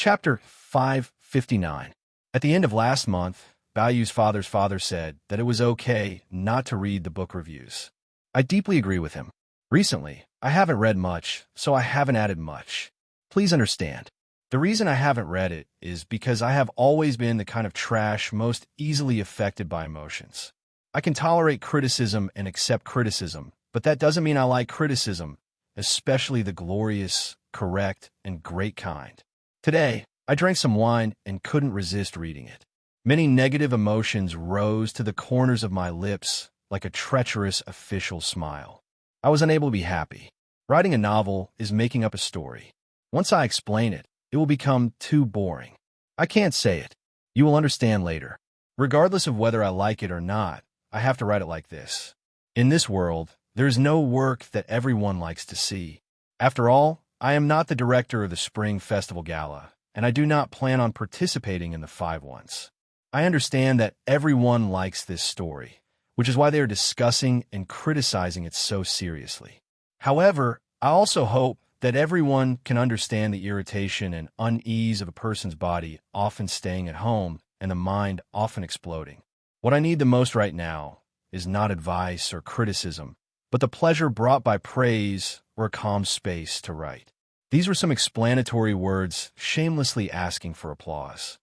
Chapter 559. At the end of last month, Baoyu's father's father said that it was okay not to read the book reviews. I deeply agree with him. Recently, I haven't read much, so I haven't added much. Please understand. The reason I haven't read it is because I have always been the kind of trash most easily affected by emotions. I can tolerate criticism and accept criticism, but that doesn't mean I like criticism, especially the glorious, correct, and great kind. Today, I drank some wine and couldn't resist reading it. Many negative emotions rose to the corners of my lips like a treacherous official smile. I was unable to be happy. Writing a novel is making up a story. Once I explain it, it will become too boring. I can't say it. You will understand later. Regardless of whether I like it or not, I have to write it like this. In this world, there is no work that everyone likes to see. After all, I am not the director of the Spring Festival Gala, and I do not plan on participating in the 5 ones. I understand that everyone likes this story, which is why they are discussing and criticizing it so seriously. However, I also hope that everyone can understand the irritation and unease of a person's body often staying at home and the mind often exploding. What I need the most right now is not advice or criticism, but the pleasure brought by praise or a calm space to write. These were some explanatory words shamelessly asking for applause.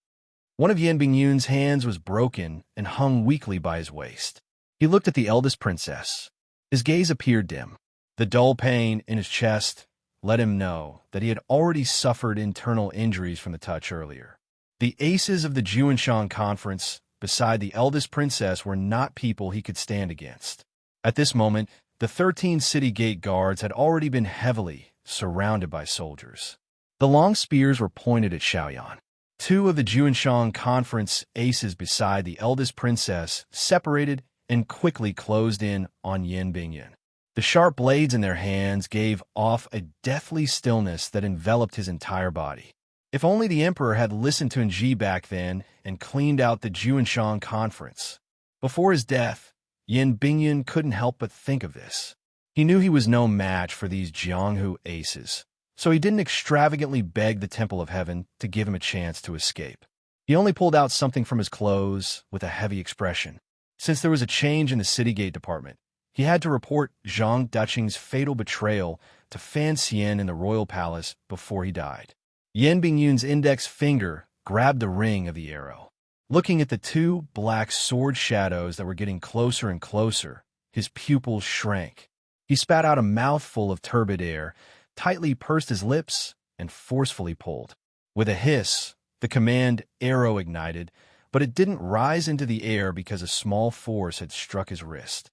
One of Yen Bingyun's hands was broken and hung weakly by his waist. He looked at the eldest princess. His gaze appeared dim. The dull pain in his chest let him know that he had already suffered internal injuries from the touch earlier. The aces of the Juanshan conference beside the eldest princess were not people he could stand against. At this moment, the 13 city gate guards had already been heavily surrounded by soldiers. The long spears were pointed at Xiaoyan. 2 of the Juanshan conference aces beside the eldest princess separated and quickly closed in on Yen Bingyun. The sharp blades in their hands gave off a deathly stillness that enveloped his entire body. If only the emperor had listened to Nji back then and cleaned out the Juanshan conference. Before his death, Yen Bingyun couldn't help but think of this. He knew he was no match for these Jianghu aces, so he didn't extravagantly beg the Temple of Heaven to give him a chance to escape. He only pulled out something from his clothes with a heavy expression. Since there was a change in the city gate department, he had to report Zhang Duqing's fatal betrayal to Fan Xian in the royal palace before he died. Yen Bingyun's index finger grabbed the ring of the arrow. Looking at the 2 black sword shadows that were getting closer and closer, his pupils shrank. He spat out a mouthful of turbid air, tightly pursed his lips, and forcefully pulled. With a hiss, the command arrow ignited, but it didn't rise into the air because a small force had struck his wrist.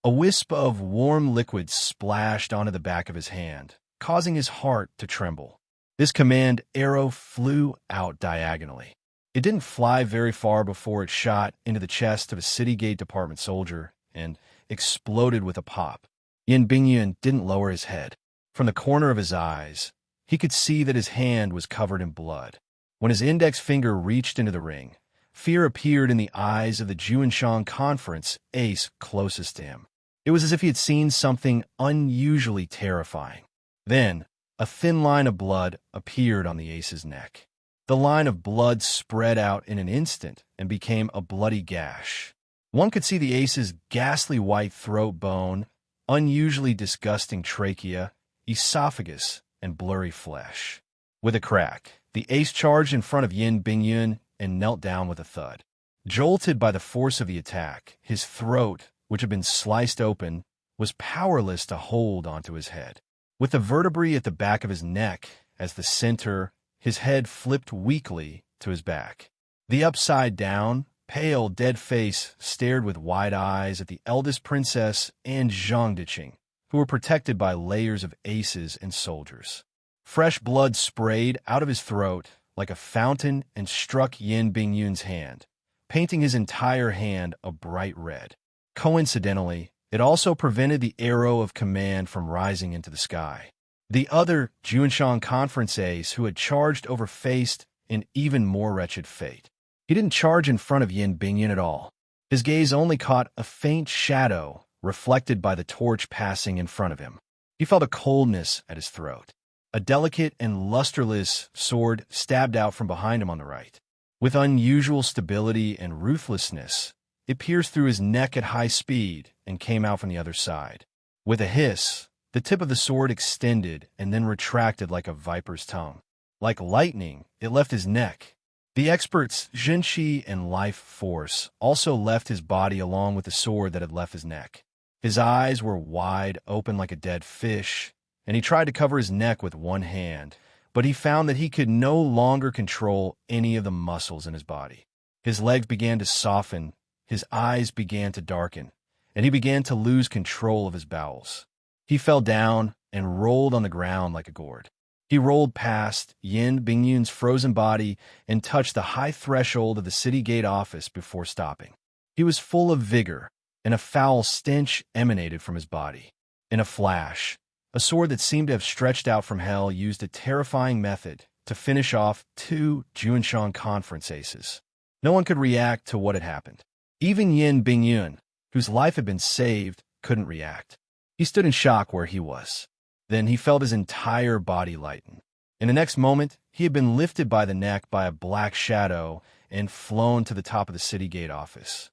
A wisp of warm liquid splashed onto the back of his hand, causing his heart to tremble. This command arrow flew out diagonally. It didn't fly very far before it shot into the chest of a city gate department soldier and exploded with a pop. Yen Bingyun didn't lower his head. From the corner of his eyes, he could see that his hand was covered in blood. When his index finger reached into the ring, fear appeared in the eyes of the Juanshan conference ace closest to him. It was as if he had seen something unusually terrifying. Then, a thin line of blood appeared on the ace's neck. The line of blood spread out in an instant and became a bloody gash. One could see the ace's ghastly white throat bone, unusually disgusting trachea, esophagus, and blurry flesh. With a crack, the ace charged in front of Yen Bingyun and knelt down with a thud. Jolted by the force of the attack, his throat, which had been sliced open, was powerless to hold onto his head. With the vertebrae at the back of his neck as the center, his head flipped weakly to his back. The upside-down, pale, dead face stared with wide eyes at the eldest princess and Zhang Duqing, who were protected by layers of aces and soldiers. Fresh blood sprayed out of his throat like a fountain and struck Yen Bingyun's hand, painting his entire hand a bright red. Coincidentally, it also prevented the arrow of command from rising into the sky. The other Juanshan conference ace who had charged over faced an even more wretched fate. He didn't charge in front of Yen Bingyun at all. His gaze only caught a faint shadow reflected by the torch passing in front of him. He felt a coldness at his throat. A delicate and lusterless sword stabbed out from behind him on the right. With unusual stability and ruthlessness, it pierced through his neck at high speed and came out from the other side. With a hiss, the tip of the sword extended and then retracted like a viper's tongue. Like lightning, it left his neck. The expert's Zhenqi and life force also left his body along with the sword that had left his neck. His eyes were wide open like a dead fish, and he tried to cover his neck with one hand, but he found that he could no longer control any of the muscles in his body. His legs began to soften, his eyes began to darken, and he began to lose control of his bowels. He fell down and rolled on the ground like a gourd. He rolled past Yin Bingyun's frozen body and touched the high threshold of the city gate office before stopping. He was full of vigor, and a foul stench emanated from his body. In a flash, a sword that seemed to have stretched out from hell used a terrifying method to finish off 2 Juanshan conference aces. No one could react to what had happened. Even Yin Bingyun, whose life had been saved, couldn't react. He stood in shock where he was. Then he felt his entire body lighten. In the next moment, he had been lifted by the neck by a black shadow and flown to the top of the city gate office.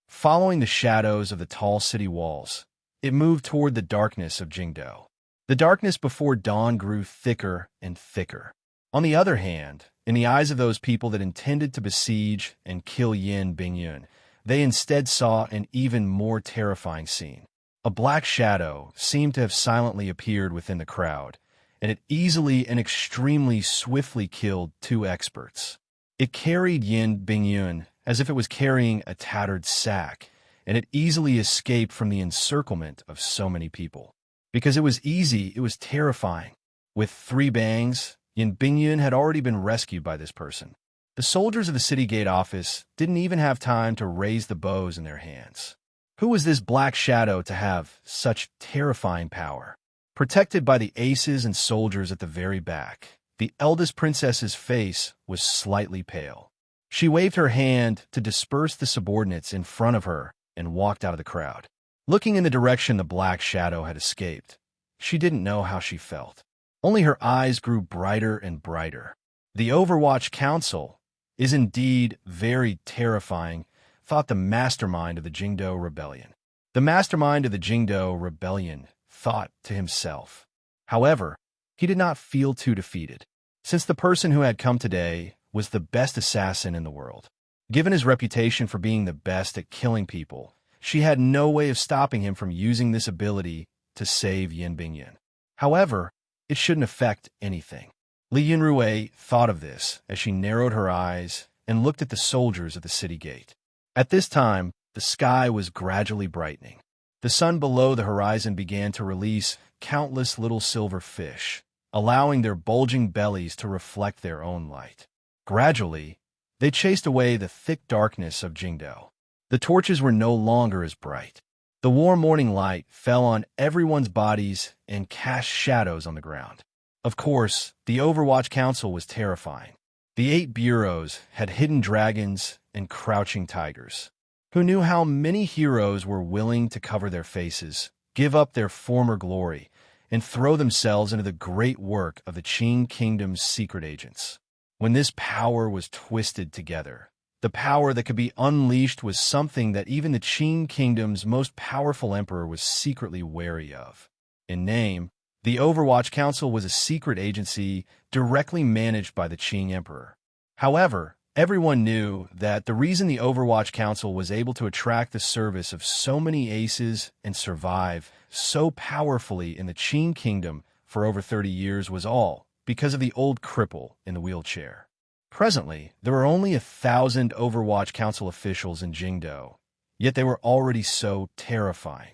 Following the shadows of the tall city walls, it moved toward the darkness of Jingdo. The darkness before dawn grew thicker and thicker. On the other hand, in the eyes of those people that intended to besiege and kill Yin Bingyun, they instead saw an even more terrifying scene. A black shadow seemed to have silently appeared within the crowd, and it easily and extremely swiftly killed 2 experts. It carried Yin Bingyun as if it was carrying a tattered sack, and it easily escaped from the encirclement of so many people. Because it was easy, it was terrifying. With 3 bangs, Yin Bingyun had already been rescued by this person. The soldiers of the city gate office didn't even have time to raise the bows in their hands. Who was this black shadow to have such terrifying power? Protected by the aces and soldiers at the very back, the eldest princess's face was slightly pale. She waved her hand to disperse the subordinates in front of her and walked out of the crowd. Looking in the direction the black shadow had escaped, she didn't know how she felt. Only her eyes grew brighter and brighter. The Overwatch Council is indeed very terrifying, thought the mastermind of the Jingdo Rebellion. The mastermind of the Jingdo Rebellion thought to himself. However, he did not feel too defeated, since the person who had come today was the best assassin in the world. Given his reputation for being the best at killing people, she had no way of stopping him from using this ability to save Yin Bingyun. However, it shouldn't affect anything. Li Yunrui thought of this as she narrowed her eyes and looked at the soldiers at the city gate. At this time, the sky was gradually brightening. The sun below the horizon began to release countless little silver fish, allowing their bulging bellies to reflect their own light. Gradually, they chased away the thick darkness of Jingdo. The torches were no longer as bright. The warm morning light fell on everyone's bodies and cast shadows on the ground. Of course, the Overwatch Council was terrifying. The 8 bureaus had hidden dragons and crouching tigers. Who knew how many heroes were willing to cover their faces, give up their former glory, and throw themselves into the great work of the Qing Kingdom's secret agents? When this power was twisted together, the power that could be unleashed was something that even the Qing Kingdom's most powerful emperor was secretly wary of. In name, the Overwatch Council was a secret agency directly managed by the Qing Emperor. However, everyone knew that the reason the Overwatch Council was able to attract the service of so many aces and survive so powerfully in the Qing Kingdom for over 30 years was all because of the old cripple in the wheelchair. Presently, there were only 1,000 Overwatch Council officials in Jingdo, yet they were already so terrifying.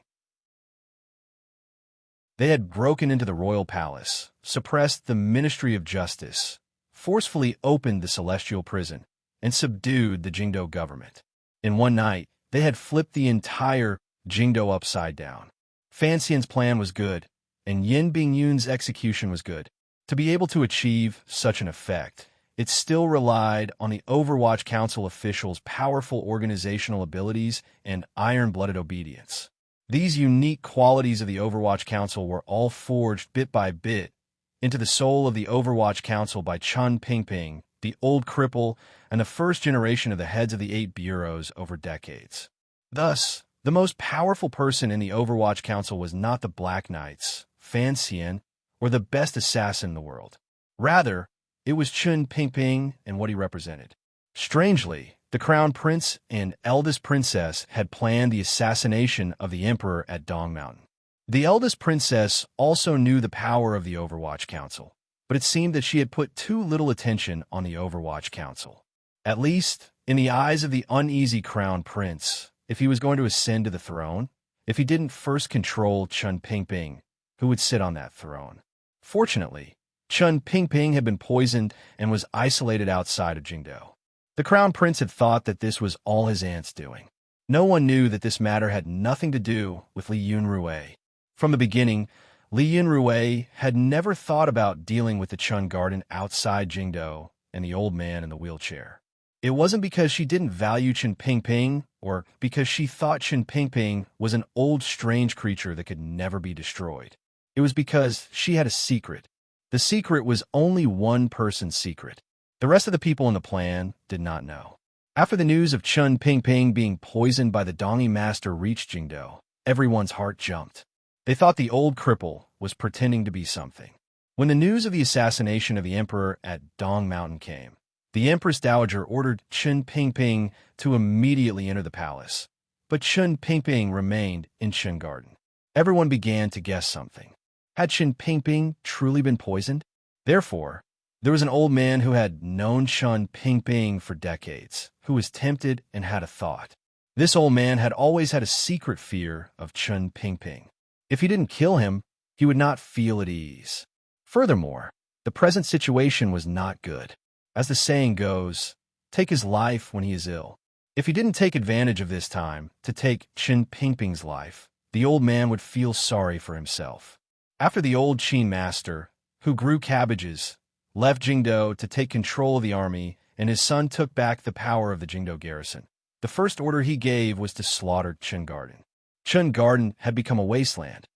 They had broken into the royal palace, suppressed the Ministry of Justice, forcefully opened the celestial prison, and subdued the Jingdo government. In one night, they had flipped the entire Jingdo upside down. Fan Xian's plan was good, and Yin Bingyun's execution was good. To be able to achieve such an effect, it still relied on the Overwatch Council officials' powerful organizational abilities and iron-blooded obedience. These unique qualities of the Overwatch Council were all forged bit by bit into the soul of the Overwatch Council by Chun Pingping, the old cripple, and the first generation of the heads of the 8 bureaus over decades. Thus, the most powerful person in the Overwatch Council was not the Black Knights, Fan Xian, or the best assassin in the world. Rather, it was Chun Pingping and what he represented. Strangely, the Crown Prince and eldest princess had planned the assassination of the Emperor at Dong Mountain. The eldest princess also knew the power of the Overwatch Council, but it seemed that she had put too little attention on the Overwatch Council. At least, in the eyes of the uneasy Crown Prince, if he was going to ascend to the throne, if he didn't first control Chun Pingping, who would sit on that throne. Fortunately, Chun Pingping had been poisoned and was isolated outside of Jingdo. The Crown Prince had thought that this was all his aunt's doing. No one knew that this matter had nothing to do with Li Yunrui. From the beginning, Li Yunrui had never thought about dealing with the Chun Garden outside Jingdo and the old man in the wheelchair. It wasn't because she didn't value Chun Pingping or because she thought Chun Pingping was an old strange creature that could never be destroyed. It was because she had a secret. The secret was only one person's secret. The rest of the people in the plan did not know. After the news of Chun Pingping being poisoned by the Dongi Master reached Jingdo, everyone's heart jumped. They thought the old cripple was pretending to be something. When the news of the assassination of the Emperor at Dong Mountain came, the Empress Dowager ordered Chun Pingping to immediately enter the palace. But Chun Pingping remained in Chun Garden. Everyone began to guess something. Had Chun Pingping truly been poisoned? Therefore, there was an old man who had known Chun Pingping for decades, who was tempted and had a thought. This old man had always had a secret fear of Chun Pingping. If he didn't kill him, he would not feel at ease. Furthermore, the present situation was not good. As the saying goes, take his life when he is ill. If he didn't take advantage of this time to take Chun Pingping's life, the old man would feel sorry for himself. After the old Qin master, who grew cabbages, left Jingdo to take control of the army, and his son took back the power of the Jingdo garrison, the first order he gave was to slaughter Chun Garden. Chun Garden had become a wasteland.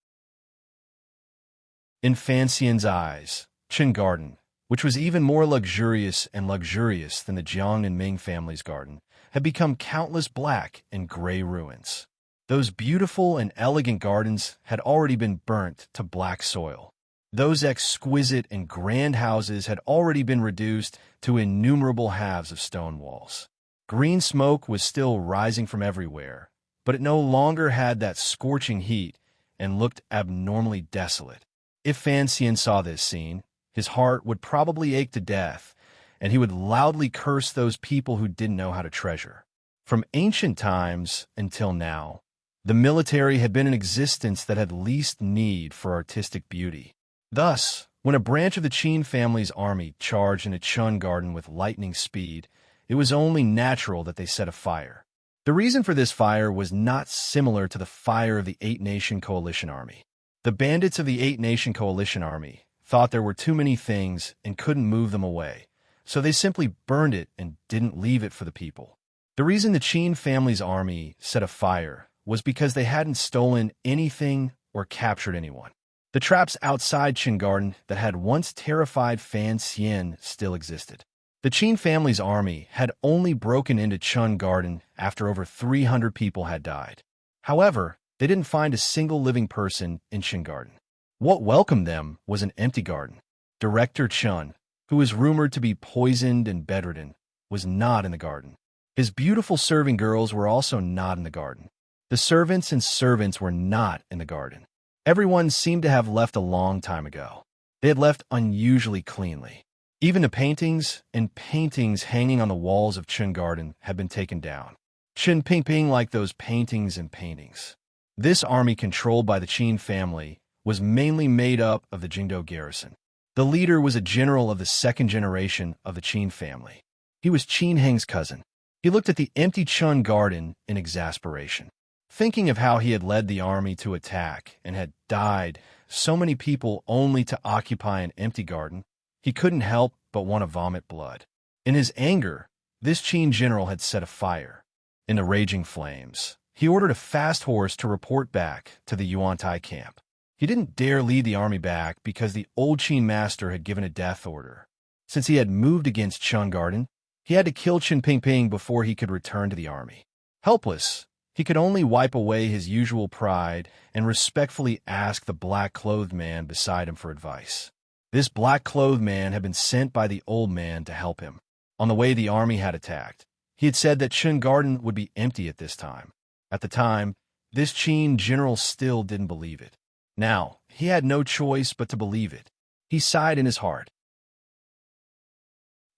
In Fan Xian's eyes, Chun Garden, which was even more luxurious than the Jiang and Ming family's garden, had become countless black and gray ruins. Those beautiful and elegant gardens had already been burnt to black soil. Those exquisite and grand houses had already been reduced to innumerable halves of stone walls. Green smoke was still rising from everywhere, but it no longer had that scorching heat and looked abnormally desolate. If Fan Xian saw this scene, his heart would probably ache to death, and he would loudly curse those people who didn't know how to treasure. From ancient times until now, the military had been in existence that had least need for artistic beauty. Thus, when a branch of the Qin family's army charged into Chun Garden with lightning speed, it was only natural that they set a fire. The reason for this fire was not similar to the fire of the 8-Nation Coalition Army. The bandits of the 8-Nation Coalition Army thought there were too many things and couldn't move them away, so they simply burned it and didn't leave it for the people. The reason the Qin family's army set a fire was because they hadn't stolen anything or captured anyone. The traps outside Chun Garden that had once terrified Fan Xian still existed. The Qin family's army had only broken into Chun Garden after over 300 people had died. However, they didn't find a single living person in Chun Garden. What welcomed them was an empty garden. Director Chun, who was rumored to be poisoned and bedridden, was not in the garden. His beautiful serving girls were also not in the garden. The servants were not in the garden. Everyone seemed to have left a long time ago. They had left unusually cleanly. Even the paintings hanging on the walls of Chun Garden had been taken down. Chun Pingping liked those paintings. This army controlled by the Qin family was mainly made up of the Jingdo garrison. The leader was a general of the second generation of the Qin family. He was Qin Heng's cousin. He looked at the empty Chun Garden in exasperation. Thinking of how he had led the army to attack and had died so many people only to occupy an empty garden, he couldn't help but want to vomit blood. In his anger, this Qin general had set a fire. In the raging flames, he ordered a fast horse to report back to the Yuan-Tai camp. He didn't dare lead the army back because the old Qin master had given a death order. Since he had moved against Chun Garden, he had to kill Qin Pingping before he could return to the army. Helpless, he could only wipe away his usual pride and respectfully ask the black-clothed man beside him for advice. This black-clothed man had been sent by the old man to help him. On the way the army had attacked, he had said that Qin Garden would be empty at this time. At the time, this Qin general still didn't believe it. Now, he had no choice but to believe it. He sighed in his heart.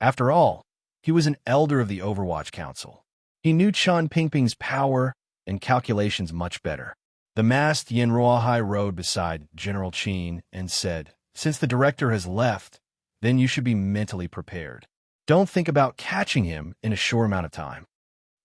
After all, he was an elder of the Overwatch Council. He knew Chun Pingping's power and calculations much better. The masked Yin Ruohai rode beside General Qin and said, "Since the director has left, then you should be mentally prepared. Don't think about catching him in a short amount of time."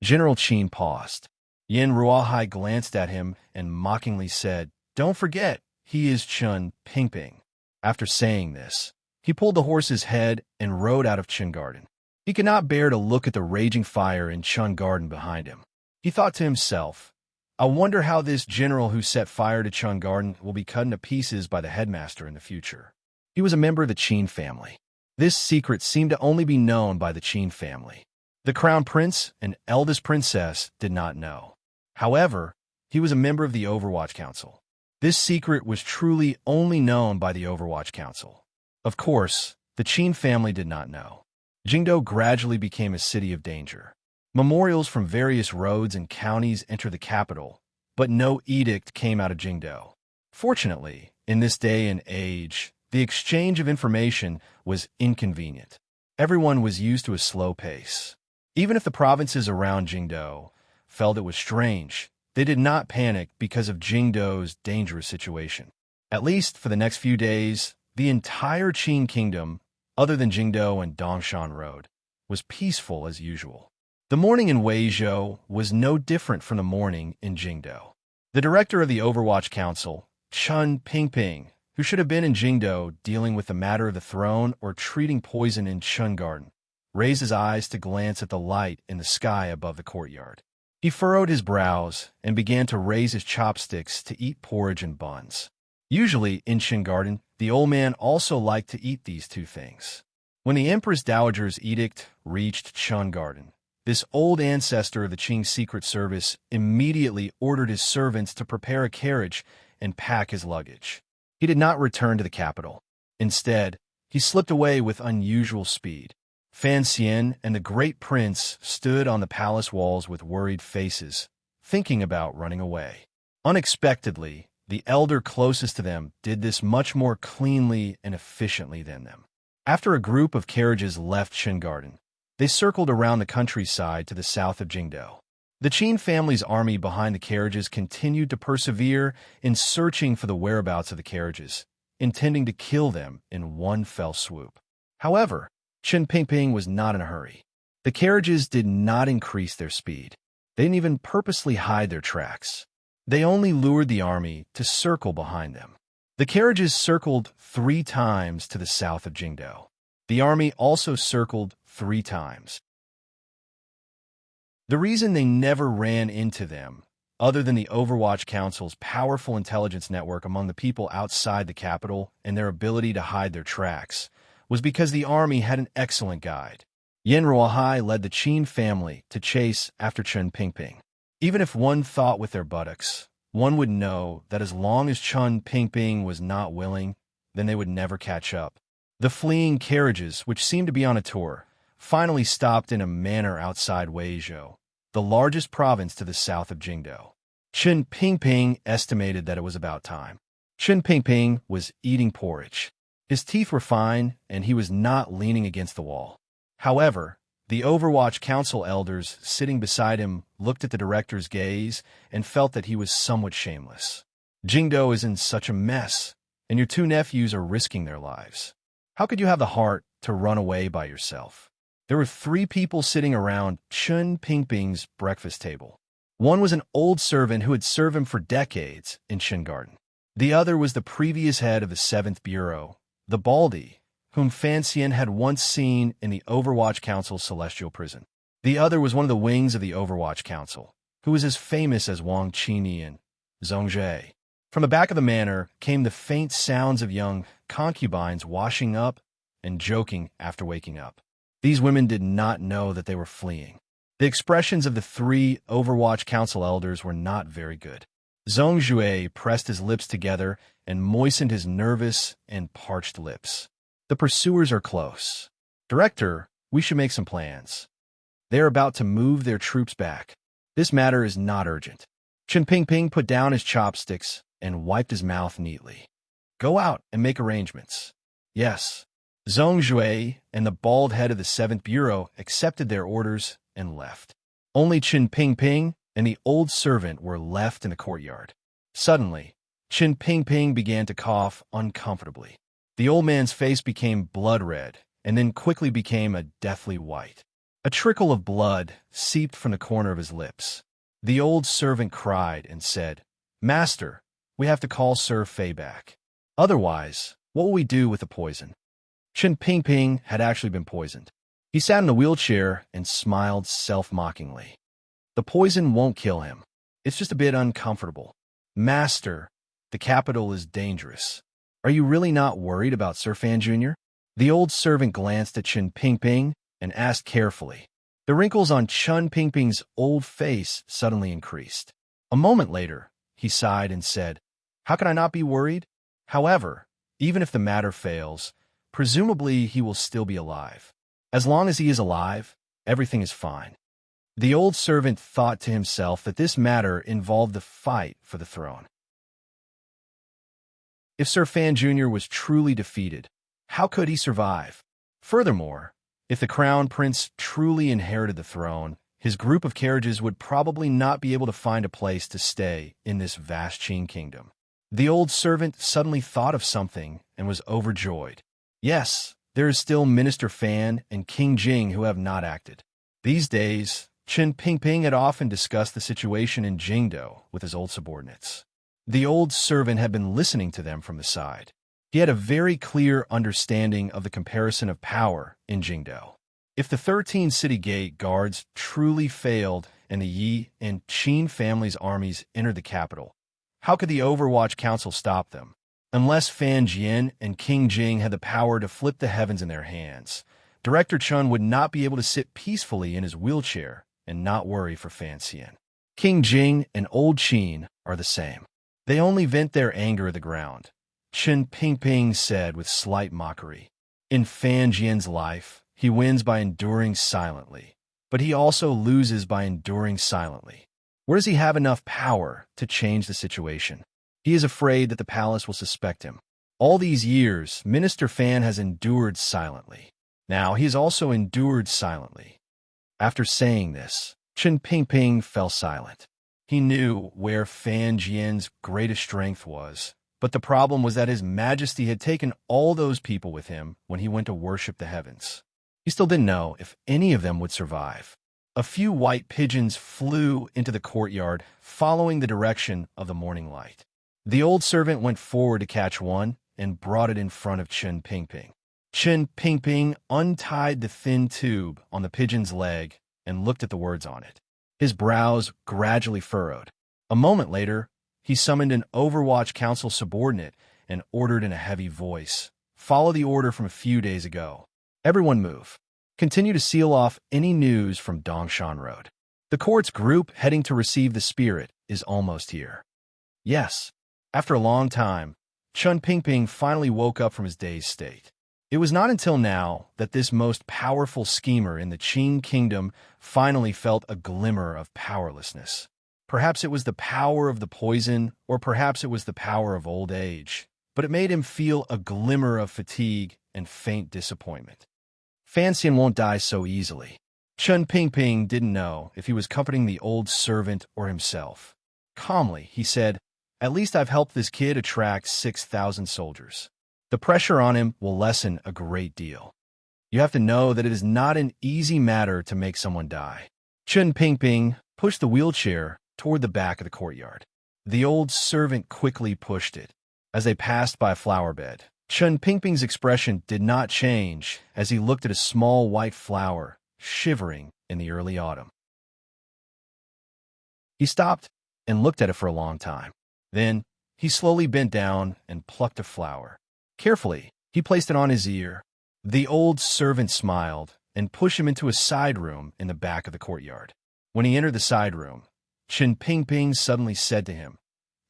General Qin paused. Yin Ruohai glanced at him and mockingly said, "Don't forget, he is Chun Pingping." After saying this, he pulled the horse's head and rode out of Chun Garden. He could not bear to look at the raging fire in Chun Garden behind him. He thought to himself, "I wonder how this general who set fire to Chun Garden will be cut into pieces by the headmaster in the future." He was a member of the Qin family. This secret seemed to only be known by the Qin family. The crown prince and eldest princess did not know. However, he was a member of the Overwatch Council. This secret was truly only known by the Overwatch Council. Of course, the Qin family did not know. Jingdo gradually became a city of danger. Memorials from various roads and counties entered the capital, but no edict came out of Jingdo. Fortunately, in this day and age, the exchange of information was inconvenient. Everyone was used to a slow pace. Even if the provinces around Jingdo felt it was strange, they did not panic because of Jingdo's dangerous situation. At least for the next few days, the entire Qin kingdom, other than Jingdo and Dongshan Road, was peaceful as usual. The morning in Weizhou was no different from the morning in Jingdo. The director of the Overwatch Council, Chun Pingping, who should have been in Jingdo dealing with the matter of the throne or treating poison in Chun Garden, raised his eyes to glance at the light in the sky above the courtyard. He furrowed his brows and began to raise his chopsticks to eat porridge and buns. Usually, in Chun Garden, the old man also liked to eat these two things. When the Empress Dowager's edict reached Chun Garden, this old ancestor of the Qing Secret Service immediately ordered his servants to prepare a carriage and pack his luggage. He did not return to the capital. Instead, he slipped away with unusual speed. Fan Xian and the great prince stood on the palace walls with worried faces, thinking about running away. Unexpectedly, the elder closest to them did this much more cleanly and efficiently than them. After a group of carriages left Qin Garden, they circled around the countryside to the south of Jingdo. The Qin family's army behind the carriages continued to persevere in searching for the whereabouts of the carriages, intending to kill them in one fell swoop. However, Qin Pingping was not in a hurry. The carriages did not increase their speed. They didn't even purposely hide their tracks. They only lured the army to circle behind them. The carriages circled 3 times to the south of Jingdo. The army also circled 3 times. The reason they never ran into them, other than the Overwatch Council's powerful intelligence network among the people outside the capital and their ability to hide their tracks, was because the army had an excellent guide. Yin Ruohai led the Qin family to chase after Chun Pingping. Even if one thought with their buttocks, one would know that as long as Chun Pingping was not willing, then they would never catch up. The fleeing carriages, which seemed to be on a tour, finally stopped in a manor outside Weizhou, the largest province to the south of Jingdo. Chun Pingping estimated that it was about time. Chun Pingping was eating porridge. His teeth were fine, and he was not leaning against the wall. However, the Overwatch Council elders sitting beside him looked at the director's gaze and felt that he was somewhat shameless. Jingdo is in such a mess, and your 2 nephews are risking their lives. How could you have the heart to run away by yourself? There were 3 people sitting around Chun Pingping's breakfast table. One was an old servant who had served him for decades in Qin Garden. The other was the previous head of the 7th Bureau, the Baldy, whom Fan Xian had once seen in the Overwatch Council's celestial prison. The other was one of the wings of the Overwatch Council, who was as famous as Wang Qini and Zhongzhe. From the back of the manor came the faint sounds of young concubines washing up and joking after waking up. These women did not know that they were fleeing. The expressions of the three Overwatch Council elders were not very good. Zhongzhe pressed his lips together and moistened his nervous and parched lips. The pursuers are close. Director, we should make some plans. They are about to move their troops back. This matter is not urgent. Chen Pingping put down his chopsticks and wiped his mouth neatly. Go out and make arrangements. Yes. Zhongzhe and the bald head of the 7th Bureau accepted their orders and left. Only Chen Pingping and the old servant were left in the courtyard. Suddenly, Chen Pingping began to cough uncomfortably. The old man's face became blood red and then quickly became a deathly white. A trickle of blood seeped from the corner of his lips. The old servant cried and said, Master, we have to call Sir Fei back. Otherwise, what will we do with the poison? Chen Pingping had actually been poisoned. He sat in a wheelchair and smiled self-mockingly. The poison won't kill him. It's just a bit uncomfortable. Master, the capital is dangerous. Are you really not worried about Sir Fan Jr.? The old servant glanced at Chen Pingping and asked carefully. The wrinkles on Chen Pingping's old face suddenly increased. A moment later, he sighed and said, How can I not be worried? However, even if the matter fails, presumably he will still be alive. As long as he is alive, everything is fine. The old servant thought to himself that this matter involved the fight for the throne. If Sir Fan Jr. was truly defeated, how could he survive? Furthermore, if the crown prince truly inherited the throne, his group of carriages would probably not be able to find a place to stay in this vast Qin kingdom. The old servant suddenly thought of something and was overjoyed. Yes, there is still Minister Fan and King Jing who have not acted. These days, Chen Pingping had often discussed the situation in Jingdo with his old subordinates. The old servant had been listening to them from the side. He had a very clear understanding of the comparison of power in Jingdo. If the 13 city gate guards truly failed and the Yi and Qin families' armies entered the capital, how could the Overwatch Council stop them? Unless Fan Jian and King Jing had the power to flip the heavens in their hands, Director Chun would not be able to sit peacefully in his wheelchair and not worry for Fan Xian. King Jing and Old Qin are the same. They only vent their anger at the ground. Chen Pingping said with slight mockery. In Fan Jian's life, he wins by enduring silently, but he also loses by enduring silently. Where does he have enough power to change the situation? He is afraid that the palace will suspect him. All these years, Minister Fan has endured silently. Now he has also endured silently. After saying this, Chen Pingping fell silent. He knew where Fan Jian's greatest strength was, but the problem was that His Majesty had taken all those people with him when he went to worship the heavens. He still didn't know if any of them would survive. A few white pigeons flew into the courtyard, following the direction of the morning light. The old servant went forward to catch one and brought it in front of Chen Pingping. Chen Pingping untied the thin tube on the pigeon's leg and looked at the words on it. His brows gradually furrowed. A moment later, he summoned an Overwatch Council subordinate and ordered in a heavy voice, "Follow the order from a few days ago. Everyone move. Continue to seal off any news from Dongshan Road. The court's group heading to receive the spirit is almost here." Yes, after a long time, Chen Pingping finally woke up from his dazed state. It was not until now that this most powerful schemer in the Qin kingdom finally felt a glimmer of powerlessness. Perhaps it was the power of the poison, or perhaps it was the power of old age, but it made him feel a glimmer of fatigue and faint disappointment. Fan Xian won't die so easily. Chen Pingping didn't know if he was comforting the old servant or himself. Calmly, he said, "At least I've helped this kid attract 6,000 soldiers. The pressure on him will lessen a great deal. You have to know that it is not an easy matter to make someone die." Chen Pingping pushed the wheelchair toward the back of the courtyard. The old servant quickly pushed it. As they passed by a flower bed, Chen Pingping's expression did not change as he looked at a small white flower shivering in the early autumn. He stopped and looked at it for a long time. Then, he slowly bent down and plucked a flower. Carefully, he placed it on his ear. The old servant smiled and pushed him into a side room in the back of the courtyard. When he entered the side room, Chen Pingping suddenly said to him,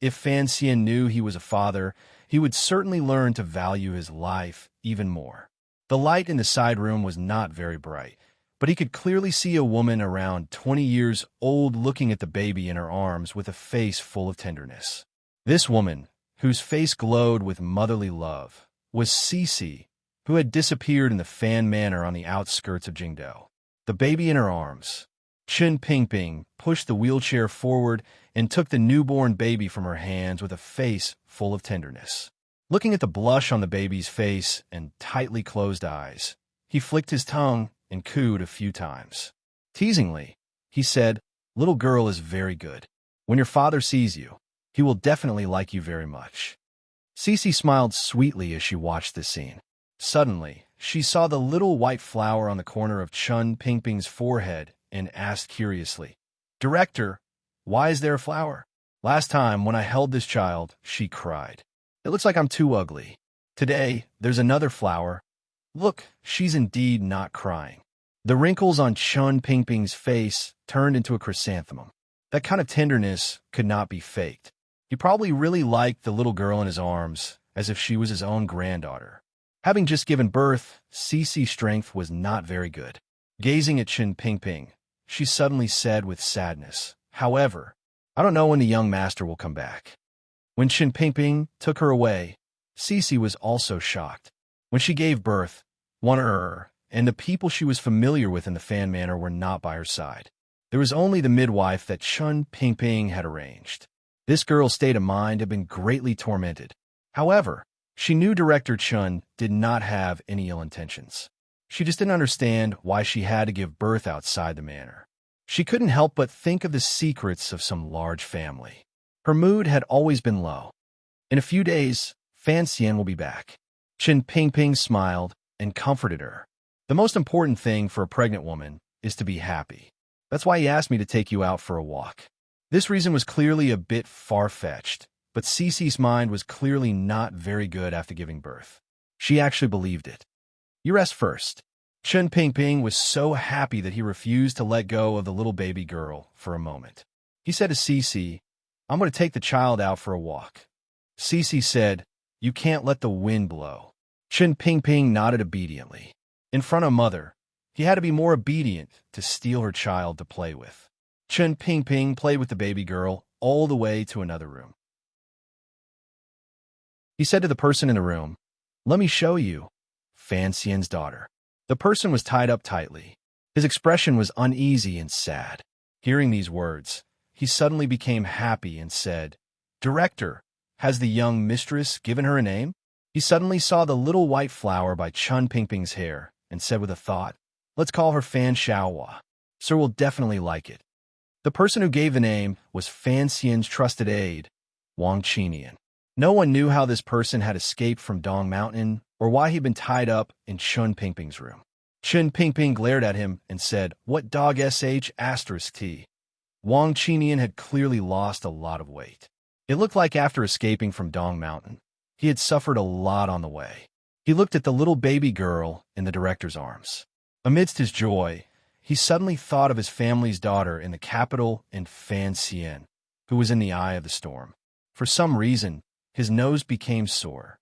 if Fan Xian knew he was a father, he would certainly learn to value his life even more. The light in the side room was not very bright, but he could clearly see a woman around 20 years old looking at the baby in her arms with a face full of tenderness. This woman, whose face glowed with motherly love, was Cici, who had disappeared in the Fan Manor on the outskirts of Jingdou. The baby in her arms. Chen Pingping pushed the wheelchair forward and took the newborn baby from her hands with a face full of tenderness. Looking at the blush on the baby's face and tightly closed eyes, he flicked his tongue and cooed a few times. Teasingly, he said, little girl is very good. When your father sees you, he will definitely like you very much. Cici smiled sweetly as she watched this scene. Suddenly, she saw the little white flower on the corner of Chen Pingping's forehead and asked curiously, Director, why is there a flower? Last time, when I held this child, she cried. It looks like I'm too ugly. Today, there's another flower. Look, she's indeed not crying. The wrinkles on Chen Pingping's face turned into a chrysanthemum. That kind of tenderness could not be faked. He probably really liked the little girl in his arms, as if she was his own granddaughter. Having just given birth, Cici's strength was not very good. Gazing at Chen Pingping, she suddenly said with sadness, however, I don't know when the young master will come back. When Chen Pingping took her away, Cici was also shocked. When she gave birth, and the people she was familiar with in the Fan Manor were not by her side. There was only the midwife that Chen Pingping had arranged. This girl's state of mind had been greatly tormented. However, she knew Director Chen did not have any ill intentions. She just didn't understand why she had to give birth outside the manor. She couldn't help but think of the secrets of some large family. Her mood had always been low. In a few days, Fan Xian will be back. Chen Pingping smiled and comforted her. The most important thing for a pregnant woman is to be happy. That's why he asked me to take you out for a walk. This reason was clearly a bit far-fetched, but Cici's mind was clearly not very good after giving birth. She actually believed it. You rest first. Chen Pingping was so happy that he refused to let go of the little baby girl for a moment. He said to Cici, I'm going to take the child out for a walk. Cici said, you can't let the wind blow. Chen Pingping nodded obediently. In front of Mother, he had to be more obedient to steal her child to play with. Chen Pingping played with the baby girl all the way to another room. He said to the person in the room, let me show you, Fan Xian's daughter. The person was tied up tightly. His expression was uneasy and sad. Hearing these words, he suddenly became happy and said, Director, has the young mistress given her a name? He suddenly saw the little white flower by Chen Pingping's hair and said with a thought, let's call her Fan Xiaohua. Sir will definitely like it. The person who gave the name was Fan Xian's trusted aide, Wang Qinian. No one knew how this person had escaped from Dong Mountain or why he'd been tied up in Chen Pingping's room. Chen Pingping glared at him and said, what dog sh*t? Wang Qinian had clearly lost a lot of weight. It looked like after escaping from Dong Mountain, he had suffered a lot on the way. He looked at the little baby girl in the director's arms. Amidst his joy, he suddenly thought of his family's daughter in the capital and Fan Xian, who was in the eye of the storm. For some reason, his nose became sore.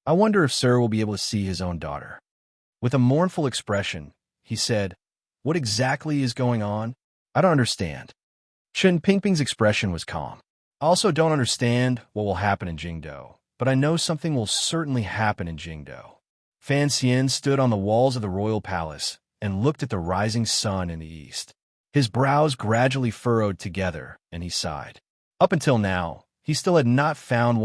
I wonder if Sir will be able to see his own daughter. With a mournful expression, he said, what exactly is going on? I don't understand. Chen Pingping's expression was calm. I also don't understand what will happen in Jingdou, but I know something will certainly happen in Jingdou. Fan Xian stood on the walls of the royal palace and looked at the rising sun in the east. His brows gradually furrowed together, and he sighed. Up until now, he still had not found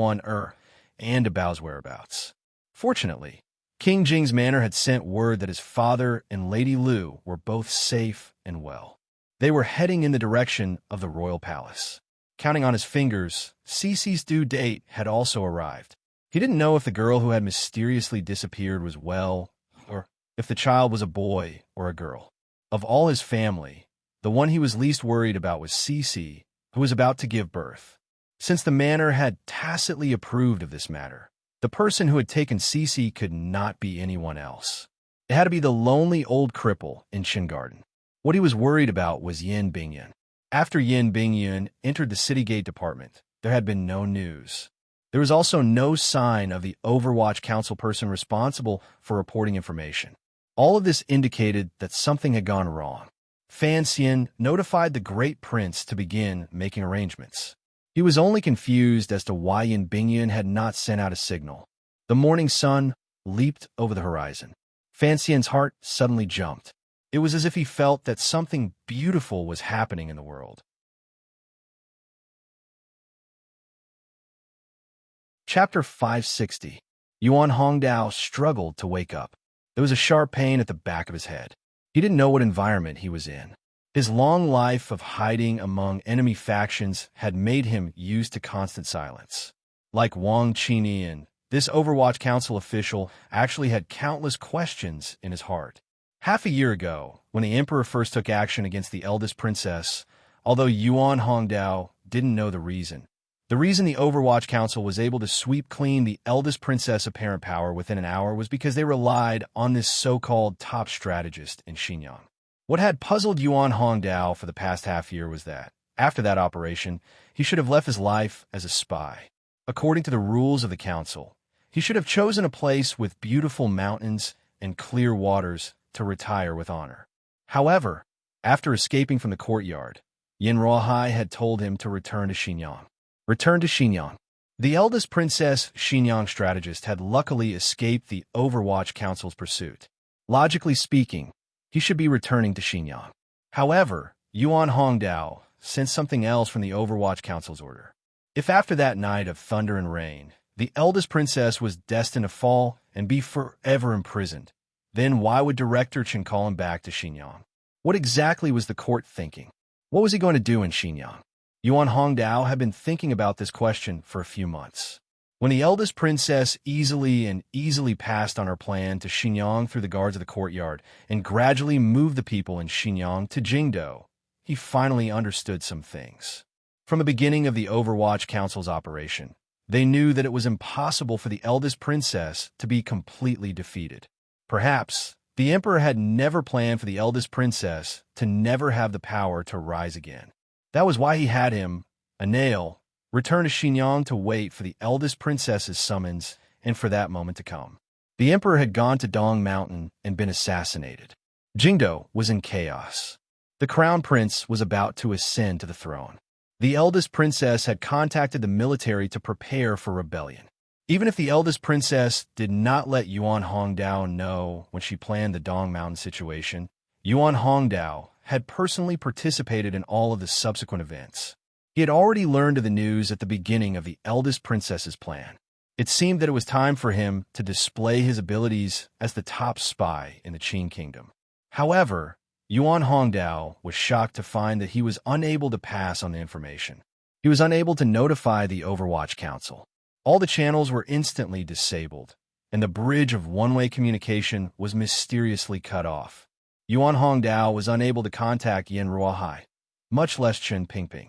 and Dabao's whereabouts. Fortunately, King Jing's manor had sent word that his father and Lady Lu were both safe and well. They were heading in the direction of the royal palace. Counting on his fingers, Cici's due date had also arrived. He didn't know if the girl who had mysteriously disappeared was well, or if the child was a boy or a girl. Of all his family, the one he was least worried about was Cici, who was about to give birth. Since the manor had tacitly approved of this matter, the person who had taken Cece could not be anyone else. It had to be the lonely old cripple in Chin Garden. What he was worried about was Yin Bingyun. After Yin Bingyun entered the city gate department, there had been no news. There was also no sign of the Overwatch Council person responsible for reporting information. All of this indicated that something had gone wrong. Fan Xian notified the Great Prince to begin making arrangements. He was only confused as to why Yin Bingyun had not sent out a signal. The morning sun leaped over the horizon. Fan Xian's heart suddenly jumped. It was as if he felt that something beautiful was happening in the world. Chapter 560. Yuan Hongdao struggled to wake up. There was a sharp pain at the back of his head. He didn't know what environment he was in. His long life of hiding among enemy factions had made him used to constant silence. Like Wang Qinian, this Overwatch Council official actually had countless questions in his heart. Half a year ago, when the Emperor first took action against the eldest princess, although Yuan Hongdao didn't know the reason the Overwatch Council was able to sweep clean the eldest princess apparent power within an hour was because they relied on this so-called top strategist in Xinjiang. What had puzzled Yuan Hongdao for the past half year was that, after that operation, he should have left his life as a spy. According to the rules of the council, he should have chosen a place with beautiful mountains and clear waters to retire with honor. However, after escaping from the courtyard, Yin Ruohai had told him to return to Xinjiang. Return to Xinjiang. The eldest princess Xinjiang strategist had luckily escaped the Overwatch Council's pursuit. Logically speaking, he should be returning to Xinjiang. However, Yuan Hongdao sensed something else from the Overwatch Council's order. If after that night of thunder and rain, the eldest princess was destined to fall and be forever imprisoned, then why would Director Chen call him back to Xinjiang? What exactly was the court thinking? What was he going to do in Xinjiang? Yuan Hongdao had been thinking about this question for a few months. When the eldest princess easily passed on her plan to Xinjiang through the guards of the courtyard and gradually moved the people in Xinjiang to Jingdou, he finally understood some things. From the beginning of the Overwatch Council's operation, they knew that it was impossible for the eldest princess to be completely defeated. Perhaps the emperor had never planned for the eldest princess to never have the power to rise again. That was why he had him, a nail, return to Xinjiang to wait for the eldest princess's summons and for that moment to come. The emperor had gone to Dong Mountain and been assassinated. Jingdou was in chaos. The crown prince was about to ascend to the throne. The eldest princess had contacted the military to prepare for rebellion. Even if the eldest princess did not let Yuan Hongdao know when she planned the Dong Mountain situation, Yuan Hongdao had personally participated in all of the subsequent events. He had already learned of the news at the beginning of the eldest princess's plan. It seemed that it was time for him to display his abilities as the top spy in the Qin kingdom. However, Yuan Hongdao was shocked to find that he was unable to pass on the information. He was unable to notify the Overwatch Council. All the channels were instantly disabled, and the bridge of one-way communication was mysteriously cut off. Yuan Hongdao was unable to contact Yin Ruohai, much less Chen Pingping.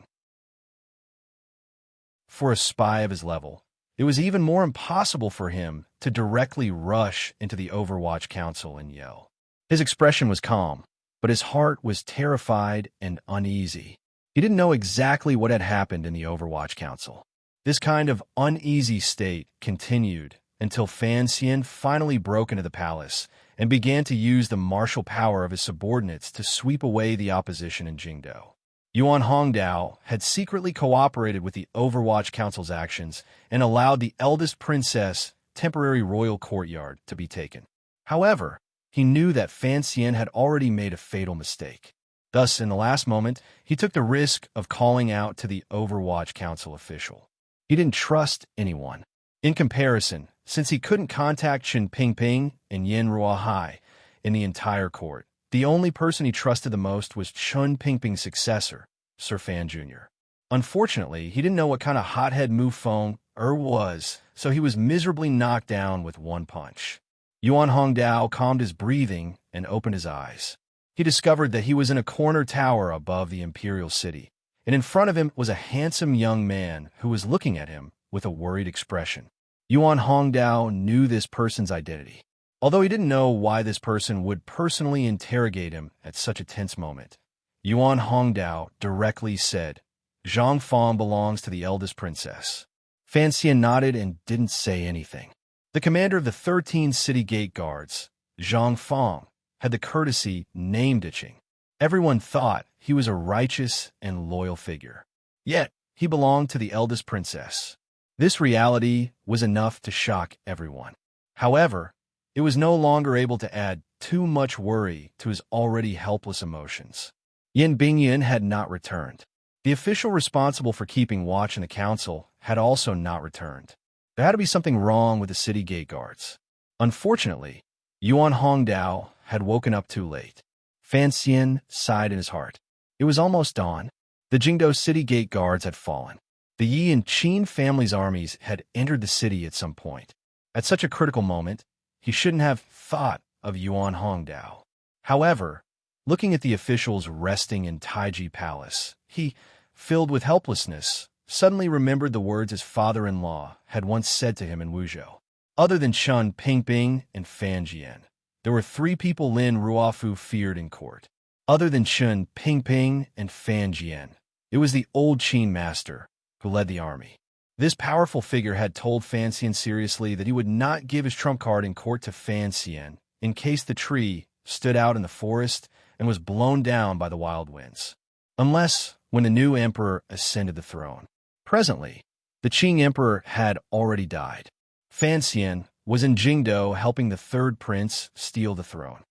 For a spy of his level, it was even more impossible for him to directly rush into the Overwatch Council and yell. His expression was calm, but his heart was terrified and uneasy. He didn't know exactly what had happened in the Overwatch Council. This kind of uneasy state continued until Fan Xian finally broke into the palace and began to use the martial power of his subordinates to sweep away the opposition in Jingdou. Yuan Hongdao had secretly cooperated with the Overwatch Council's actions and allowed the eldest princess' temporary royal courtyard to be taken. However, he knew that Fan Xian had already made a fatal mistake. Thus, in the last moment, he took the risk of calling out to the Overwatch Council official. He didn't trust anyone. In comparison, since he couldn't contact Chen Pingping and Yin Ruohai in the entire court, the only person he trusted the most was Chen Pingping's successor, Sir Fan Jr. Unfortunately, he didn't know what kind of hothead Mu Feng was, so he was miserably knocked down with one punch. Yuan Hongdao calmed his breathing and opened his eyes. He discovered that he was in a corner tower above the imperial city, and in front of him was a handsome young man who was looking at him with a worried expression. Yuan Hongdao knew this person's identity, although he didn't know why this person would personally interrogate him at such a tense moment. Yuan Hongdao directly said, "Zhang Fang belongs to the eldest princess." Fan Xian nodded and didn't say anything. The commander of the 13 city gate guards, Zhang Fang, had the courtesy name ditching. Everyone thought he was a righteous and loyal figure. Yet, he belonged to the eldest princess. This reality was enough to shock everyone. However, it was no longer able to add too much worry to his already helpless emotions. Yin Bingyan had not returned. The official responsible for keeping watch in the council had also not returned. There had to be something wrong with the city gate guards. Unfortunately, Yuan Hongdao had woken up too late. Fan Xian sighed in his heart. It was almost dawn. The Jingdo city gate guards had fallen. The Yi and Qin family's armies had entered the city at some point. At such a critical moment, he shouldn't have thought of Yuan Hongdao. However, looking at the officials resting in Taiji Palace, he, filled with helplessness, suddenly remembered the words his father-in-law had once said to him in Wuzhou. Other than Chun Pingping and Fan Jian, there were 3 people Lin Ruofu feared in court. Other than Chun Pingping and Fan Jian, it was the old Qin master who led the army. This powerful figure had told Fan Xian seriously that he would not give his trump card in court to Fan Xian in case the tree stood out in the forest and was blown down by the wild winds. Unless when the new emperor ascended the throne. Presently, the Qing emperor had already died. Fan Xian was in Jingdo helping the 3rd prince steal the throne.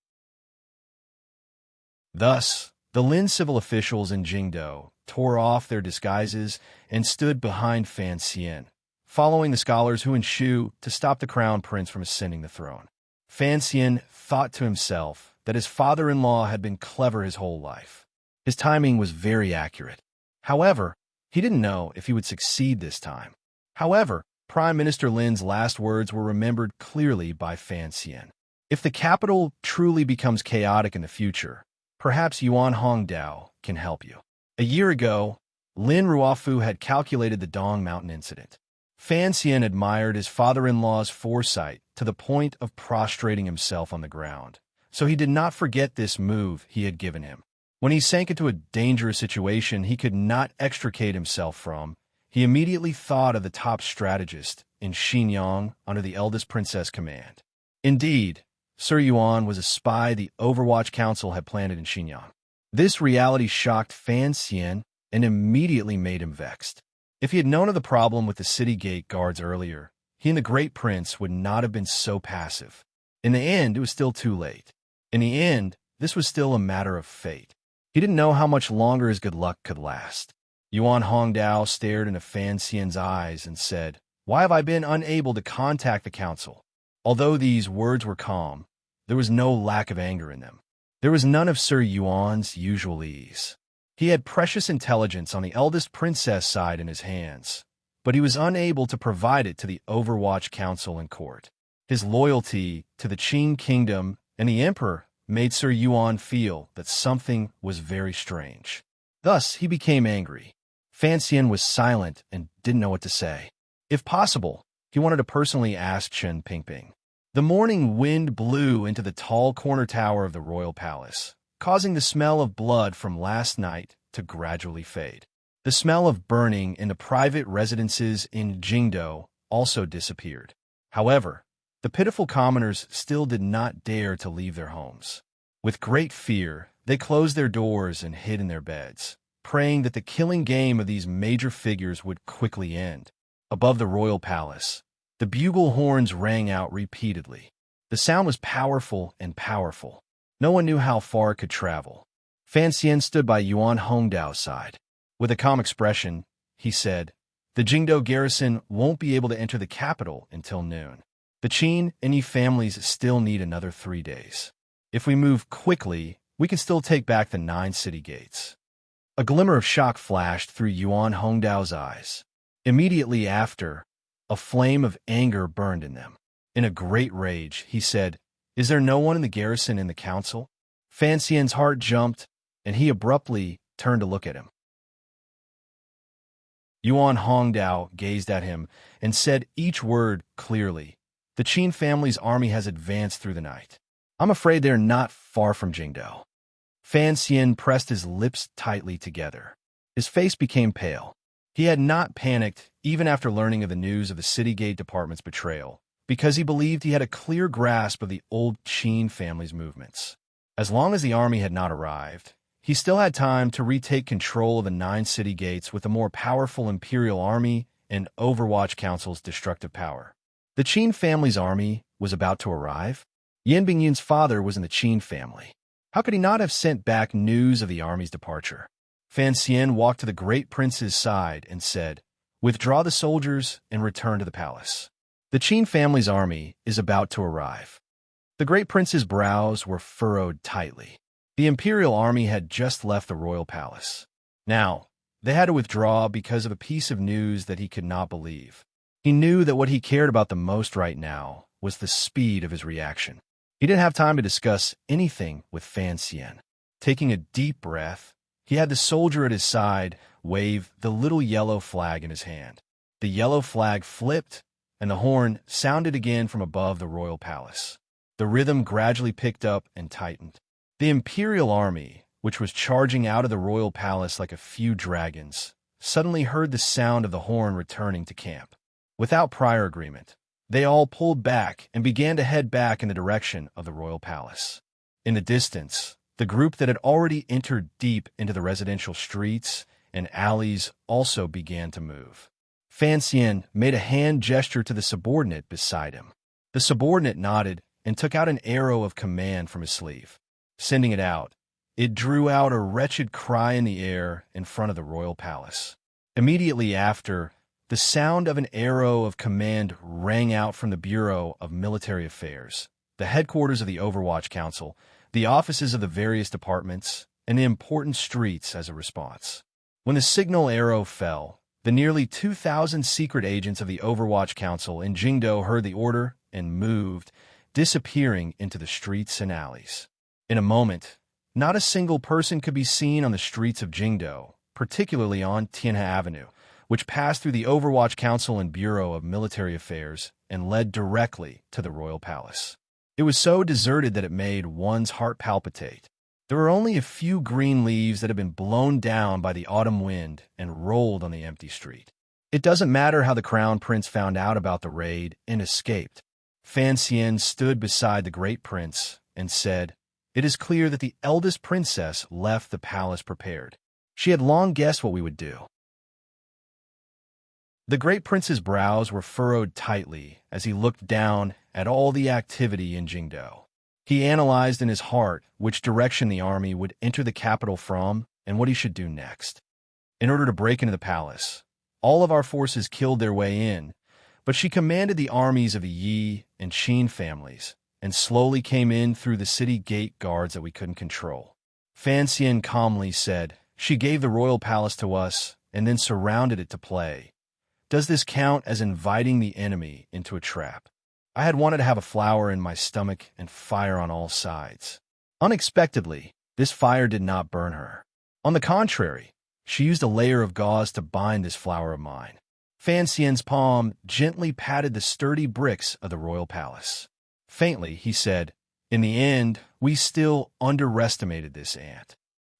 Thus, the Lin civil officials in Jingdo tore off their disguises and stood behind Fan Xian, following the scholars Hu and Shu to stop the crown prince from ascending the throne. Fan Xian thought to himself that his father-in-law had been clever his whole life. His timing was very accurate. However, he didn't know if he would succeed this time. However, Prime Minister Lin's last words were remembered clearly by Fan Xian. If the capital truly becomes chaotic in the future, perhaps Yuan Hongdao can help you. A year ago, Lin Ruofu had calculated the Dong Mountain incident. Fan Xian admired his father-in-law's foresight to the point of prostrating himself on the ground, so he did not forget this move he had given him. When he sank into a dangerous situation he could not extricate himself from, he immediately thought of the top strategist in Xinyang under the eldest princess' command. Indeed, Sir Yuan was a spy the Overwatch Council had planted in Xinyang. This reality shocked Fan Xian and immediately made him vexed. If he had known of the problem with the city gate guards earlier, he and the great prince would not have been so passive. In the end, it was still too late. In the end, this was still a matter of fate. He didn't know how much longer his good luck could last. Yuan Hongdao stared into Fan Xian's eyes and said, "Why have I been unable to contact the council?" Although these words were calm, there was no lack of anger in them. There was none of Sir Yuan's usual ease. He had precious intelligence on the eldest princess side in his hands, but he was unable to provide it to the Overwatch Council and court. His loyalty to the Qing kingdom and the emperor made Sir Yuan feel that something was very strange. Thus, he became angry. Fan Xian was silent and didn't know what to say. If possible, he wanted to personally ask Chen Pingping. The morning wind blew into the tall corner tower of the royal palace, causing the smell of blood from last night to gradually fade. The smell of burning in the private residences in Jingdo also disappeared. However, the pitiful commoners still did not dare to leave their homes. With great fear, they closed their doors and hid in their beds, praying that the killing game of these major figures would quickly end. Above the royal palace, the bugle horns rang out repeatedly. The sound was powerful and powerful. No one knew how far it could travel. Fan Xian stood by Yuan Hongdao's side. With a calm expression, he said, "The Jingdo garrison won't be able to enter the capital until noon. The Qin and Yi families still need another 3 days. If we move quickly, we can still take back the 9 city gates." A glimmer of shock flashed through Yuan Hongdao's eyes. Immediately after, a flame of anger burned in them. In a great rage, he said, "Is there no one in the garrison in the council?" Fan Xian's heart jumped, and he abruptly turned to look at him. Yuan Hongdao gazed at him and said each word clearly. The Qin family's army has advanced through the night. I'm afraid they're not far from Jingdou. Fan Xian pressed his lips tightly together. His face became pale. He had not panicked even after learning of the news of the City Gate Department's betrayal, because he believed he had a clear grasp of the old Qin family's movements. As long as the army had not arrived, he still had time to retake control of the 9 city gates with a more powerful imperial army and Overwatch Council's destructive power. The Qin family's army was about to arrive? Yan Bingyun's father was in the Qin family. How could he not have sent back news of the army's departure? Fan Xian walked to the great prince's side and said, "Withdraw the soldiers and return to the palace. The Qin family's army is about to arrive." The great prince's brows were furrowed tightly. The imperial army had just left the royal palace. Now, they had to withdraw because of a piece of news that he could not believe. He knew that what he cared about the most right now was the speed of his reaction. He didn't have time to discuss anything with Fan Xian. Taking a deep breath, he had the soldier at his side wave the little yellow flag in his hand. The yellow flag flipped, and the horn sounded again from above the royal palace. The rhythm gradually picked up and tightened. The imperial army, which was charging out of the royal palace like a few dragons, suddenly heard the sound of the horn returning to camp. Without prior agreement, they all pulled back and began to head back in the direction of the royal palace. In the distance, the group that had already entered deep into the residential streets and alleys also began to move. Fan Xian made a hand gesture to the subordinate beside him. The subordinate nodded and took out an arrow of command from his sleeve. Sending it out, it drew out a wretched cry in the air in front of the royal palace. Immediately after, the sound of an arrow of command rang out from the Bureau of Military Affairs, the headquarters of the Overwatch Council, the offices of the various departments, and the important streets as a response. When the signal arrow fell, the nearly 2,000 secret agents of the Overwatch Council in Jingdou heard the order and moved, disappearing into the streets and alleys. In a moment, not a single person could be seen on the streets of Jingdou, particularly on Tianhe Avenue, which passed through the Overwatch Council and Bureau of Military Affairs and led directly to the royal palace. It was so deserted that it made one's heart palpitate. There were only a few green leaves that had been blown down by the autumn wind and rolled on the empty street. It doesn't matter how the crown prince found out about the raid and escaped. Fan Xian stood beside the great prince and said, "It is clear that the eldest princess left the palace prepared. She had long guessed what we would do." The great prince's brows were furrowed tightly as he looked down at all the activity in Jingdou. He analyzed in his heart which direction the army would enter the capital from and what he should do next. In order to break into the palace, all of our forces killed their way in, but she commanded the armies of the Yi and Qin families and slowly came in through the city gate guards that we couldn't control. Fan Xian calmly said, "She gave the royal palace to us and then surrounded it to play. Does this count as inviting the enemy into a trap? I had wanted to have a flower in my stomach and fire on all sides." Unexpectedly, this fire did not burn her. On the contrary, she used a layer of gauze to bind this flower of mine. Fan Xian's palm gently patted the sturdy bricks of the royal palace. Faintly, he said, "In the end, we still underestimated this ant."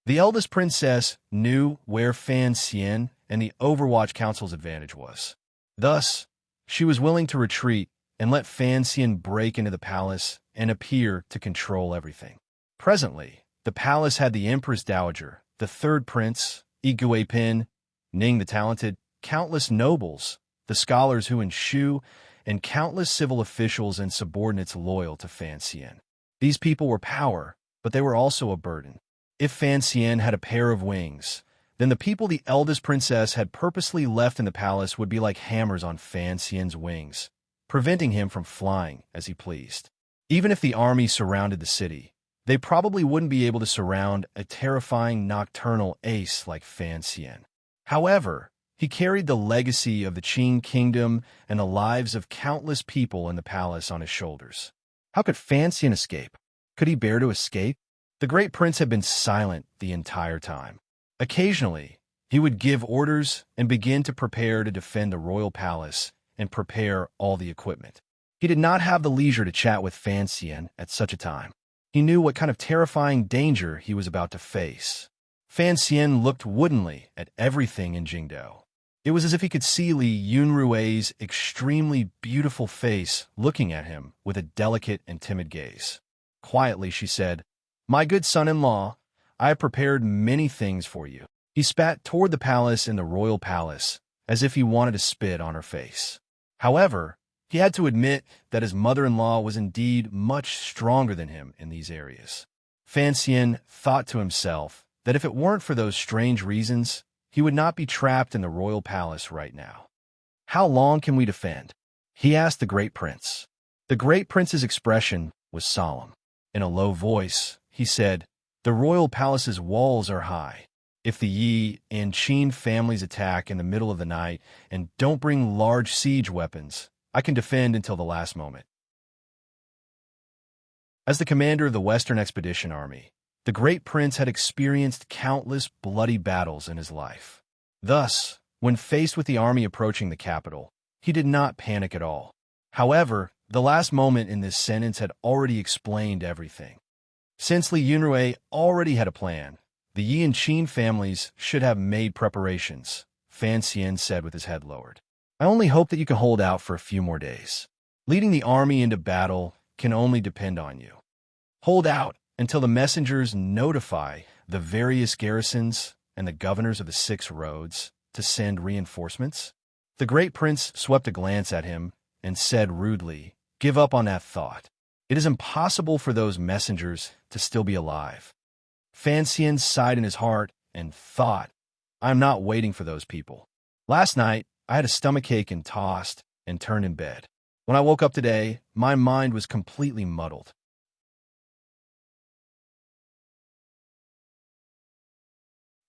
The eldest princess knew where Fan Xian and the Overwatch Council's advantage was. Thus, she was willing to retreat and let Fan Xian break into the palace and appear to control everything. Presently, the palace had the Empress Dowager, the third prince, Yi Guipin, Ning the Talented, countless nobles, the scholars Hu and Shu, and countless civil officials and subordinates loyal to Fan Xian. These people were power, but they were also a burden. If Fan Xian had a pair of wings, then the people the eldest princess had purposely left in the palace would be like hammers on Fan Xian's wings, preventing him from flying as he pleased. Even if the army surrounded the city, they probably wouldn't be able to surround a terrifying nocturnal ace like Fan Xian. However, he carried the legacy of the Qing kingdom and the lives of countless people in the palace on his shoulders. How could Fan Xian escape? Could he bear to escape? The great prince had been silent the entire time. Occasionally, He would give orders and begin to prepare to defend the royal palace and prepare all the equipment. He did not have the leisure to chat with Fan Xian at such a time. He knew what kind of terrifying danger he was about to face. Fan Xian looked woodenly at everything in Jingdou. It was as if he could see Li Yunrui's extremely beautiful face looking at him with a delicate and timid gaze. Quietly, she said, "My good son-in-law, I have prepared many things for you." He spat toward the palace in the royal palace, as if he wanted to spit on her face. However, he had to admit that his mother-in-law was indeed much stronger than him in these areas. Fan Xian thought to himself that if it weren't for those strange reasons, he would not be trapped in the royal palace right now. "How long can we defend?" he asked the great prince. The great prince's expression was solemn. In a low voice, he said, "The royal palace's walls are high. If the Yi and Qin families attack in the middle of the night and don't bring large siege weapons, I can defend until the last moment." As the commander of the Western Expedition Army, the great prince had experienced countless bloody battles in his life. Thus, when faced with the army approaching the capital, he did not panic at all. However, the last moment in this sentence had already explained everything. Since Li Yunrui already had a plan, the Yi and Qin families should have made preparations, Fan Xian said with his head lowered. "I only hope that you can hold out for a few more days. Leading the army into battle can only depend on you. Hold out until the messengers notify the various garrisons and the governors of the 6 roads to send reinforcements." The great prince swept a glance at him and said rudely, "Give up on that thought. It is impossible for those messengers to still be alive." Fan Xian sighed in his heart and thought, "I'm not waiting for those people. Last night, I had a stomachache and tossed and turned in bed. When I woke up today, my mind was completely muddled."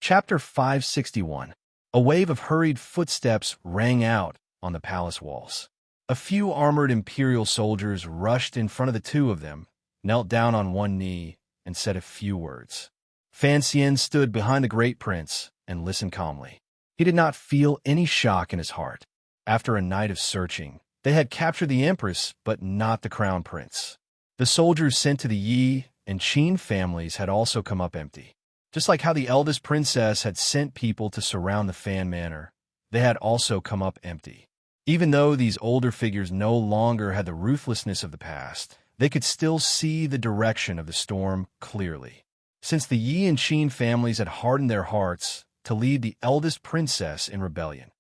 Chapter 561. A wave of hurried footsteps rang out on the palace walls. A few armored imperial soldiers rushed in front of the two of them, knelt down on one knee, and said a few words. Fan Xian stood behind the great prince and listened calmly. He did not feel any shock in his heart. After a night of searching, they had captured the empress, but not the crown prince. The soldiers sent to the Yi and Qin families had also come up empty. Just like how the eldest princess had sent people to surround the Fan Manor, they had also come up empty. Even though these older figures no longer had the ruthlessness of the past, they could still see the direction of the storm clearly. Since the Yi and Qin families had hardened their hearts to lead the eldest princess in rebellion,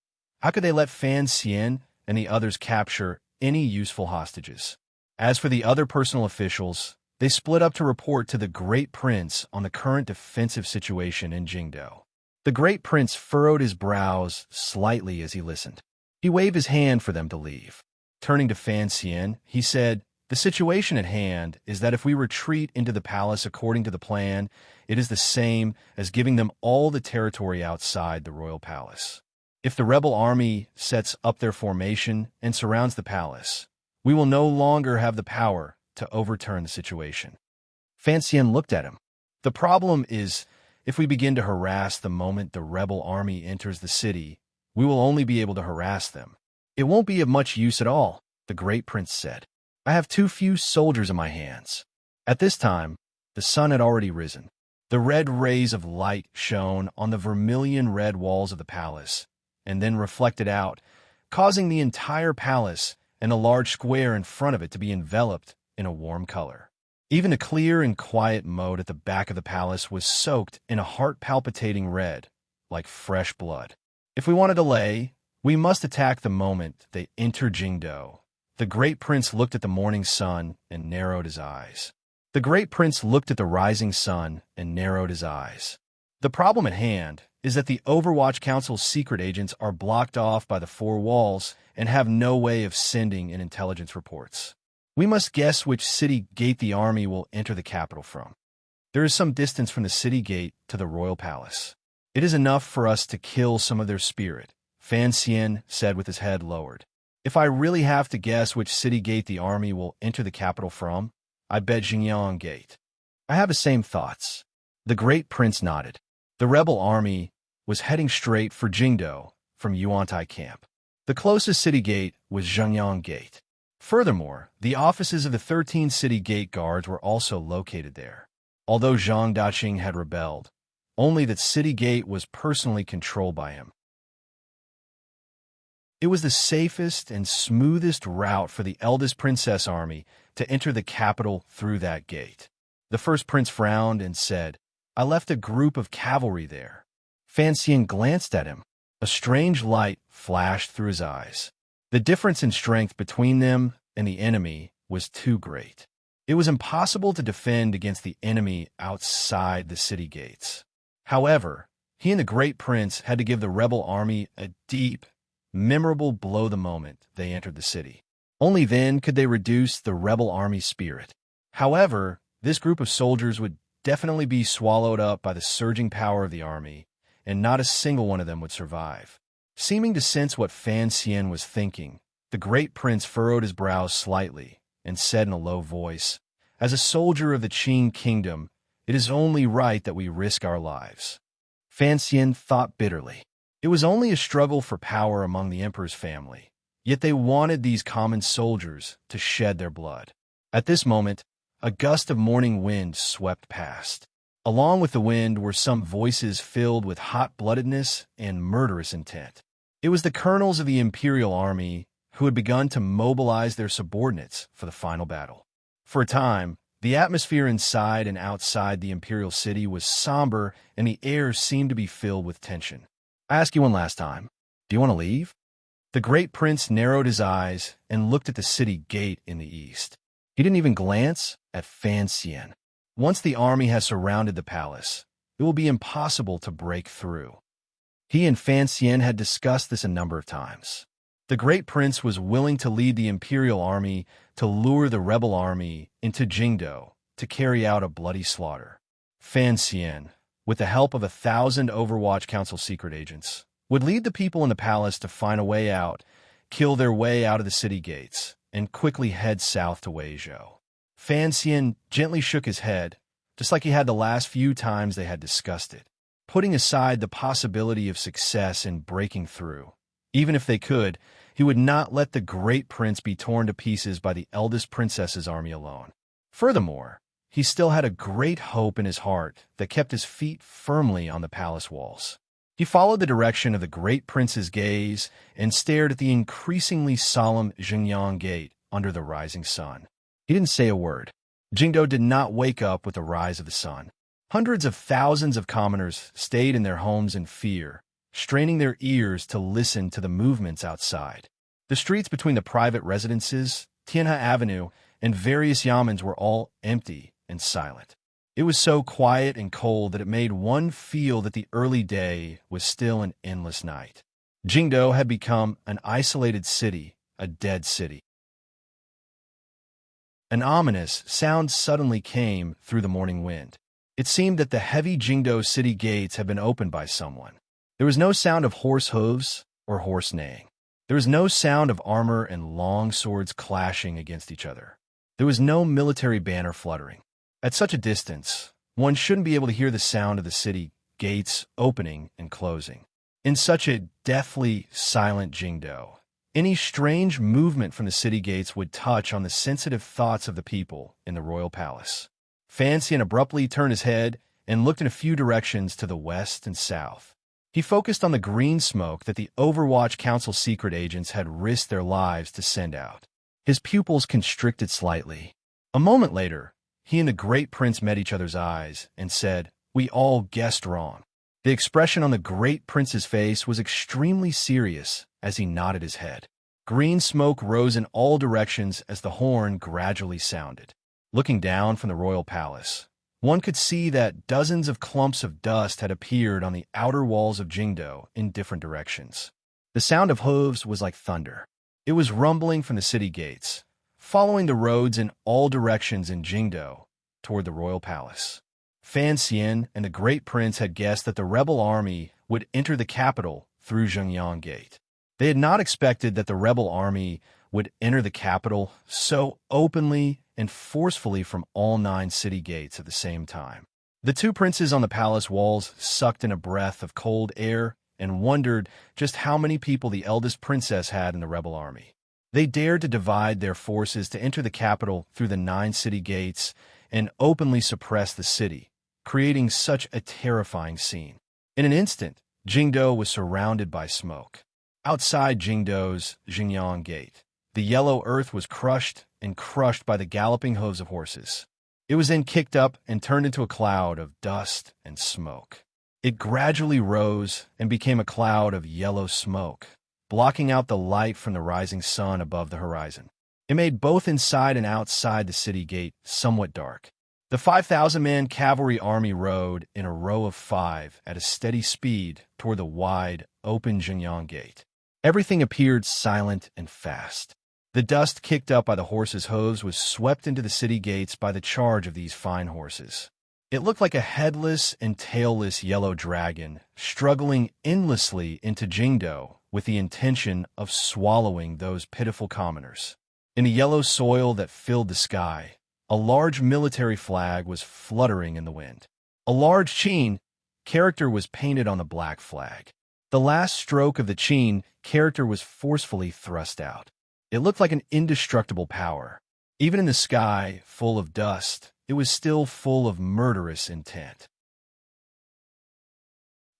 how could they let Fan Xian and the others capture any useful hostages? As for the other personal officials, they split up to report to the great prince on the current defensive situation in Jingdou. The great prince furrowed his brows slightly as he listened. He waved his hand for them to leave. Turning to Fan Xian, he said, "The situation at hand is that if we retreat into the palace according to the plan, it is the same as giving them all the territory outside the royal palace. If the rebel army sets up their formation and surrounds the palace, we will no longer have the power to overturn the situation." Fan Xian looked at him. "The problem is, if we begin to harass the moment the rebel army enters the city, we will only be able to harass them. It won't be of much use at all," the great prince said. "I have too few soldiers in my hands." At this time, the sun had already risen. The red rays of light shone on the vermilion red walls of the palace, and then reflected out, causing the entire palace and a large square in front of it to be enveloped in a warm color. Even the clear and quiet moat at the back of the palace was soaked in a heart-palpitating red, like fresh blood. "If we want to delay, we must attack the moment they enter Jingdou." The great prince looked at the morning sun and narrowed his eyes. The great prince looked at the rising sun and narrowed his eyes. "The problem at hand is that the Overwatch Council's secret agents are blocked off by the 4 walls and have no way of sending in intelligence reports. We must guess which city gate the army will enter the capital from. There is some distance from the city gate to the royal palace. It is enough for us to kill some of their spirit," Fan Xian said with his head lowered. "If I really have to guess which city gate the army will enter the capital from, I bet Xingyang Gate." "I have the same thoughts." The great prince nodded. The rebel army was heading straight for Jingdo from Yuantai camp. The closest city gate was Zhengyang Gate. Furthermore, the offices of the 13 city gate guards were also located there. Although Zhang Daxing had rebelled, only that city gate was personally controlled by him. It was the safest and smoothest route for the eldest princess army to enter the capital through that gate. The first prince frowned and said, "I left a group of cavalry there." Fan Xian glanced at him. A strange light flashed through his eyes. The difference in strength between them and the enemy was too great. It was impossible to defend against the enemy outside the city gates. However, he and the great prince had to give the rebel army a deep, memorable blow the moment they entered the city. Only then could they reduce the rebel army's spirit. However, this group of soldiers would definitely be swallowed up by the surging power of the army, and not a single one of them would survive. Seeming to sense what Fan Xian was thinking, the great prince furrowed his brows slightly and said in a low voice, "As a soldier of the Qing kingdom, it is only right that we risk our lives." Fan Xian thought bitterly. It was only a struggle for power among the emperor's family, yet they wanted these common soldiers to shed their blood. At this moment, a gust of morning wind swept past. Along with the wind were some voices filled with hot-bloodedness and murderous intent. It was the colonels of the imperial army who had begun to mobilize their subordinates for the final battle. For a time, the atmosphere inside and outside the imperial city was somber, and the air seemed to be filled with tension. "I ask you one last time. Do you want to leave?" The great prince narrowed his eyes and looked at the city gate in the east. He didn't even glance at Fan Xian. Once the army has surrounded the palace, it will be impossible to break through. He and Fan Xian had discussed this a number of times. The great prince was willing to lead the imperial army to lure the rebel army into Jingdo to carry out a bloody slaughter. Fan Xian, with the help of 1,000 Overwatch Council secret agents, would lead the people in the palace to find a way out, kill their way out of the city gates, and quickly head south to Weizhou. Fan Xian gently shook his head, just like he had the last few times they had discussed it, putting aside the possibility of success in breaking through. Even if they could, he would not let the great prince be torn to pieces by the eldest princess's army alone. Furthermore, he still had a great hope in his heart that kept his feet firmly on the palace walls. He followed the direction of the great prince's gaze and stared at the increasingly solemn Zhengyang Gate under the rising sun. He didn't say a word. Jingdo did not wake up with the rise of the sun. Hundreds of thousands of commoners stayed in their homes in fear, straining their ears to listen to the movements outside. The streets between the private residences, Tianhe Avenue, and various yamens were all empty and silent. It was so quiet and cold that it made one feel that the early day was still an endless night. Jingdo had become an isolated city, a dead city. An ominous sound suddenly came through the morning wind. It seemed that the heavy Jingdo city gates had been opened by someone. There was no sound of horse hooves or horse neighing. There was no sound of armor and long swords clashing against each other. There was no military banner fluttering. At such a distance, one shouldn't be able to hear the sound of the city gates opening and closing. In such a deathly silent Jingdo, any strange movement from the city gates would touch on the sensitive thoughts of the people in the royal palace. Fan Xian abruptly turned his head and looked in a few directions to the west and south. He focused on the green smoke that the Overwatch Council secret agents had risked their lives to send out. His pupils constricted slightly. A moment later, he and the great prince met each other's eyes and said, "We all guessed wrong." The expression on the great prince's face was extremely serious as he nodded his head. Green smoke rose in all directions as the horn gradually sounded. Looking down from the royal palace, one could see that dozens of clumps of dust had appeared on the outer walls of Jingdo in different directions. The sound of hooves was like thunder. It was rumbling from the city gates, following the roads in all directions in Jingdo toward the royal palace. Fan Xian and the great prince had guessed that the rebel army would enter the capital through Zhengyang Gate. They had not expected that the rebel army would enter the capital so openly and forcefully from all 9 city gates at the same time. The two princes on the palace walls sucked in a breath of cold air and wondered just how many people the eldest princess had in the rebel army. They dared to divide their forces to enter the capital through the 9 city gates and openly suppress the city, creating such a terrifying scene. In an instant, Jingdo was surrounded by smoke. Outside Jingdo's Xingyang Gate, the yellow earth was crushed by the galloping hooves of horses. It was then kicked up and turned into a cloud of dust and smoke. It gradually rose and became a cloud of yellow smoke, blocking out the light from the rising sun above the horizon. It made both inside and outside the city gate somewhat dark. The 5,000-man cavalry army rode in a row of 5 at a steady speed toward the wide, open Xingyang Gate. Everything appeared silent and fast. The dust kicked up by the horses' hooves was swept into the city gates by the charge of these fine horses. It looked like a headless and tailless yellow dragon struggling endlessly into Jingdo with the intention of swallowing those pitiful commoners. In the yellow soil that filled the sky, a large military flag was fluttering in the wind. A large Qin character was painted on the black flag. The last stroke of the Qin character was forcefully thrust out. It looked like an indestructible power. Even in the sky, full of dust, it was still full of murderous intent.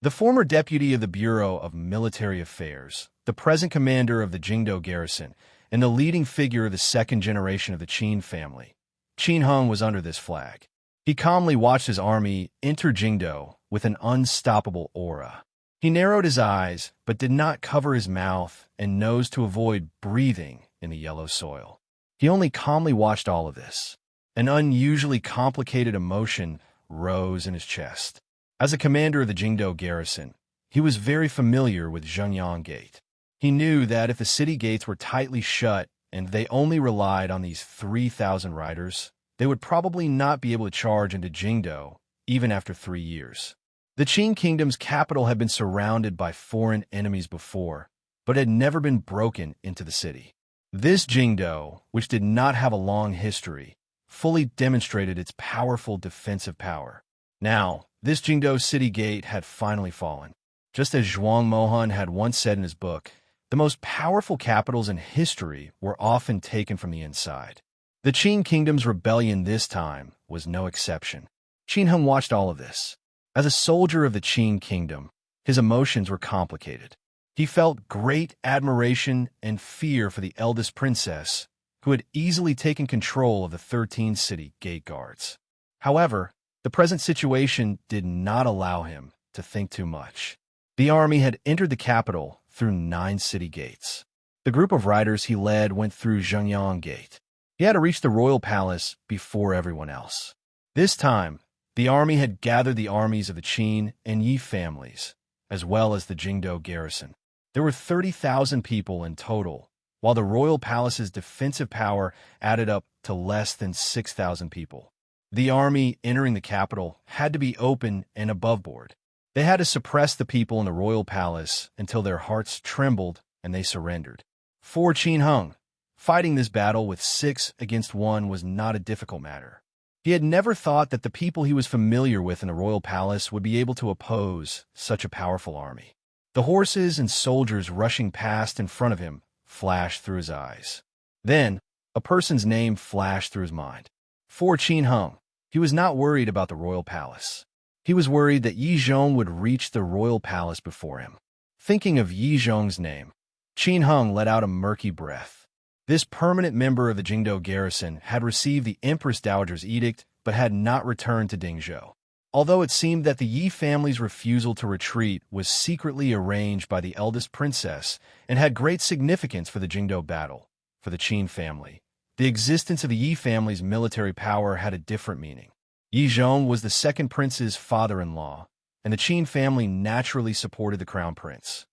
The former deputy of the Bureau of Military Affairs, the present commander of the Jingdo garrison, and the leading figure of the second generation of the Qin family, Qin Hung, was under this flag. He calmly watched his army enter Jingdo with an unstoppable aura. He narrowed his eyes, but did not cover his mouth and nose to avoid breathing in the yellow soil. He only calmly watched all of this. An unusually complicated emotion rose in his chest. As a commander of the Jingdo garrison, he was very familiar with Xingyang Gate. He knew that if the city gates were tightly shut and they only relied on these 3,000 riders, they would probably not be able to charge into Jingdo even after 3 years. The Qin kingdom's capital had been surrounded by foreign enemies before, but had never been broken into the city. This Jingdo, which did not have a long history, fully demonstrated its powerful defensive power. Now, this Jingdo city gate had finally fallen. Just as Zhuang Mohan had once said in his book, the most powerful capitals in history were often taken from the inside. The Qin kingdom's rebellion this time was no exception. Qin Hung watched all of this. As a soldier of the Qin kingdom, his emotions were complicated. He felt great admiration and fear for the eldest princess, who had easily taken control of the 13 city gate guards. However, the present situation did not allow him to think too much. The army had entered the capital through 9 city gates. The group of riders he led went through Xingyang Gate. He had to reach the royal palace before everyone else. This time, the army had gathered the armies of the Qin and Yi families, as well as the Jingdo garrison. There were 30,000 people in total, while the royal palace's defensive power added up to less than 6,000 people. The army entering the capital had to be open and above board. They had to suppress the people in the royal palace until their hearts trembled and they surrendered. For Qin Hung, fighting this battle with 6 against 1 was not a difficult matter. He had never thought that the people he was familiar with in the royal palace would be able to oppose such a powerful army. The horses and soldiers rushing past in front of him flashed through his eyes. Then, a person's name flashed through his mind. For Qin Hung, he was not worried about the royal palace. He was worried that Yi Zhong would reach the royal palace before him. Thinking of Yi Zhong's name, Qin Hung let out a murky breath. This permanent member of the Jingdo garrison had received the Empress Dowager's edict but had not returned to Dingzhou. Although it seemed that the Yi family's refusal to retreat was secretly arranged by the eldest princess and had great significance for the Jingdo battle, for the Qin family, the existence of the Yi family's military power had a different meaning. Yi Zhong was the second prince's father-in-law, and the Qin family naturally supported the crown prince.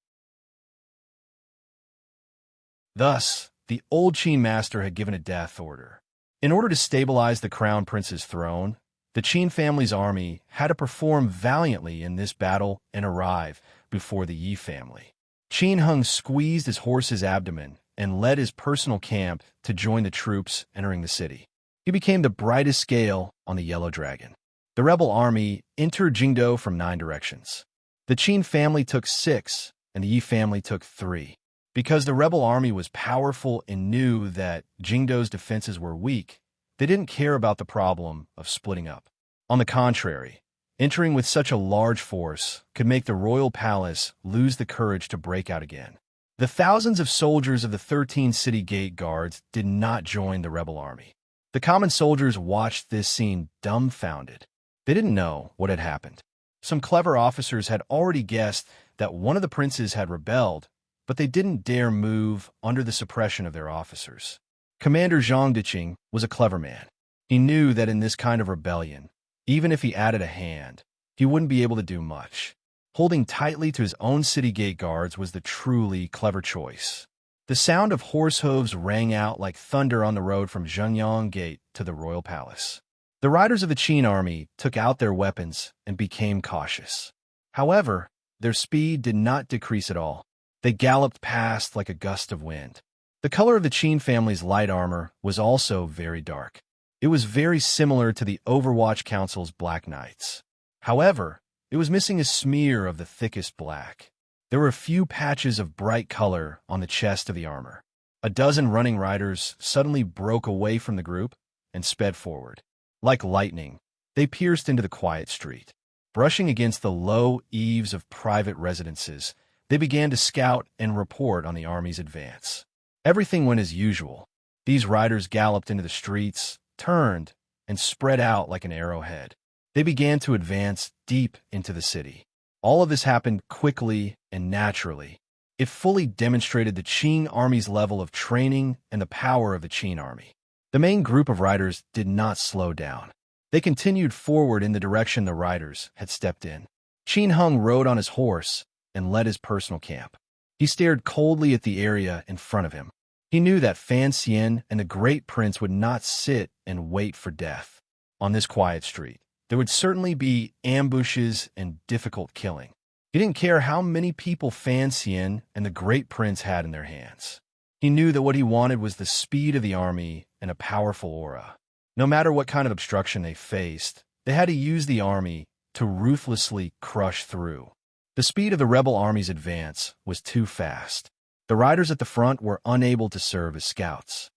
Thus, the old Qin master had given a death order. In order to stabilize the crown prince's throne, the Qin family's army had to perform valiantly in this battle and arrive before the Yi family. Qin Hung squeezed his horse's abdomen and led his personal camp to join the troops entering the city. He became the brightest scale on the yellow dragon. The rebel army entered Jingdo from 9 directions. The Qin family took 6, and the Yi family took 3. Because the rebel army was powerful and knew that Jingdo's defenses were weak, they didn't care about the problem of splitting up. On the contrary, entering with such a large force could make the royal palace lose the courage to break out again. The thousands of soldiers of the 13 city gate guards did not join the rebel army. The common soldiers watched this scene dumbfounded. They didn't know what had happened. Some clever officers had already guessed that one of the princes had rebelled, but they didn't dare move under the suppression of their officers. Commander Zhang Diqing was a clever man. He knew that in this kind of rebellion, even if he added a hand, he wouldn't be able to do much. Holding tightly to his own city gate guards was the truly clever choice. The sound of horse hooves rang out like thunder on the road from Zhenyang Gate to the royal palace. The riders of the Qin army took out their weapons and became cautious. However, their speed did not decrease at all. They galloped past like a gust of wind. The color of the Qin family's light armor was also very dark. It was very similar to the Overwatch Council's Black Knights. However, it was missing a smear of the thickest black. There were a few patches of bright color on the chest of the armor. A dozen running riders suddenly broke away from the group and sped forward. Like lightning, they pierced into the quiet street. Brushing against the low eaves of private residences, they began to scout and report on the army's advance. Everything went as usual. These riders galloped into the streets, turned, and spread out like an arrowhead. They began to advance deep into the city. All of this happened quickly and naturally. It fully demonstrated the Qin army's level of training and the power of the Qin army. The main group of riders did not slow down. They continued forward in the direction the riders had stepped in. Qin Hung rode on his horse and led his personal camp. He stared coldly at the area in front of him. He knew that Fan Xian and the great prince would not sit and wait for death. On this quiet street, there would certainly be ambushes and difficult killing. He didn't care how many people Fan Xian and the great prince had in their hands. He knew that what he wanted was the speed of the army and a powerful aura. No matter what kind of obstruction they faced, they had to use the army to ruthlessly crush through. The speed of the rebel army's advance was too fast. The riders at the front were unable to serve as scouts.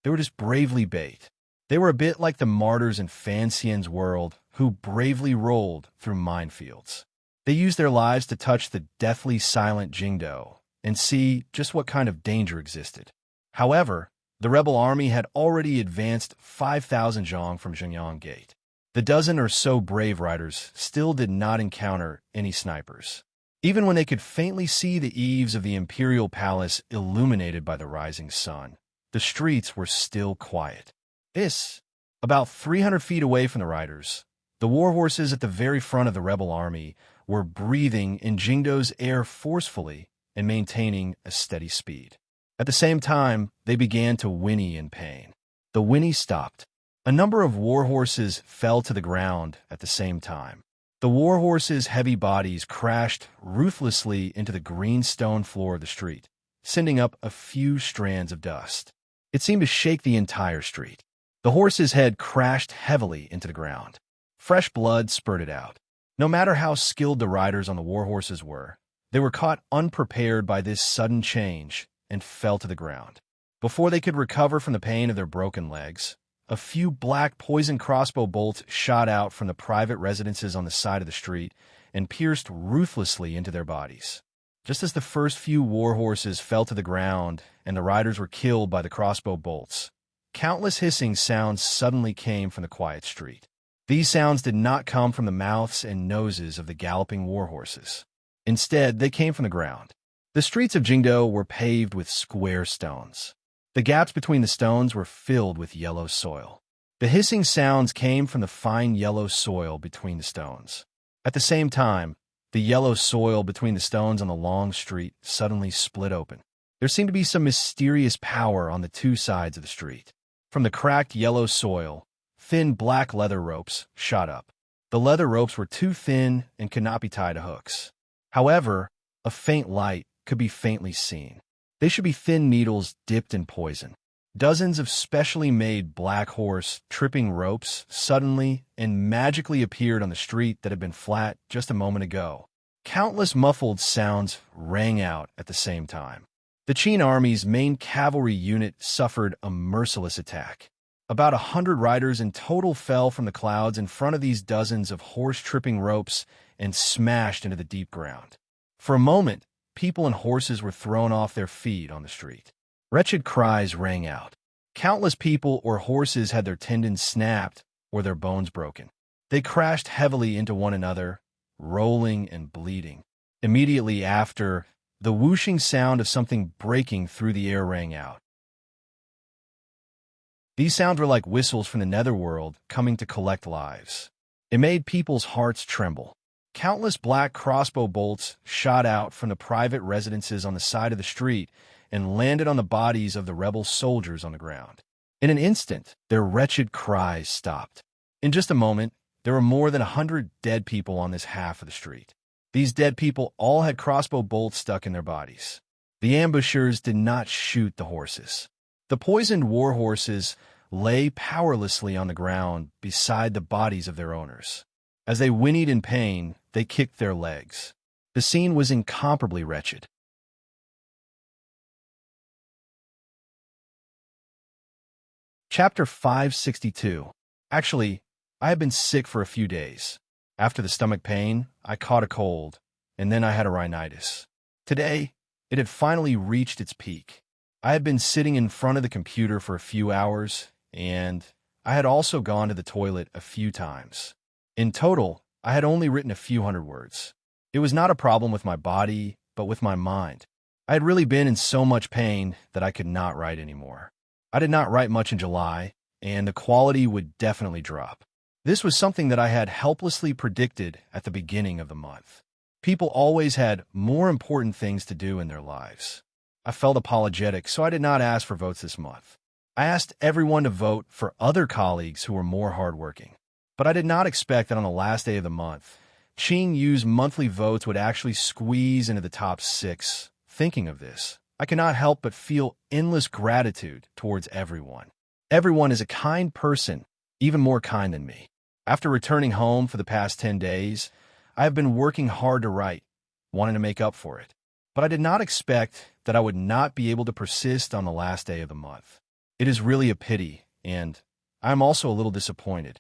They were just bravely bait. They were a bit like the martyrs in Fan Xian's world who bravely rolled through minefields. They used their lives to touch the deathly silent Jingdo and see just what kind of danger existed. However, the rebel army had already advanced 5,000 zhang from Zhenyang Gate. The dozen or so brave riders still did not encounter any snipers. Even when they could faintly see the eaves of the imperial palace illuminated by the rising sun, the streets were still quiet. About 300 feet away from the riders, the war horses at the very front of the rebel army were breathing in Jingdo's air forcefully and maintaining a steady speed. At the same time, they began to whinny in pain. The whinny stopped. A number of war horses fell to the ground at the same time. The war horses' heavy bodies crashed ruthlessly into the green stone floor of the street, sending up a few strands of dust. It seemed to shake the entire street. The horse's head crashed heavily into the ground. Fresh blood spurted out. No matter how skilled the riders on the war horses were, they were caught unprepared by this sudden change and fell to the ground. Before they could recover from the pain of their broken legs, a few black poison crossbow bolts shot out from the private residences on the side of the street and pierced ruthlessly into their bodies. Just as the first few war horses fell to the ground and the riders were killed by the crossbow bolts, countless hissing sounds suddenly came from the quiet street. These sounds did not come from the mouths and noses of the galloping war horses. Instead, they came from the ground. The streets of Jingdo were paved with square stones. The gaps between the stones were filled with yellow soil. The hissing sounds came from the fine yellow soil between the stones. At the same time, the yellow soil between the stones on the long street suddenly split open. There seemed to be some mysterious power on the two sides of the street. From the cracked yellow soil, thin black leather ropes shot up. The leather ropes were too thin and could not be tied to hooks. However, a faint light could be faintly seen. They should be thin needles dipped in poison. Dozens of specially made black horse tripping ropes suddenly and magically appeared on the street that had been flat just a moment ago. Countless muffled sounds rang out at the same time. The Qin army's main cavalry unit suffered a merciless attack. About 100 riders in total fell from the clouds in front of these dozens of horse-tripping ropes and smashed into the deep ground. For a moment, people and horses were thrown off their feet on the street. Wretched cries rang out. Countless people or horses had their tendons snapped or their bones broken. They crashed heavily into one another, rolling and bleeding. Immediately after, the whooshing sound of something breaking through the air rang out. These sounds were like whistles from the netherworld coming to collect lives. It made people's hearts tremble. Countless black crossbow bolts shot out from the private residences on the side of the street and landed on the bodies of the rebel soldiers on the ground. In an instant, their wretched cries stopped. In just a moment, there were more than 100 dead people on this half of the street. These dead people all had crossbow bolts stuck in their bodies. The ambushers did not shoot the horses. The poisoned war horses lay powerlessly on the ground beside the bodies of their owners. As they whinnied in pain, they kicked their legs. The scene was incomparably wretched. Chapter 562. Actually, I had been sick for a few days. After the stomach pain, I caught a cold, and then I had a rhinitis. Today, it had finally reached its peak. I had been sitting in front of the computer for a few hours, and I had also gone to the toilet a few times. In total, I had only written a few hundred words. It was not a problem with my body, but with my mind. I had really been in so much pain that I could not write anymore. I did not write much in July, and the quality would definitely drop. This was something that I had helplessly predicted at the beginning of the month. People always had more important things to do in their lives. I felt apologetic, so I did not ask for votes this month. I asked everyone to vote for other colleagues who were more hardworking. But I did not expect that on the last day of the month, Qing Yu's monthly votes would actually squeeze into the top 6. Thinking of this, I cannot help but feel endless gratitude towards everyone. Everyone is a kind person, even more kind than me. After returning home for the past 10 days, I have been working hard to write, wanting to make up for it. But I did not expect that I would not be able to persist on the last day of the month. It is really a pity, and I am also a little disappointed.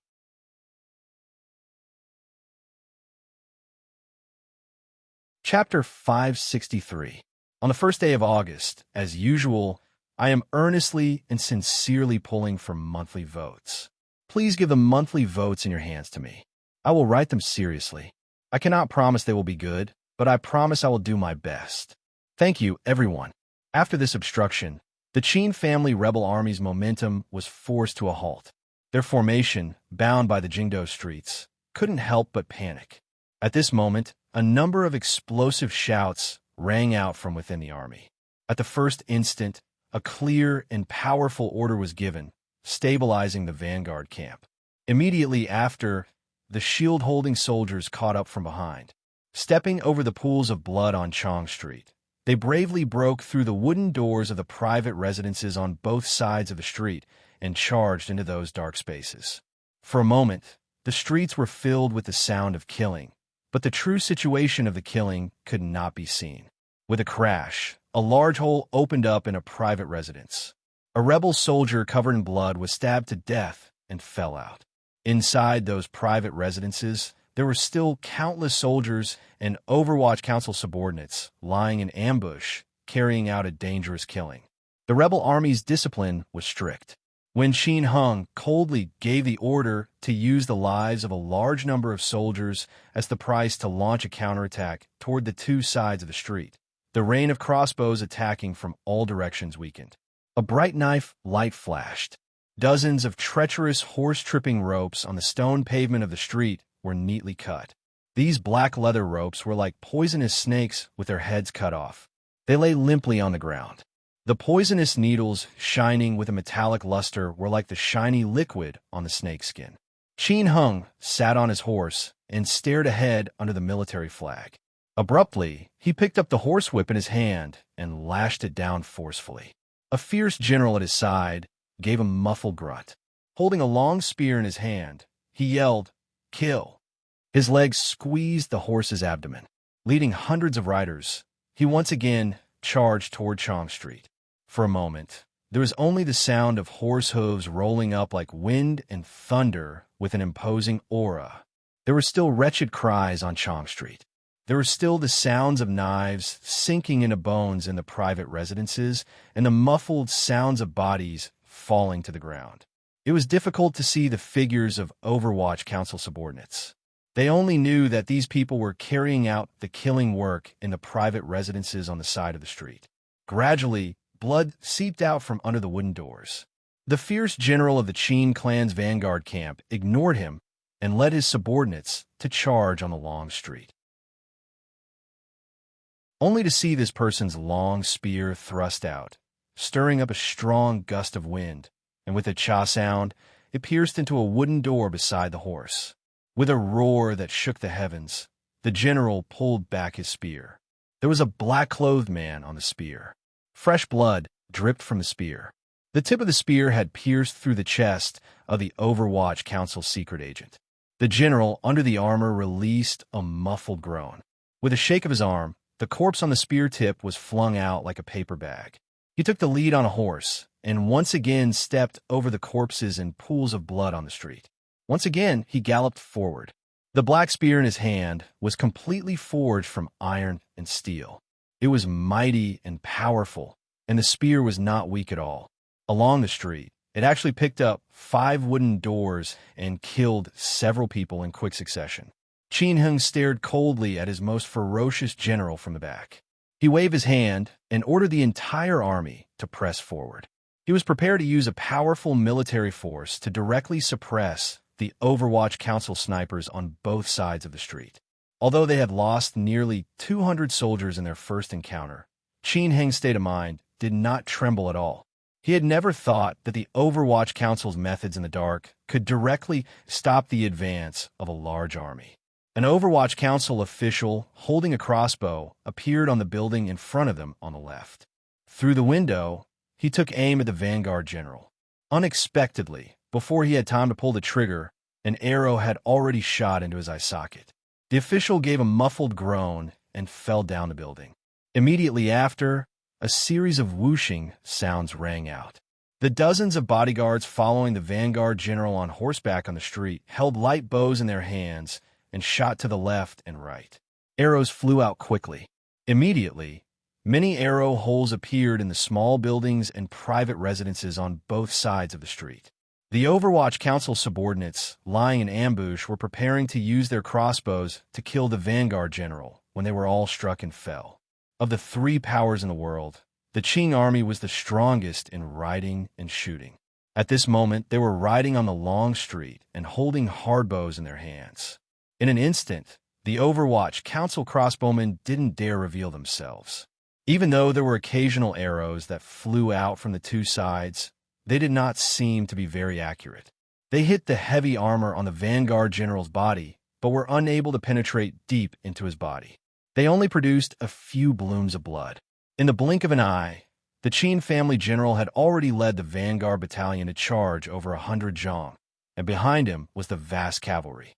Chapter 563. On the first day of August, as usual, I am earnestly and sincerely pulling for monthly votes. Please give the monthly votes in your hands to me. I will write them seriously. I cannot promise they will be good, but I promise I will do my best. Thank you, everyone. After this obstruction, the Qin family rebel army's momentum was forced to a halt. Their formation, bound by the Jingdo streets, couldn't help but panic. At this moment, a number of explosive shouts rang out from within the army. At the first instant, a clear and powerful order was given, stabilizing the vanguard camp. Immediately after, the shield-holding soldiers caught up from behind. Stepping over the pools of blood on Chong Street, they bravely broke through the wooden doors of the private residences on both sides of the street and charged into those dark spaces. For a moment, the streets were filled with the sound of killing, but the true situation of the killing could not be seen. With a crash, a large hole opened up in a private residence. A rebel soldier covered in blood was stabbed to death and fell out. Inside those private residences, there were still countless soldiers and Overwatch Council subordinates lying in ambush, carrying out a dangerous killing. The rebel army's discipline was strict. When Qin Hung coldly gave the order to use the lives of a large number of soldiers as the price to launch a counterattack toward the two sides of the street, the rain of crossbows attacking from all directions weakened. A bright knife light flashed. Dozens of treacherous horse-tripping ropes on the stone pavement of the street were neatly cut. These black leather ropes were like poisonous snakes with their heads cut off. They lay limply on the ground. The poisonous needles, shining with a metallic luster, were like the shiny liquid on the snakeskin. Qin Hung sat on his horse and stared ahead under the military flag. Abruptly, he picked up the horsewhip in his hand and lashed it down forcefully. A fierce general at his side gave a muffled grunt. Holding a long spear in his hand, he yelled, "Kill!" His legs squeezed the horse's abdomen. Leading hundreds of riders, he once again charged toward Chong Street. For a moment, there was only the sound of horse hooves rolling up like wind and thunder with an imposing aura. There were still wretched cries on Chong Street. There were still the sounds of knives sinking into bones in the private residences and the muffled sounds of bodies falling to the ground. It was difficult to see the figures of Overwatch Council subordinates. They only knew that these people were carrying out the killing work in the private residences on the side of the street. Gradually, blood seeped out from under the wooden doors. The fierce general of the Qin clan's vanguard camp ignored him and led his subordinates to charge on the long street. Only to see this person's long spear thrust out, stirring up a strong gust of wind, and with a cha sound, it pierced into a wooden door beside the horse. With a roar that shook the heavens, the general pulled back his spear. There was a black-clothed man on the spear. Fresh blood dripped from the spear. The tip of the spear had pierced through the chest of the Overwatch Council's secret agent. The general, under the armor, released a muffled groan. With a shake of his arm, the corpse on the spear tip was flung out like a paper bag. He took the lead on a horse, and once again stepped over the corpses and pools of blood on the street. Once again, he galloped forward. The black spear in his hand was completely forged from iron and steel. It was mighty and powerful, and the spear was not weak at all. Along the street, it actually picked up 5 wooden doors and killed several people in quick succession. Qin Hung stared coldly at his most ferocious general from the back. He waved his hand and ordered the entire army to press forward. He was prepared to use a powerful military force to directly suppress the Overwatch Council snipers on both sides of the street. Although they had lost nearly 200 soldiers in their first encounter, Qin Heng's state of mind did not tremble at all. He had never thought that the Overwatch Council's methods in the dark could directly stop the advance of a large army. An Overwatch Council official holding a crossbow appeared on the building in front of them on the left. Through the window, he took aim at the vanguard general. Unexpectedly, before he had time to pull the trigger, an arrow had already shot into his eye socket. The official gave a muffled groan and fell down the building. Immediately after, a series of whooshing sounds rang out. The dozens of bodyguards following the vanguard general on horseback on the street held light bows in their hands and shot to the left and right. Arrows flew out quickly. Immediately, many arrow holes appeared in the small buildings and private residences on both sides of the street. The Overwatch Council subordinates, lying in ambush, were preparing to use their crossbows to kill the vanguard general when they were all struck and fell. Of the 3 powers in the world, the Qing army was the strongest in riding and shooting. At this moment, they were riding on the long street and holding hardbows in their hands. In an instant, the Overwatch Council crossbowmen didn't dare reveal themselves. Even though there were occasional arrows that flew out from the 2 sides, they did not seem to be very accurate. They hit the heavy armor on the vanguard general's body, but were unable to penetrate deep into his body. They only produced a few blooms of blood. In the blink of an eye, the Qin family general had already led the vanguard battalion to charge over 100 zhang, and behind him was the vast cavalry.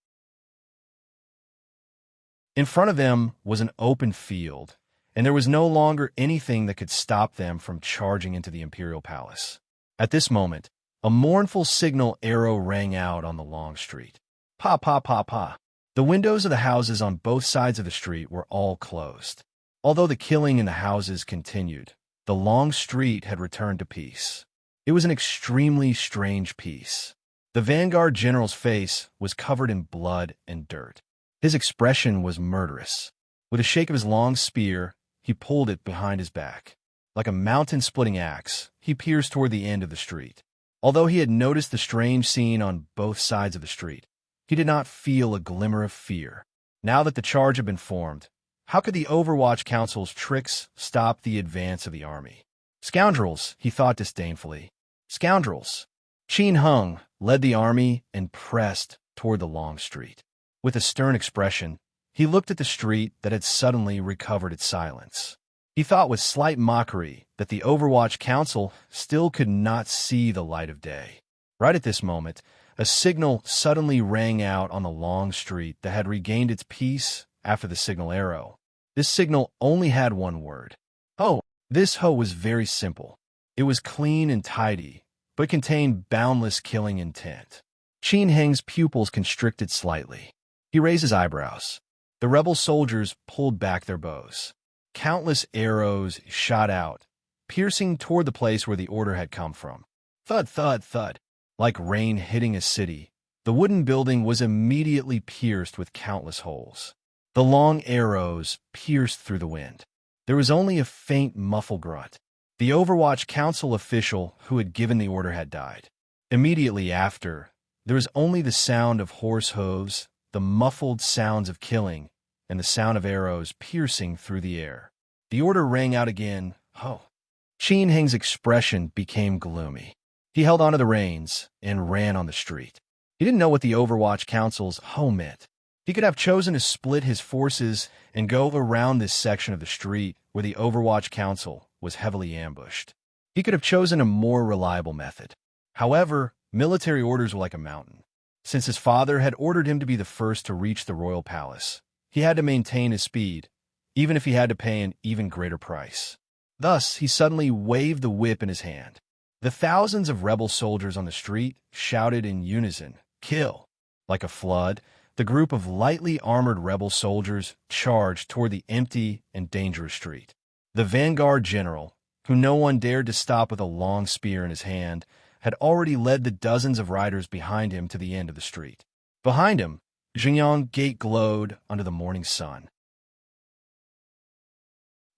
In front of them was an open field, and there was no longer anything that could stop them from charging into the imperial palace. At this moment, a mournful signal arrow rang out on the long street. Pa, pa, pa, pa. The windows of the houses on both sides of the street were all closed. Although the killing in the houses continued, the long street had returned to peace. It was an extremely strange peace. The vanguard general's face was covered in blood and dirt. His expression was murderous. With a shake of his long spear, he pulled it behind his back. Like a mountain-splitting axe, he pierced toward the end of the street. Although he had noticed the strange scene on both sides of the street, he did not feel a glimmer of fear. Now that the charge had been formed, how could the Overwatch Council's tricks stop the advance of the army? Scoundrels, he thought disdainfully. Scoundrels. Qin Hung led the army and pressed toward the long street. With a stern expression, he looked at the street that had suddenly recovered its silence. He thought with slight mockery that the Overwatch Council still could not see the light of day. Right at this moment, a signal suddenly rang out on the long street that had regained its peace after the signal arrow. This signal only had one word. Ho! This ho was very simple. It was clean and tidy, but contained boundless killing intent. Qin Heng's pupils constricted slightly. He raised his eyebrows. The rebel soldiers pulled back their bows. Countless arrows shot out, piercing toward the place where the order had come from. Thud, thud, thud. Like rain hitting a city, the wooden building was immediately pierced with countless holes. The long arrows pierced through the wind. There was only a faint muffled grunt. The Overwatch Council official who had given the order had died. Immediately after, there was only the sound of horse hooves, the muffled sounds of killing, and the sound of arrows piercing through the air. The order rang out again, ho! Qin Heng's expression became gloomy. He held onto the reins and ran on the street. He didn't know what the Overwatch Council's ho meant. He could have chosen to split his forces and go around this section of the street where the Overwatch Council was heavily ambushed. He could have chosen a more reliable method. However, military orders were like a mountain. Since his father had ordered him to be the first to reach the royal palace, he had to maintain his speed, even if he had to pay an even greater price. Thus, he suddenly waved the whip in his hand. The thousands of rebel soldiers on the street shouted in unison, "Kill!" Like a flood, the group of lightly armored rebel soldiers charged toward the empty and dangerous street. The vanguard general, who no one dared to stop with a long spear in his hand, had already led the dozens of riders behind him to the end of the street. Behind him, Jingyang Gate glowed under the morning sun.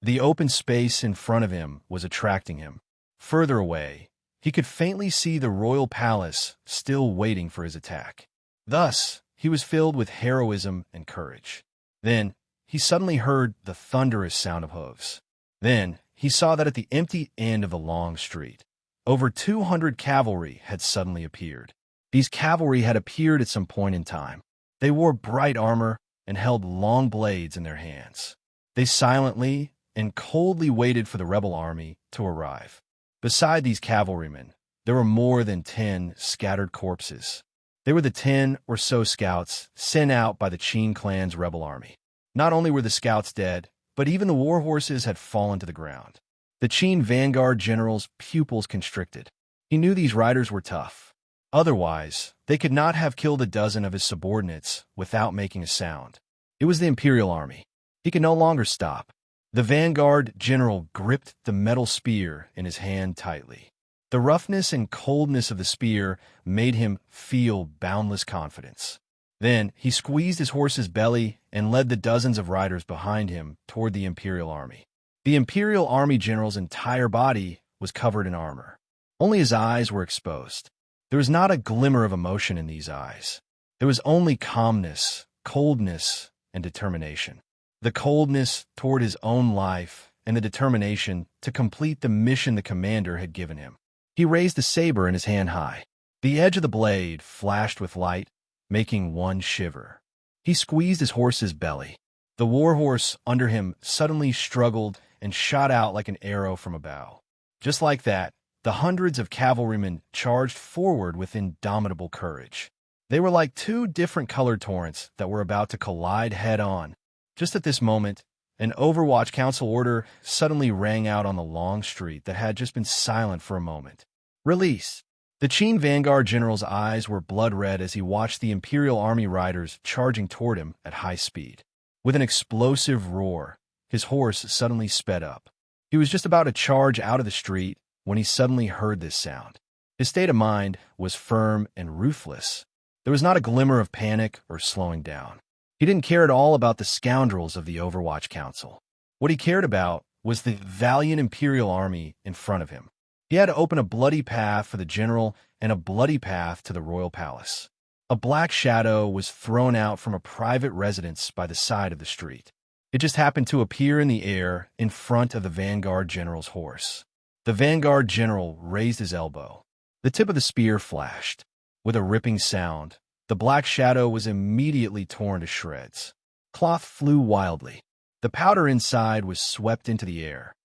The open space in front of him was attracting him. Further away, he could faintly see the royal palace still waiting for his attack. Thus, he was filled with heroism and courage. Then, he suddenly heard the thunderous sound of hooves. Then, he saw that at the empty end of the long street, over 200 cavalry had suddenly appeared. These cavalry had appeared at some point in time. They wore bright armor and held long blades in their hands. They silently and coldly waited for the rebel army to arrive. Beside these cavalrymen, there were more than 10 scattered corpses. They were the 10 or so scouts sent out by the Qin clan's rebel army. Not only were the scouts dead, but even the war horses had fallen to the ground. The Qin vanguard general's pupils constricted. He knew these riders were tough. Otherwise, they could not have killed a dozen of his subordinates without making a sound. It was the Imperial Army. He could no longer stop. The vanguard general gripped the metal spear in his hand tightly. The roughness and coldness of the spear made him feel boundless confidence. Then he squeezed his horse's belly and led the dozens of riders behind him toward the Imperial Army. The Imperial Army general's entire body was covered in armor. Only his eyes were exposed. There was not a glimmer of emotion in these eyes. There was only calmness, coldness, and determination. The coldness toward his own life and the determination to complete the mission the commander had given him. He raised the saber in his hand high. The edge of the blade flashed with light, making one shiver. He squeezed his horse's belly. The war horse under him suddenly struggled and shot out like an arrow from a bow. Just like that, the hundreds of cavalrymen charged forward with indomitable courage. They were like two different colored torrents that were about to collide head-on. Just at this moment, an Overwatch Council order suddenly rang out on the long street that had just been silent for a moment. Release! The Qin vanguard general's eyes were blood-red as he watched the Imperial Army riders charging toward him at high speed. With an explosive roar, his horse suddenly sped up. He was just about to charge out of the street when he suddenly heard this sound. His state of mind was firm and ruthless. There was not a glimmer of panic or slowing down. He didn't care at all about the scoundrels of the Overwatch Council. What he cared about was the valiant Imperial Army in front of him. He had to open a bloody path for the general and a bloody path to the royal palace. A black shadow was thrown out from a private residence by the side of the street. It just happened to appear in the air in front of the vanguard general's horse. The vanguard general raised his elbow. The tip of the spear flashed. With a ripping sound, the black shadow was immediately torn to shreds. Cloth flew wildly. The powder inside was swept into the air.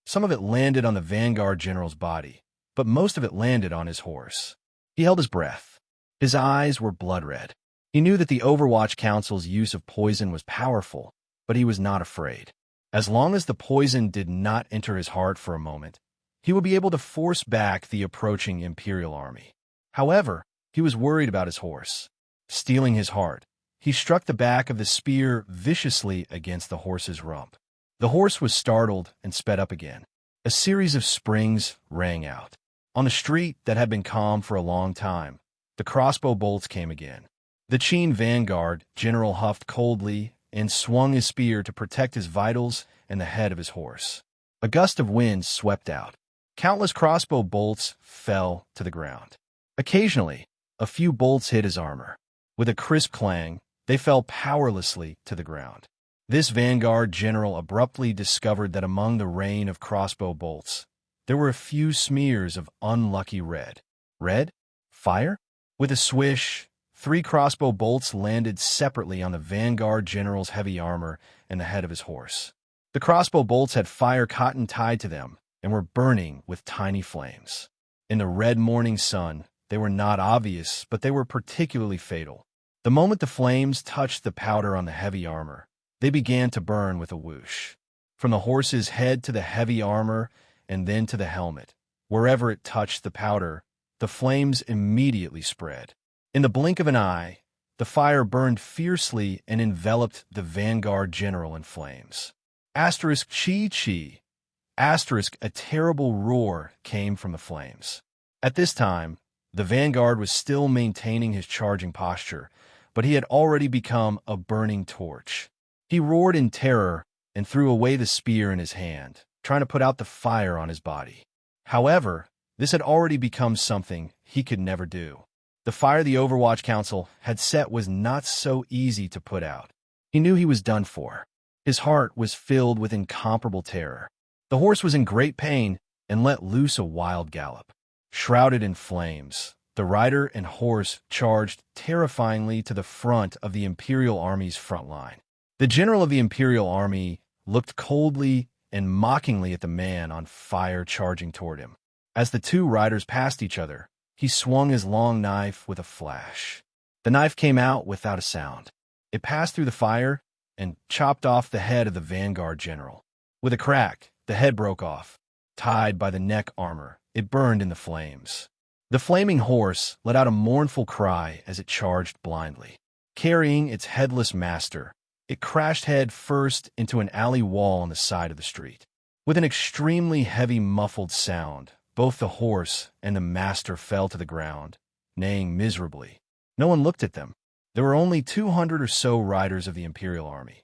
Some of it landed on the vanguard general's body, but most of it landed on his horse. He held his breath. His eyes were blood red. He knew that the Overwatch Council's use of poison was powerful, but he was not afraid. As long as the poison did not enter his heart for a moment, he would be able to force back the approaching Imperial army. However, he was worried about his horse. Stealing his heart, he struck the back of the spear viciously against the horse's rump. The horse was startled and sped up again. A series of springs rang out. On the street that had been calm for a long time, the crossbow bolts came again. The Qin vanguard general huffed coldly and swung his spear to protect his vitals and the head of his horse. A gust of wind swept out. Countless crossbow bolts fell to the ground. Occasionally, a few bolts hit his armor. With a crisp clang, they fell powerlessly to the ground. This vanguard general abruptly discovered that among the rain of crossbow bolts, there were a few smears of unlucky red. Red? Fire? With a swish, 3 crossbow bolts landed separately on the vanguard general's heavy armor and the head of his horse. The crossbow bolts had fire cotton tied to them and were burning with tiny flames. In the red morning sun, they were not obvious, but they were particularly fatal. The moment the flames touched the powder on the heavy armor, they began to burn with a whoosh. From the horse's head to the heavy armor and then to the helmet, wherever it touched the powder, the flames immediately spread. In the blink of an eye, the fire burned fiercely and enveloped the vanguard general in flames. Asterisk chi. Asterisk, a terrible roar came from the flames. At this time, the vanguard was still maintaining his charging posture, but he had already become a burning torch. He roared in terror and threw away the spear in his hand, trying to put out the fire on his body. However, this had already become something he could never do. The fire the Overwatch Council had set was not so easy to put out. He knew he was done for. His heart was filled with incomparable terror. The horse was in great pain and let loose a wild gallop. Shrouded in flames, the rider and horse charged terrifyingly to the front of the Imperial Army's front line. The general of the Imperial Army looked coldly and mockingly at the man on fire charging toward him. As the two riders passed each other, he swung his long knife with a flash. The knife came out without a sound. It passed through the fire and chopped off the head of the vanguard general. With a crack, the head broke off. Tied by the neck armor, it burned in the flames. The flaming horse let out a mournful cry as it charged blindly. Carrying its headless master, it crashed head first into an alley wall on the side of the street. With an extremely heavy muffled sound, both the horse and the master fell to the ground, neighing miserably. No one looked at them. There were only 200 or so riders of the Imperial Army.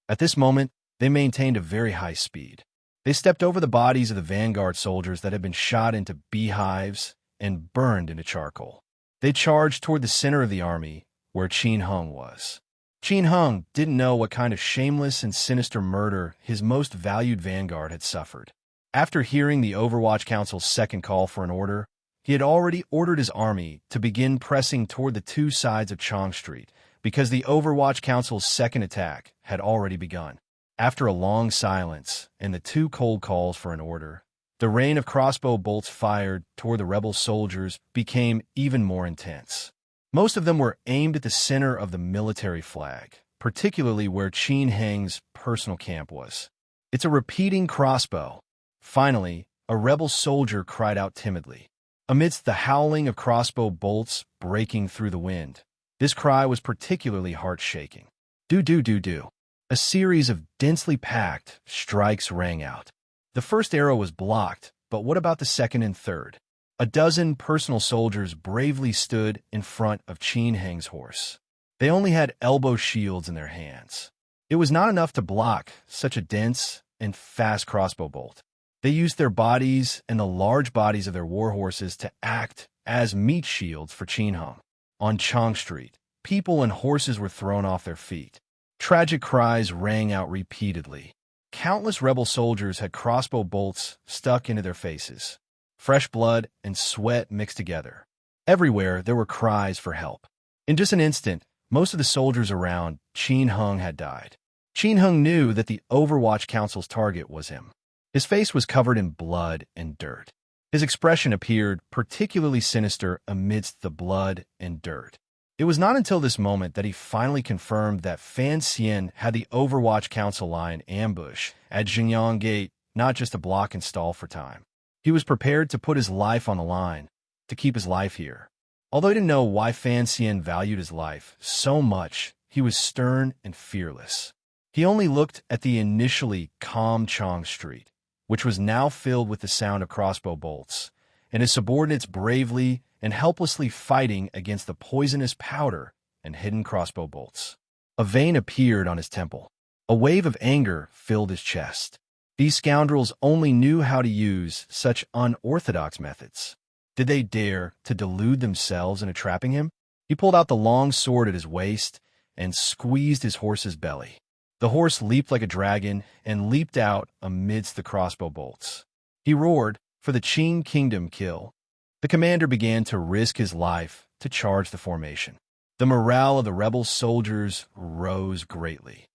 At this moment, they maintained a very high speed. They stepped over the bodies of the vanguard soldiers that had been shot into beehives and burned into charcoal. They charged toward the center of the army, where Qin Hung was. Qin Hung didn't know what kind of shameless and sinister murder his most valued vanguard had suffered. After hearing the Overwatch Council's second call for an order, he had already ordered his army to begin pressing toward the two sides of Chong Street, because the Overwatch Council's second attack had already begun. After a long silence and the two cold calls for an order, the rain of crossbow bolts fired toward the rebel soldiers became even more intense. Most of them were aimed at the center of the military flag, particularly where Qin Heng's personal camp was. It's a repeating crossbow. Finally, a rebel soldier cried out timidly. Amidst the howling of crossbow bolts breaking through the wind, this cry was particularly heart-shaking. Do. A series of densely packed strikes rang out. The first arrow was blocked, but what about the second and third? A dozen personal soldiers bravely stood in front of Qin Heng's horse. They only had elbow shields in their hands. It was not enough to block such a dense and fast crossbow bolt. They used their bodies and the large bodies of their war horses to act as meat shields for Qin Heng. On Chong Street, people and horses were thrown off their feet. Tragic cries rang out repeatedly. Countless rebel soldiers had crossbow bolts stuck into their faces. Fresh blood and sweat mixed together. Everywhere there were cries for help. In just an instant, Most of the soldiers around Qin Hung had died. Qin Hung knew that the Overwatch Council's target was him. His face was covered in blood and dirt. His expression appeared particularly sinister amidst the blood and dirt. It was not until this moment that he finally confirmed that Fan Xian had the Overwatch Council line ambush at Xingyang Gate, not just to block and stall for time. He was prepared to put his life on the line, to keep his life here. Although he didn't know why Fan Xian valued his life so much, he was stern and fearless. He only looked at the initially calm Chong Street, which was now filled with the sound of crossbow bolts, and his subordinates bravely and helplessly fighting against the poisonous powder and hidden crossbow bolts. A vein appeared on his temple. A wave of anger filled his chest. These scoundrels only knew how to use such unorthodox methods. Did they dare to delude themselves into trapping him? He pulled out the long sword at his waist and squeezed his horse's belly. The horse leaped like a dragon and leaped out amidst the crossbow bolts. He roared, "For the Qin Kingdom kill." The commander began to risk his life to charge the formation. The morale of the rebel soldiers rose greatly.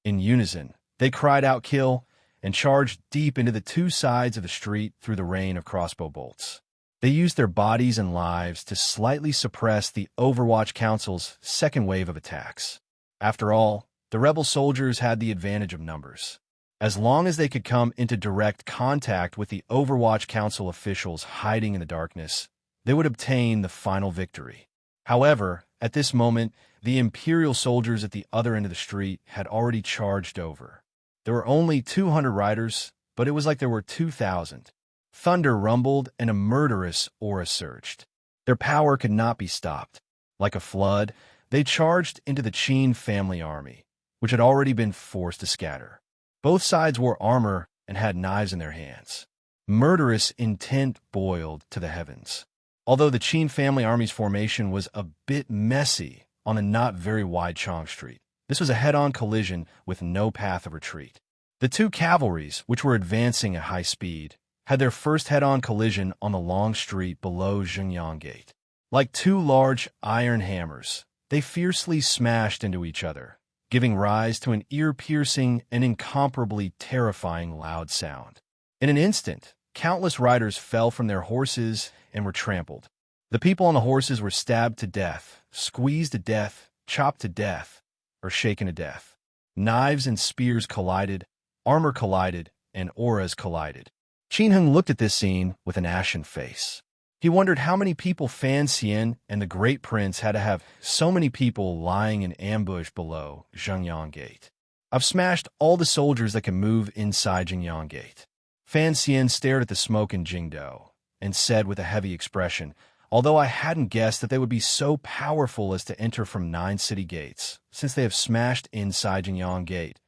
In unison, they cried out "Kill!" and charged deep into the two sides of the street through the rain of crossbow bolts. They used their bodies and lives to slightly suppress the Overwatch Council's second wave of attacks. After all, the rebel soldiers had the advantage of numbers. As long as they could come into direct contact with the Overwatch Council officials hiding in the darkness, they would obtain the final victory. However, at this moment, the Imperial soldiers at the other end of the street had already charged over. There were only 200 riders, but it was like there were 2,000. Thunder rumbled and a murderous aura surged. Their power could not be stopped. Like a flood, they charged into the Qin family army, which had already been forced to scatter. Both sides wore armor and had knives in their hands. Murderous intent boiled to the heavens. Although the Qin family army's formation was a bit messy on the not very wide Chong Street, this was a head-on collision with no path of retreat. The two cavalries, which were advancing at high speed, had their first head-on collision on the long street below Xingyang Gate. Like two large iron hammers, they fiercely smashed into each other, giving rise to an ear-piercing and incomparably terrifying loud sound. In an instant, countless riders fell from their horses and were trampled. The people on the horses were stabbed to death, squeezed to death, chopped to death, or shaken to death. Knives and spears collided, armor collided, and auras collided. Qin Hung looked at this scene with an ashen face. He wondered how many people Fan Xian and the Great Prince had to have so many people lying in ambush below Xingyang Gate. "I've smashed all the soldiers that can move inside Xingyang Gate." Fan Xian stared at the smoke in Jingdo and said with a heavy expression, "Although I hadn't guessed that they would be so powerful as to enter from 9 city gates, since they have smashed inside Xingyang Gate,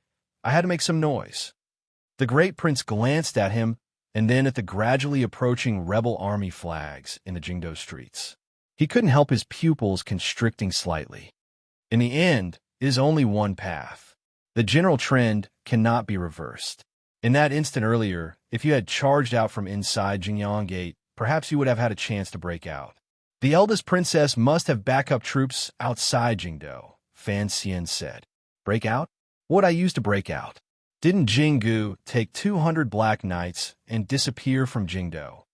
I had to make some noise." The Great Prince glanced at him and then at the gradually approaching rebel army flags in the Jingdo streets. He couldn't help his pupils constricting slightly. In the end, it is only one path. The general trend cannot be reversed. In that instant earlier, if you had charged out from inside Xingyang Gate, perhaps you would have had a chance to break out. "The eldest princess must have backup troops outside Jingdo," Fan Xian said. "Break out? What would I use to break out? Didn't Jinggu take 200 black knights and disappear from Jingdo?"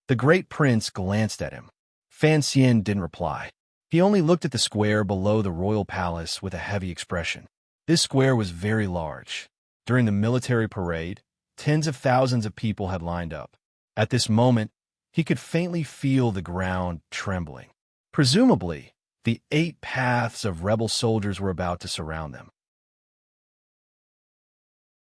The Great Prince glanced at him. Fan Xian didn't reply. He only looked at the square below the royal palace with a heavy expression. This square was very large. During the military parade, tens of thousands of people had lined up. At this moment, he could faintly feel the ground trembling. Presumably, the 8 paths of rebel soldiers were about to surround them.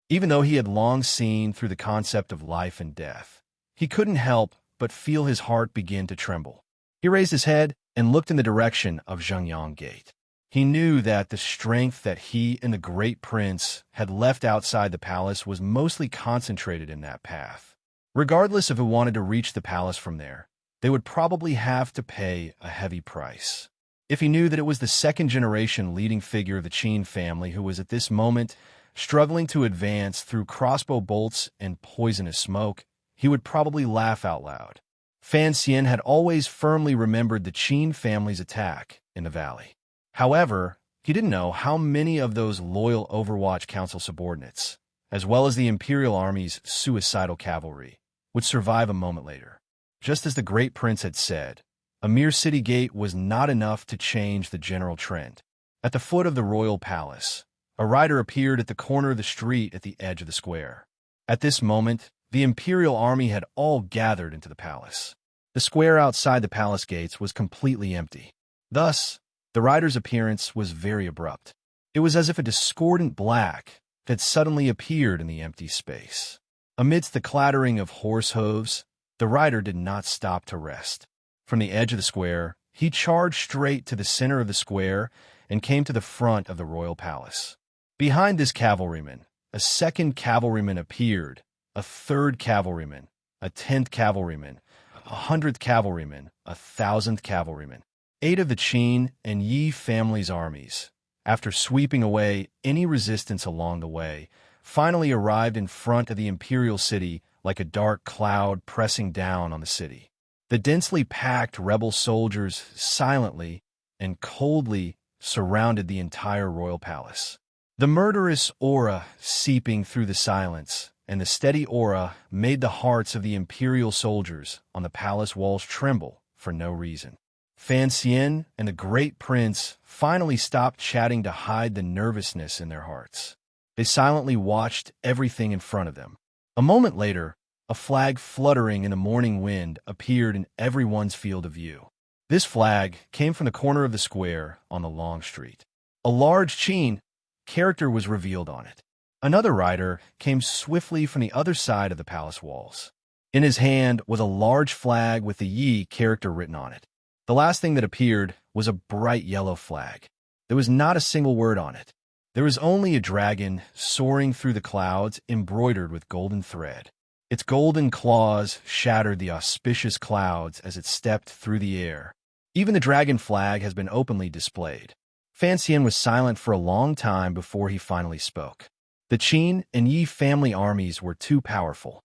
Even though he had long seen through the concept of life and death, he couldn't help but feel his heart begin to tremble. He raised his head and looked in the direction of Xingyang Gate. He knew that the strength that he and the Great Prince had left outside the palace was mostly concentrated in that path. Regardless if he wanted to reach the palace from there, they would probably have to pay a heavy price. If he knew that it was the second-generation leading figure of the Qin family who was at this moment struggling to advance through crossbow bolts and poisonous smoke, he would probably laugh out loud. Fan Xian had always firmly remembered the Qin family's attack in the valley. However, he didn't know how many of those loyal Overwatch Council subordinates, as well as the Imperial Army's suicidal cavalry, would survive a moment later. Just as the Great Prince had said, a mere city gate was not enough to change the general trend. At the foot of the royal palace, a rider appeared at the corner of the street at the edge of the square. At this moment, the Imperial Army had all gathered into the palace. The square outside the palace gates was completely empty. Thus, the rider's appearance was very abrupt. It was as if a discordant black had suddenly appeared in the empty space. Amidst the clattering of horse hooves, the rider did not stop to rest. From the edge of the square, he charged straight to the center of the square and came to the front of the royal palace. Behind this cavalryman, a second cavalryman appeared, a third cavalryman, a 10th cavalryman, a 100th cavalryman, a 1,000th cavalryman. 8 of the Qin and Yi families' armies, after sweeping away any resistance along the way, finally arrived in front of the imperial city like a dark cloud pressing down on the city. The densely packed rebel soldiers silently and coldly surrounded the entire royal palace. The murderous aura seeping through the silence and the steady aura made the hearts of the imperial soldiers on the palace walls tremble for no reason. Fan Xian and the Great Prince finally stopped chatting to hide the nervousness in their hearts. They silently watched everything in front of them. A moment later, a flag fluttering in the morning wind appeared in everyone's field of view. This flag came from the corner of the square on the long street. A large Qin character was revealed on it. Another rider came swiftly from the other side of the palace walls. In his hand was a large flag with the Yi character written on it. The last thing that appeared was a bright yellow flag. There was not a single word on it. There was only a dragon soaring through the clouds embroidered with golden thread. Its golden claws shattered the auspicious clouds as it stepped through the air. Even the dragon flag has been openly displayed. Fan Xian was silent for a long time before he finally spoke. The Qin and Yi family armies were too powerful.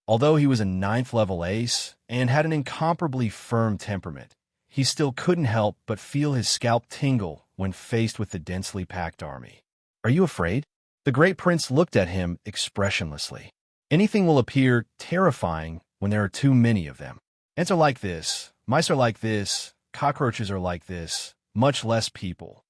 Although he was a 9th-level ace and had an incomparably firm temperament, he still couldn't help but feel his scalp tingle when faced with the densely packed army. "Are you afraid?" The Great Prince looked at him expressionlessly. "Anything will appear terrifying when there are too many of them. Ants are like this, mice are like this, cockroaches are like this, much less people."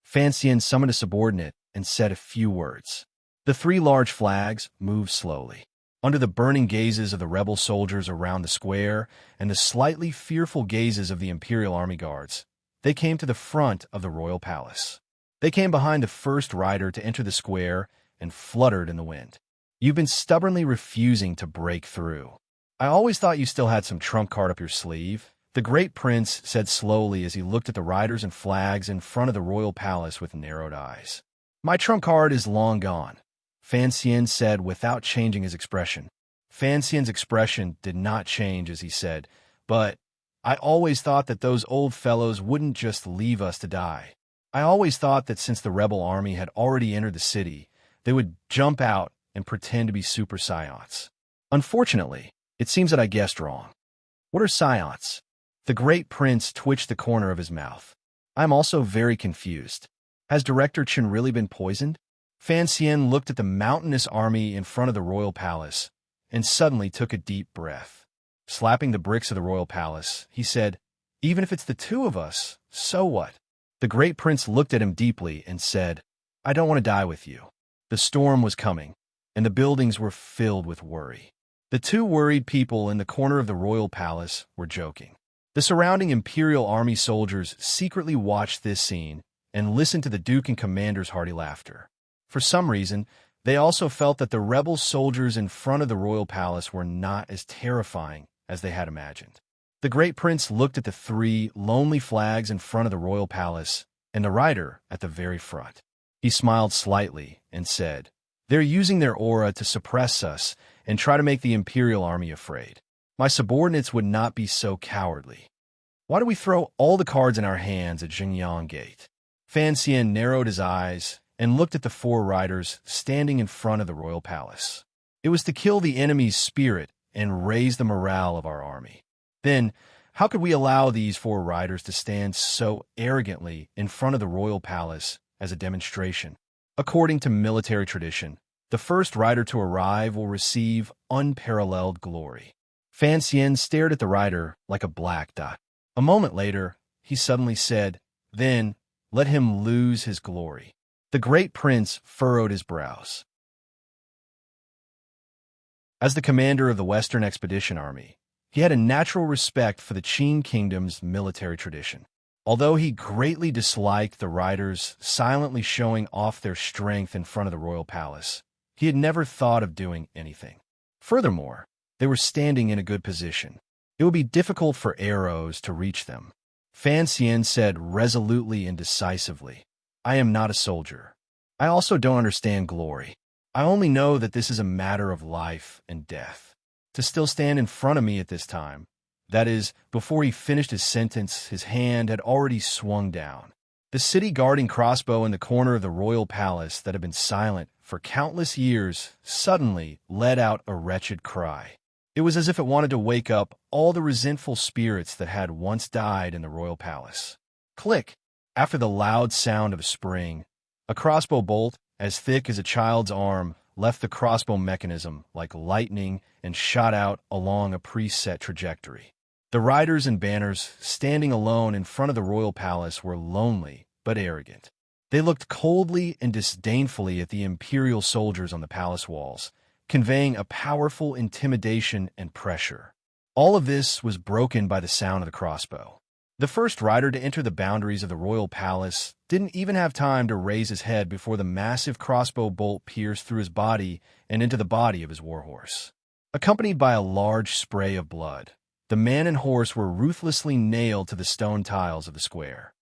Fan Xian summoned a subordinate and said a few words. The 3 large flags moved slowly. Under the burning gazes of the rebel soldiers around the square and the slightly fearful gazes of the Imperial Army guards, they came to the front of the royal palace. They came behind the first rider to enter the square and fluttered in the wind. "You've been stubbornly refusing to break through. I always thought you still had some trump card up your sleeve," the Great Prince said slowly as he looked at the riders and flags in front of the royal palace with narrowed eyes. "My trump card is long gone," Fan Xian said without changing his expression. Fan Xian's expression did not change as he said, "But I always thought that those old fellows wouldn't just leave us to die. I always thought that since the rebel army had already entered the city, they would jump out and pretend to be super scions. Unfortunately, it seems that I guessed wrong." "What are scions?" The Great Prince twitched the corner of his mouth. "I'm also very confused. Has Director Chen really been poisoned?" Fan Xian looked at the mountainous army in front of the royal palace and suddenly took a deep breath. Slapping the bricks of the royal palace, he said, "Even if it's the 2 of us, so what?" The Great Prince looked at him deeply and said, "I don't want to die with you." The storm was coming, and the buildings were filled with worry. The 2 worried people in the corner of the royal palace were joking. The surrounding Imperial Army soldiers secretly watched this scene and listened to the Duke and Commander's hearty laughter. For some reason, they also felt that the rebel soldiers in front of the royal palace were not as terrifying as they had imagined. The Great Prince looked at the 3 lonely flags in front of the royal palace and the rider at the very front. He smiled slightly and said, "They're using their aura to suppress us and try to make the Imperial Army afraid. My subordinates would not be so cowardly. Why do we throw all the cards in our hands at Xingyang Gate?" Fan Xian narrowed his eyes and looked at the 4 riders standing in front of the royal palace. "It was to kill the enemy's spirit and raise the morale of our army. Then, how could we allow these 4 riders to stand so arrogantly in front of the royal palace as a demonstration? According to military tradition, the first rider to arrive will receive unparalleled glory. Fan Xian stared at the rider like a black dot. A moment later, he suddenly said, "Then, let him lose his glory." The great prince furrowed his brows. As the commander of the Western Expedition Army, he had a natural respect for the Qing Kingdom's military tradition. Although he greatly disliked the riders silently showing off their strength in front of the royal palace, he had never thought of doing anything. Furthermore, they were standing in a good position. It would be difficult for arrows to reach them. Fan Xian said resolutely and decisively, "I am not a soldier. I also don't understand glory. I only know that this is a matter of life and death. To still stand in front of me at this time," that is, before he finished his sentence, his hand had already swung down. The city guarding crossbow in the corner of the royal palace that had been silent for countless years suddenly let out a wretched cry. It was as if it wanted to wake up all the resentful spirits that had once died in the royal palace. Click! After the loud sound of a spring, a crossbow bolt, as thick as a child's arm, left the crossbow mechanism like lightning and shot out along a preset trajectory. The riders and banners, standing alone in front of the royal palace, were lonely but arrogant. They looked coldly and disdainfully at the imperial soldiers on the palace walls, conveying a powerful intimidation and pressure. All of this was broken by the sound of the crossbow. The first rider to enter the boundaries of the royal palace didn't even have time to raise his head before the massive crossbow bolt pierced through his body and into the body of his warhorse. Accompanied by a large spray of blood, the man and horse were ruthlessly nailed to the stone tiles of the square.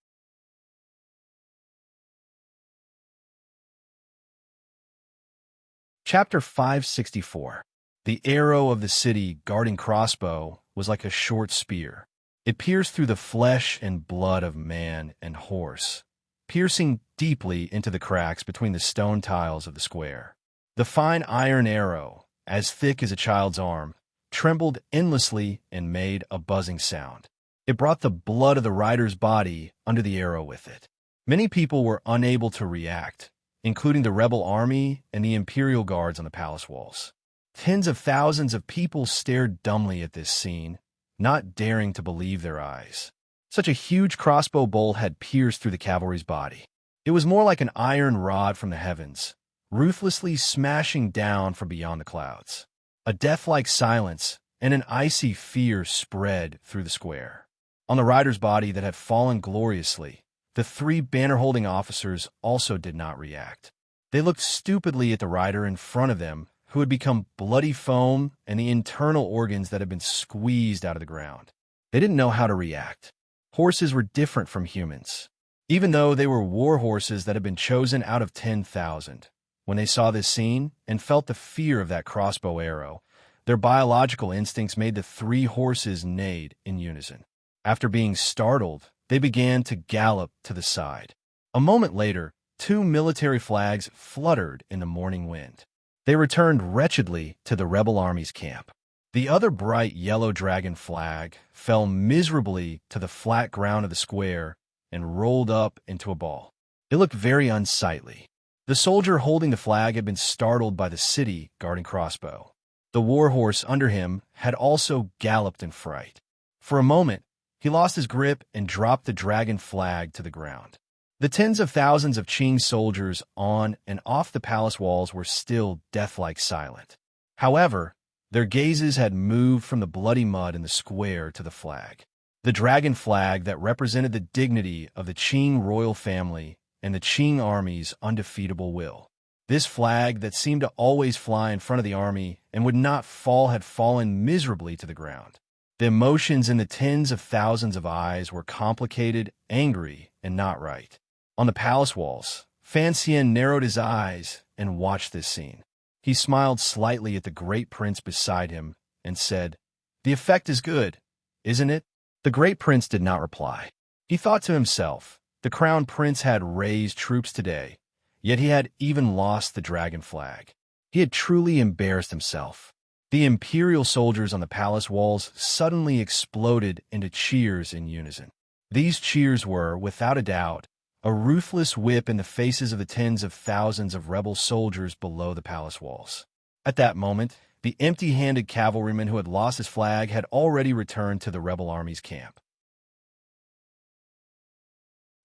Chapter 564. The arrow of the city guarding crossbow was like a short spear. It pierced through the flesh and blood of man and horse, piercing deeply into the cracks between the stone tiles of the square. The fine iron arrow, as thick as a child's arm, trembled endlessly and made a buzzing sound. It brought the blood of the rider's body under the arrow with it. Many people were unable to react, including the rebel army and the imperial guards on the palace walls. Tens of thousands of people stared dumbly at this scene, not daring to believe their eyes. Such a huge crossbow bolt had pierced through the cavalry's body. It was more like an iron rod from the heavens, ruthlessly smashing down from beyond the clouds. A death-like silence and an icy fear spread through the square. On the rider's body that had fallen gloriously, the 3 banner-holding officers also did not react. They looked stupidly at the rider in front of them, who had become bloody foam and the internal organs that had been squeezed out of the ground. They didn't know how to react. Horses were different from humans. Even though they were war horses that had been chosen out of 10,000, when they saw this scene and felt the fear of that crossbow arrow, their biological instincts made the 3 horses neigh in unison. After being startled, they began to gallop to the side. A moment later, 2 military flags fluttered in the morning wind. They returned wretchedly to the rebel army's camp. The other bright yellow dragon flag fell miserably to the flat ground of the square and rolled up into a ball. It looked very unsightly. The soldier holding the flag had been startled by the city guarding crossbow. The warhorse under him had also galloped in fright. For a moment, he lost his grip and dropped the dragon flag to the ground. The tens of thousands of Qing soldiers on and off the palace walls were still death-like silent. However, their gazes had moved from the bloody mud in the square to the flag. The dragon flag that represented the dignity of the Qing royal family and the Qing army's undefeatable will. This flag that seemed to always fly in front of the army and would not fall had fallen miserably to the ground. The emotions in the tens of thousands of eyes were complicated, angry, and not right. On the palace walls, Fan Xian narrowed his eyes and watched this scene. He smiled slightly at the great prince beside him and said, "The effect is good, isn't it?" The great prince did not reply. He thought to himself, the crown prince had raised troops today, yet he had even lost the dragon flag. He had truly embarrassed himself. The imperial soldiers on the palace walls suddenly exploded into cheers in unison. These cheers were, without a doubt, a ruthless whip in the faces of the tens of thousands of rebel soldiers below the palace walls. At that moment, the empty-handed cavalryman who had lost his flag had already returned to the rebel army's camp.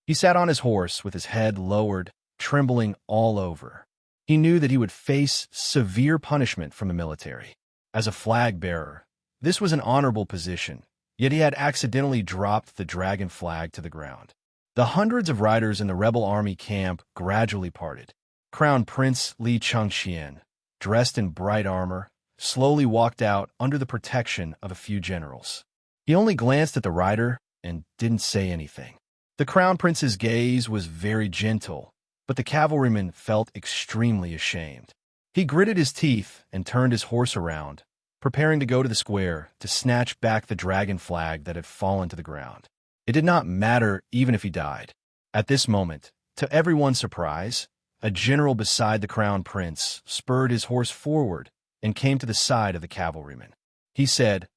He sat on his horse with his head lowered, trembling all over. He knew that he would face severe punishment from the military. As a flag-bearer, this was an honorable position, yet he had accidentally dropped the dragon flag to the ground. The hundreds of riders in the rebel army camp gradually parted. Crown Prince Li Chengxian, dressed in bright armor, slowly walked out under the protection of a few generals. He only glanced at the rider and didn't say anything. The Crown Prince's gaze was very gentle, but the cavalryman felt extremely ashamed. He gritted his teeth and turned his horse around, preparing to go to the square to snatch back the dragon flag that had fallen to the ground. It did not matter even if he died. At this moment, to everyone's surprise, a general beside the Crown Prince spurred his horse forward and came to the side of the cavalryman. He said,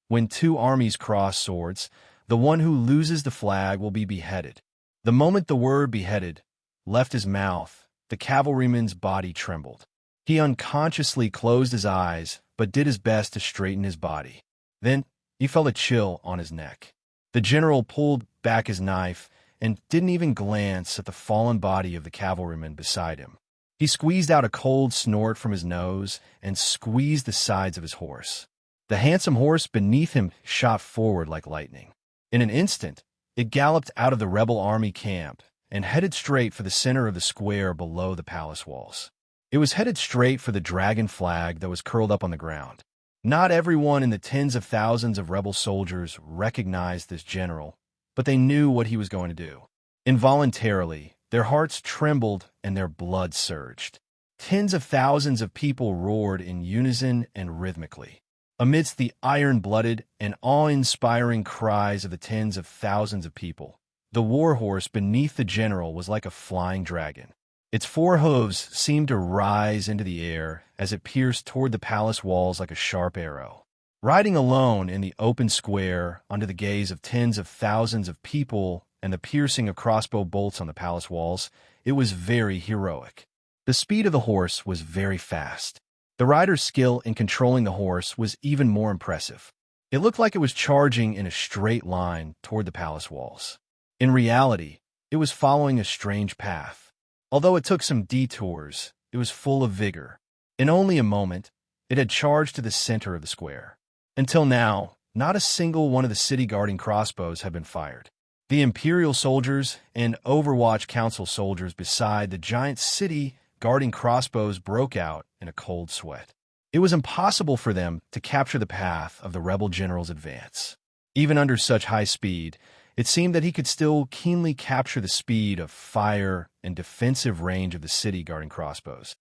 "When two armies cross swords, the one who loses the flag will be beheaded." The moment the word beheaded left his mouth, the cavalryman's body trembled. He unconsciously closed his eyes, but did his best to straighten his body. Then he felt a chill on his neck. The general pulled back his knife and didn't even glance at the fallen body of the cavalryman beside him. He squeezed out a cold snort from his nose and squeezed the sides of his horse. The handsome horse beneath him shot forward like lightning. In an instant, it galloped out of the rebel army camp and headed straight for the center of the square below the palace walls. It was headed straight for the dragon flag that was curled up on the ground. Not everyone in the tens of thousands of rebel soldiers recognized this general, but they knew what he was going to do. Involuntarily, their hearts trembled and their blood surged. Tens of thousands of people roared in unison and rhythmically. Amidst the iron-blooded and awe-inspiring cries of the tens of thousands of people, the war horse beneath the general was like a flying dragon. Its four hooves seemed to rise into the air as it pierced toward the palace walls like a sharp arrow. Riding alone in the open square under the gaze of tens of thousands of people and the piercing of crossbow bolts on the palace walls, it was very heroic. The speed of the horse was very fast. The rider's skill in controlling the horse was even more impressive. It looked like it was charging in a straight line toward the palace walls. In reality, it was following a strange path. Although it took some detours, it was full of vigor. In only a moment, it had charged to the center of the square. Until now, not a single one of the city-guarding crossbows had been fired. The Imperial soldiers and Overwatch Council soldiers beside the giant city-guarding crossbows broke out in a cold sweat. It was impossible for them to capture the path of the rebel general's advance. Even under such high speed, it seemed that he could still keenly capture the speed of fire and defensive range of the city-guarding crossbows.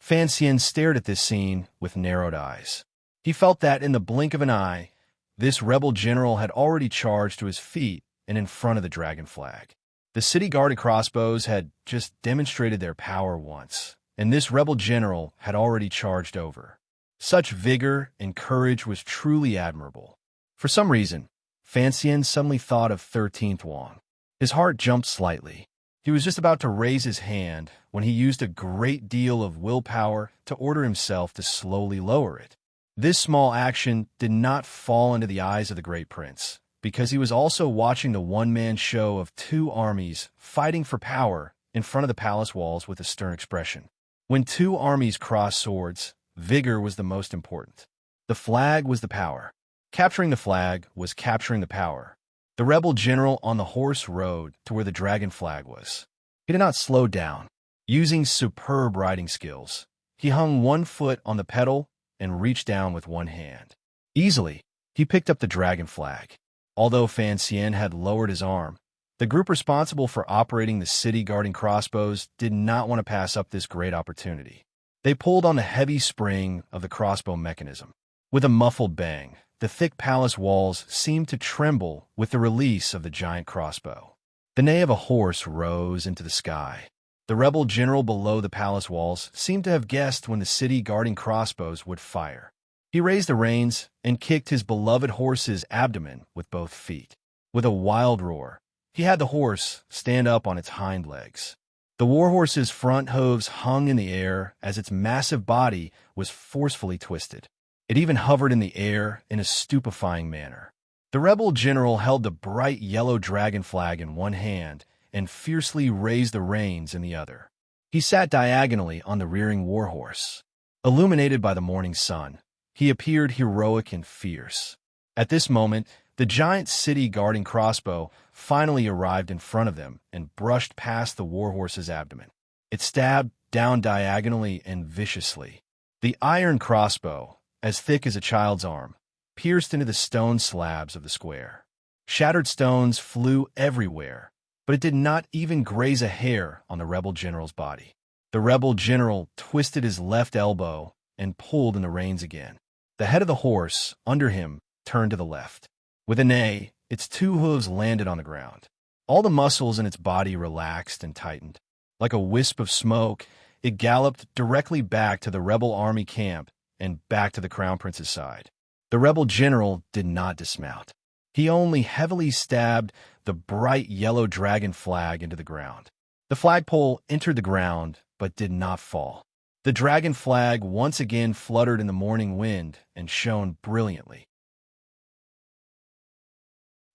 Fan Xian stared at this scene with narrowed eyes. He felt that in the blink of an eye, this rebel general had already charged to his feet and in front of the dragon flag. The city-guarded crossbows had just demonstrated their power once, and this rebel general had already charged over. Such vigor and courage was truly admirable. For some reason, Fan Xian suddenly thought of 13th Wang. His heart jumped slightly. He was just about to raise his hand when he used a great deal of willpower to order himself to slowly lower it. This small action did not fall into the eyes of the great prince, because he was also watching the one-man show of two armies fighting for power in front of the palace walls with a stern expression. When two armies crossed swords, vigor was the most important. The flag was the power. Capturing the flag was capturing the power. The rebel general on the horse rode to where the dragon flag was. He did not slow down. Using superb riding skills, he hung one foot on the pedal and reached down with one hand. Easily, he picked up the dragon flag. Although Fan Xian had lowered his arm, the group responsible for operating the city-guarding crossbows did not want to pass up this great opportunity. They pulled on the heavy spring of the crossbow mechanism. With a muffled bang, the thick palace walls seemed to tremble with the release of the giant crossbow. The neigh of a horse rose into the sky. The rebel general below the palace walls seemed to have guessed when the city guarding crossbows would fire. He raised the reins and kicked his beloved horse's abdomen with both feet. With a wild roar, he had the horse stand up on its hind legs. The warhorse's front hooves hung in the air as its massive body was forcefully twisted. It even hovered in the air in a stupefying manner. The rebel general held the bright yellow dragon flag in one hand and fiercely raised the reins in the other. He sat diagonally on the rearing warhorse. Illuminated by the morning sun, he appeared heroic and fierce. At this moment, the giant city guarding crossbow finally arrived in front of them and brushed past the warhorse's abdomen. It stabbed down diagonally and viciously. The iron crossbow, as thick as a child's arm, pierced into the stone slabs of the square. Shattered stones flew everywhere, but it did not even graze a hair on the rebel general's body. The rebel general twisted his left elbow and pulled in the reins again. The head of the horse, under him, turned to the left. With a neigh, its two hooves landed on the ground. All the muscles in its body relaxed and tightened. Like a wisp of smoke, it galloped directly back to the rebel army camp and back to the crown prince's side. The rebel general did not dismount. He only heavily stabbed the bright yellow dragon flag into the ground. The flagpole entered the ground, but did not fall. The dragon flag once again fluttered in the morning wind and shone brilliantly.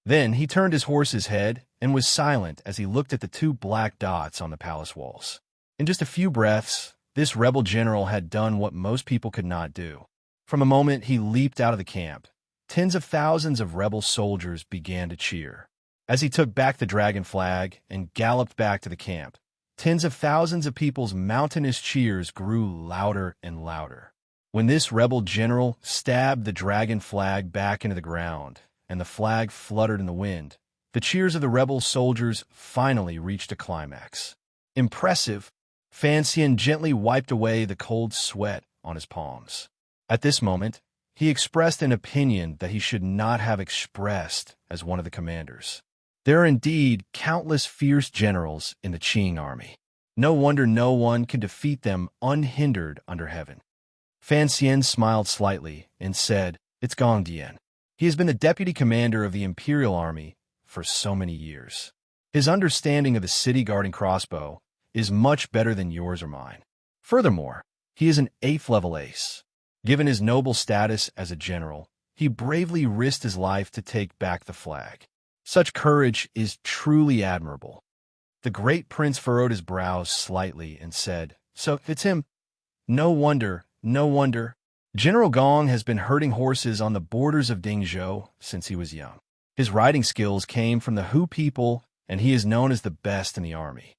Then he turned his horse's head and was silent as he looked at the two black dots on the palace walls. In just a few breaths, this rebel general had done what most people could not do. From a moment he leaped out of the camp, tens of thousands of rebel soldiers began to cheer. As he took back the dragon flag and galloped back to the camp, tens of thousands of people's mountainous cheers grew louder and louder. When this rebel general stabbed the dragon flag back into the ground, and the flag fluttered in the wind, the cheers of the rebel soldiers finally reached a climax. Impressive, Fan Xian gently wiped away the cold sweat on his palms. At this moment, he expressed an opinion that he should not have expressed as one of the commanders. There are indeed countless fierce generals in the Qing army. No wonder no one can defeat them unhindered under heaven. Fan Xian smiled slightly and said, "It's Gong Dian. He has been the deputy commander of the Imperial Army for so many years. His understanding of the city guarding crossbow is much better than yours or mine. Furthermore, he is an 8th level ace. Given his noble status as a general, he bravely risked his life to take back the flag. Such courage is truly admirable." The great prince furrowed his brows slightly and said, "So it's him. No wonder, no wonder. General Gong has been herding horses on the borders of Dingzhou since he was young. His riding skills came from the Hu people, and he is known as the best in the army."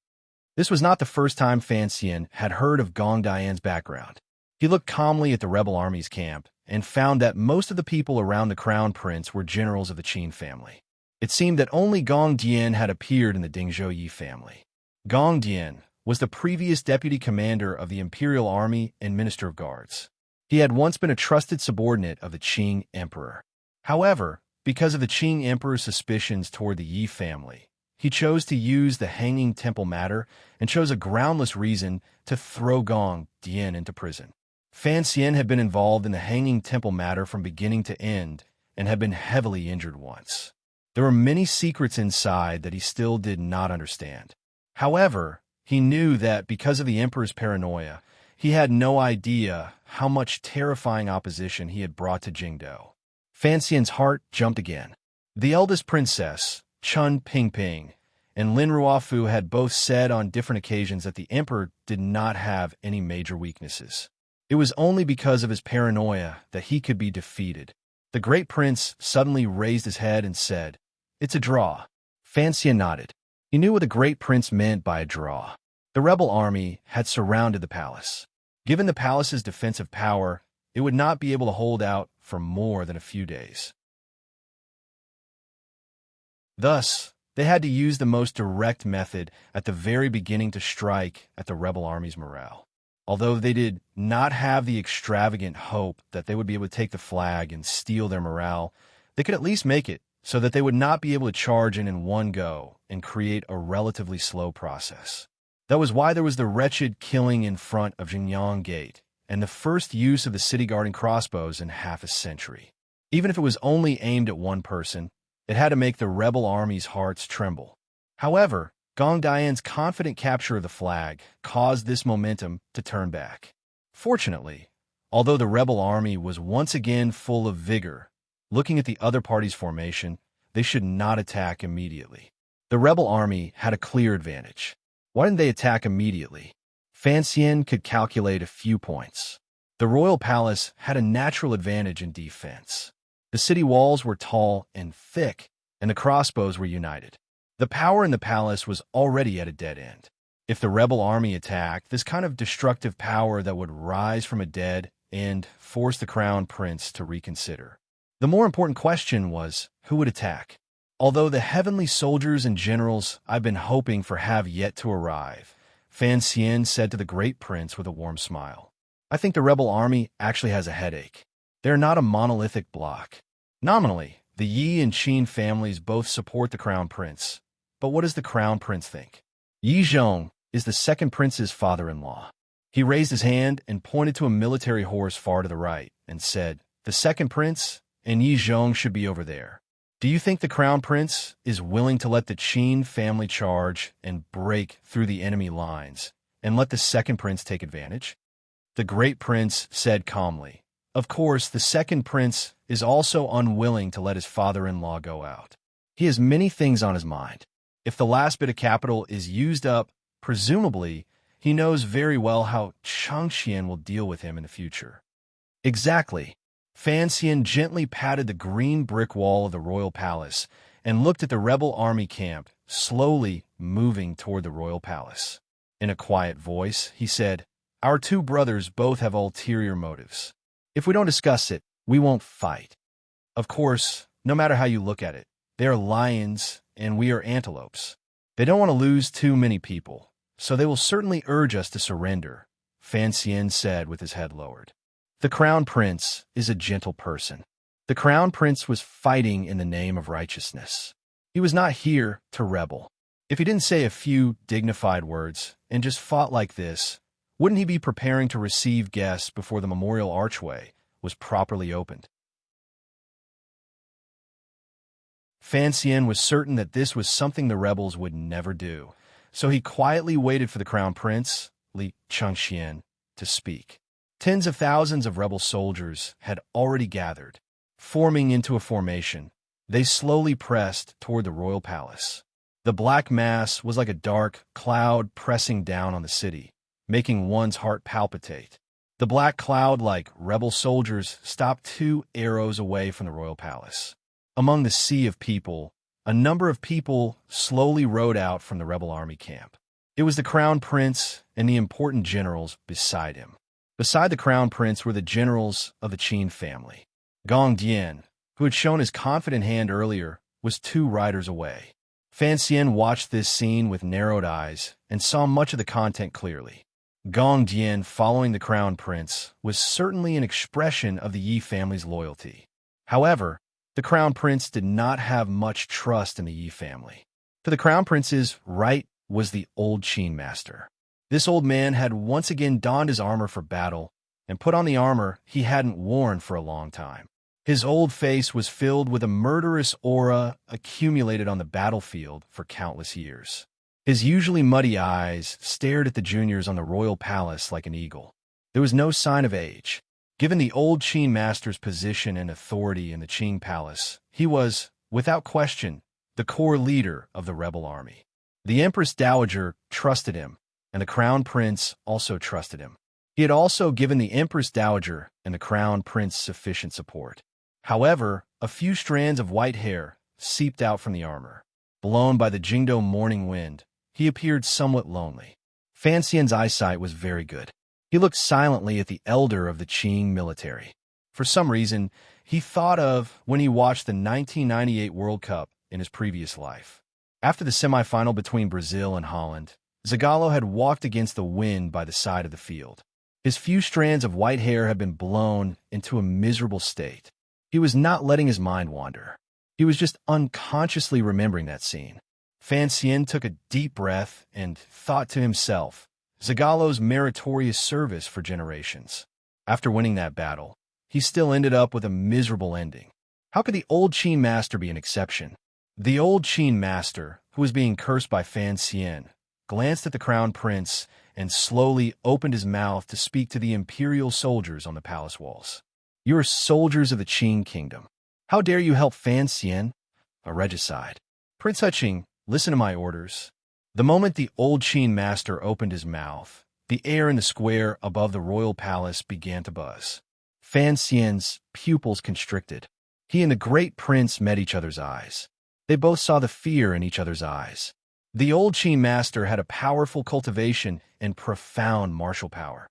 This was not the first time Fan Xian had heard of Gong Dian's background. He looked calmly at the rebel army's camp and found that most of the people around the crown prince were generals of the Qin family. It seemed that only Gong Dian had appeared in the Dingzhou Yi family. Gong Dian was the previous deputy commander of the Imperial Army and Minister of Guards. He had once been a trusted subordinate of the Qing Emperor. However, because of the Qing Emperor's suspicions toward the Yi family, he chose to use the Hanging Temple matter and chose a groundless reason to throw Gong Dian into prison. Fan Xian had been involved in the Hanging Temple matter from beginning to end and had been heavily injured once. There were many secrets inside that he still did not understand. However, he knew that because of the Emperor's paranoia, he had no idea how much terrifying opposition he had brought to Jingdou. Fan Xian's heart jumped again. The eldest princess, Chun Pingping, and Lin Ruofu had both said on different occasions that the emperor did not have any major weaknesses. It was only because of his paranoia that he could be defeated. The great prince suddenly raised his head and said, "It's a draw." Fan Xian nodded. He knew what the great prince meant by a draw. The rebel army had surrounded the palace. Given the palace's defensive power, it would not be able to hold out for more than a few days. Thus, they had to use the most direct method at the very beginning to strike at the rebel army's morale. Although they did not have the extravagant hope that they would be able to take the flag and steal their morale, they could at least make it so that they would not be able to charge in one go and create a relatively slow process. That was why there was the wretched killing in front of Jingyang Gate, and the first use of the city guarding crossbows in half a century. Even if it was only aimed at one person, it had to make the rebel army's hearts tremble. However, Gong Dian's confident capture of the flag caused this momentum to turn back. Fortunately, although the rebel army was once again full of vigor, looking at the other party's formation, they should not attack immediately. The rebel army had a clear advantage. Why didn't they attack immediately? Fan Xian could calculate a few points. The royal palace had a natural advantage in defense. The city walls were tall and thick, and the crossbows were united. The power in the palace was already at a dead end. If the rebel army attacked, this kind of destructive power that would rise from a dead end forced the crown prince to reconsider. The more important question was, who would attack? Although the heavenly soldiers and generals I've been hoping for have yet to arrive, Fan Xian said to the great prince with a warm smile. I think the rebel army actually has a headache. They're not a monolithic bloc. Nominally, the Yi and Qin families both support the crown prince. But what does the crown prince think? Yi Zhong is the second prince's father-in-law. He raised his hand and pointed to a military horse far to the right and said, the second prince and Yi Zhong should be over there. Do you think the crown prince is willing to let the Qin family charge and break through the enemy lines and let the second prince take advantage? The great prince said calmly, of course, the second prince is also unwilling to let his father-in-law go out. He has many things on his mind. If the last bit of capital is used up, presumably, he knows very well how Changxian will deal with him in the future. Exactly. Fan Xian gently patted the green brick wall of the royal palace and looked at the rebel army camp, slowly moving toward the royal palace. In a quiet voice, he said, our two brothers both have ulterior motives. If we don't discuss it, we won't fight. Of course, no matter how you look at it, they are lions and we are antelopes. They don't want to lose too many people, so they will certainly urge us to surrender, Fan Xian said with his head lowered. The crown prince is a gentle person. The crown prince was fighting in the name of righteousness. He was not here to rebel. If he didn't say a few dignified words and just fought like this, wouldn't he be preparing to receive guests before the memorial archway was properly opened? Fan Xian was certain that this was something the rebels would never do, so he quietly waited for the crown prince, Li Changxian, to speak. Tens of thousands of rebel soldiers had already gathered. Forming into a formation, they slowly pressed toward the royal palace. The black mass was like a dark cloud pressing down on the city, making one's heart palpitate. The black cloud, like rebel soldiers, stopped 2 arrows away from the royal palace. Among the sea of people, a number of people slowly rode out from the rebel army camp. It was the crown prince and the important generals beside him. Beside the crown prince were the generals of the Qin family. Gong Dian, who had shown his confident hand earlier, was 2 riders away. Fan Xian watched this scene with narrowed eyes and saw much of the content clearly. Gong Dian following the crown prince was certainly an expression of the Yi family's loyalty. However, the crown prince did not have much trust in the Yi family. To the crown prince's right was the old Qin master. This old man had once again donned his armor for battle and put on the armor he hadn't worn for a long time. His old face was filled with a murderous aura accumulated on the battlefield for countless years. His usually muddy eyes stared at the juniors on the royal palace like an eagle. There was no sign of age. Given the old Qin master's position and authority in the Qin palace, he was, without question, the core leader of the rebel army. The Empress Dowager trusted him, and the crown prince also trusted him. He had also given the Empress Dowager and the crown prince sufficient support. However, a few strands of white hair seeped out from the armor. Blown by the Jingdo morning wind, he appeared somewhat lonely. Fan Xian's eyesight was very good. He looked silently at the elder of the Qing military. For some reason, he thought of when he watched the 1998 World Cup in his previous life. After the semifinal between Brazil and Holland, Zagallo had walked against the wind by the side of the field. His few strands of white hair had been blown into a miserable state. He was not letting his mind wander. He was just unconsciously remembering that scene. Fan Xian took a deep breath and thought to himself, Zagallo's meritorious service for generations. After winning that battle, he still ended up with a miserable ending. How could the old Qin master be an exception? The old Qin master, who was being cursed by Fan Xian, glanced at the crown prince and slowly opened his mouth to speak to the imperial soldiers on the palace walls. You are soldiers of the Qin kingdom. How dare you help Fan Xian? A regicide. Prince Huqing, listen to my orders. The moment the old Qin master opened his mouth, the air in the square above the royal palace began to buzz. Fan Xian's pupils constricted. He and the great prince met each other's eyes. They both saw the fear in each other's eyes. The old Qin master had a powerful cultivation and profound martial power.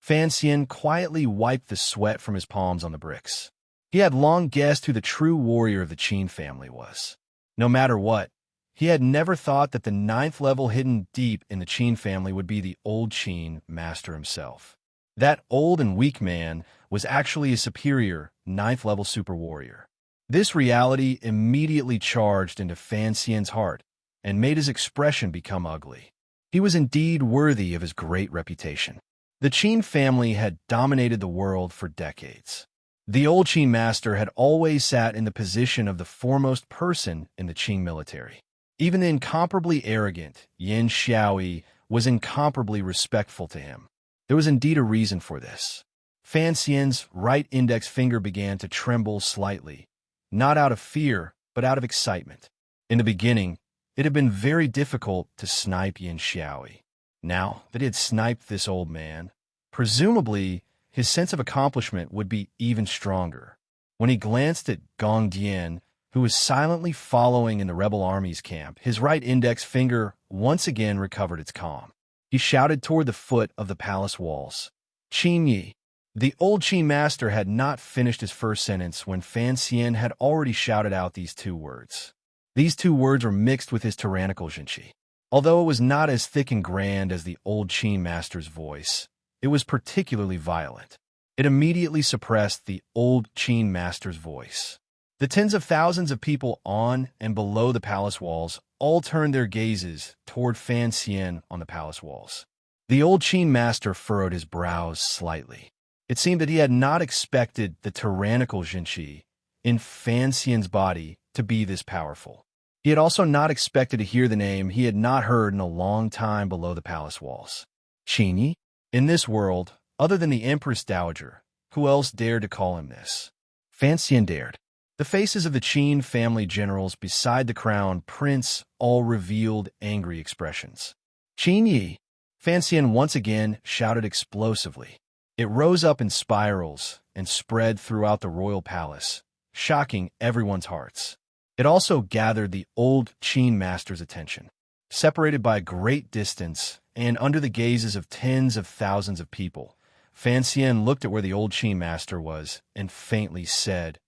Fan Xian quietly wiped the sweat from his palms on the bricks. He had long guessed who the true warrior of the Qin family was. No matter what, he had never thought that the 9th level hidden deep in the Qin family would be the old Qin master himself. That old and weak man was actually a superior 9th level super warrior. This reality immediately charged into Fan Xian's heart and made his expression become ugly. He was indeed worthy of his great reputation. The Qin family had dominated the world for decades. The old Qin master had always sat in the position of the foremost person in the Qin military. Even the incomparably arrogant Yan Xiaoyi was incomparably respectful to him. There was indeed a reason for this. Fan Xian's right index finger began to tremble slightly, not out of fear, but out of excitement. In the beginning, it had been very difficult to snipe Yan Xiaoyi. Now that he had sniped this old man, presumably his sense of accomplishment would be even stronger. When he glanced at Gong Dian, who was silently following in the rebel army's camp, his right index finger once again recovered its calm. He shouted toward the foot of the palace walls. Qin Yi. The old Qin master had not finished his first sentence when Fan Xian had already shouted out these 2 words. These 2 words were mixed with his tyrannical zhenqi. Although it was not as thick and grand as the old Qin master's voice, it was particularly violent. It immediately suppressed the old Qin master's voice. The tens of thousands of people on and below the palace walls all turned their gazes toward Fan Xian on the palace walls. The old Qin master furrowed his brows slightly. It seemed that he had not expected the tyrannical zhenqi in Fan Xian's body to be this powerful. He had also not expected to hear the name he had not heard in a long time below the palace walls. Qin Yi? In this world, other than the Empress Dowager, who else dared to call him this? Fan Xian dared. The faces of the Qin family generals beside the crown prince all revealed angry expressions. Qin Yi! Fan Xian once again shouted explosively. It rose up in spirals and spread throughout the royal palace, shocking everyone's hearts. It also gathered the old Qin master's attention. Separated by a great distance and under the gazes of tens of thousands of people, Fan Xian looked at where the old Qin master was and faintly said,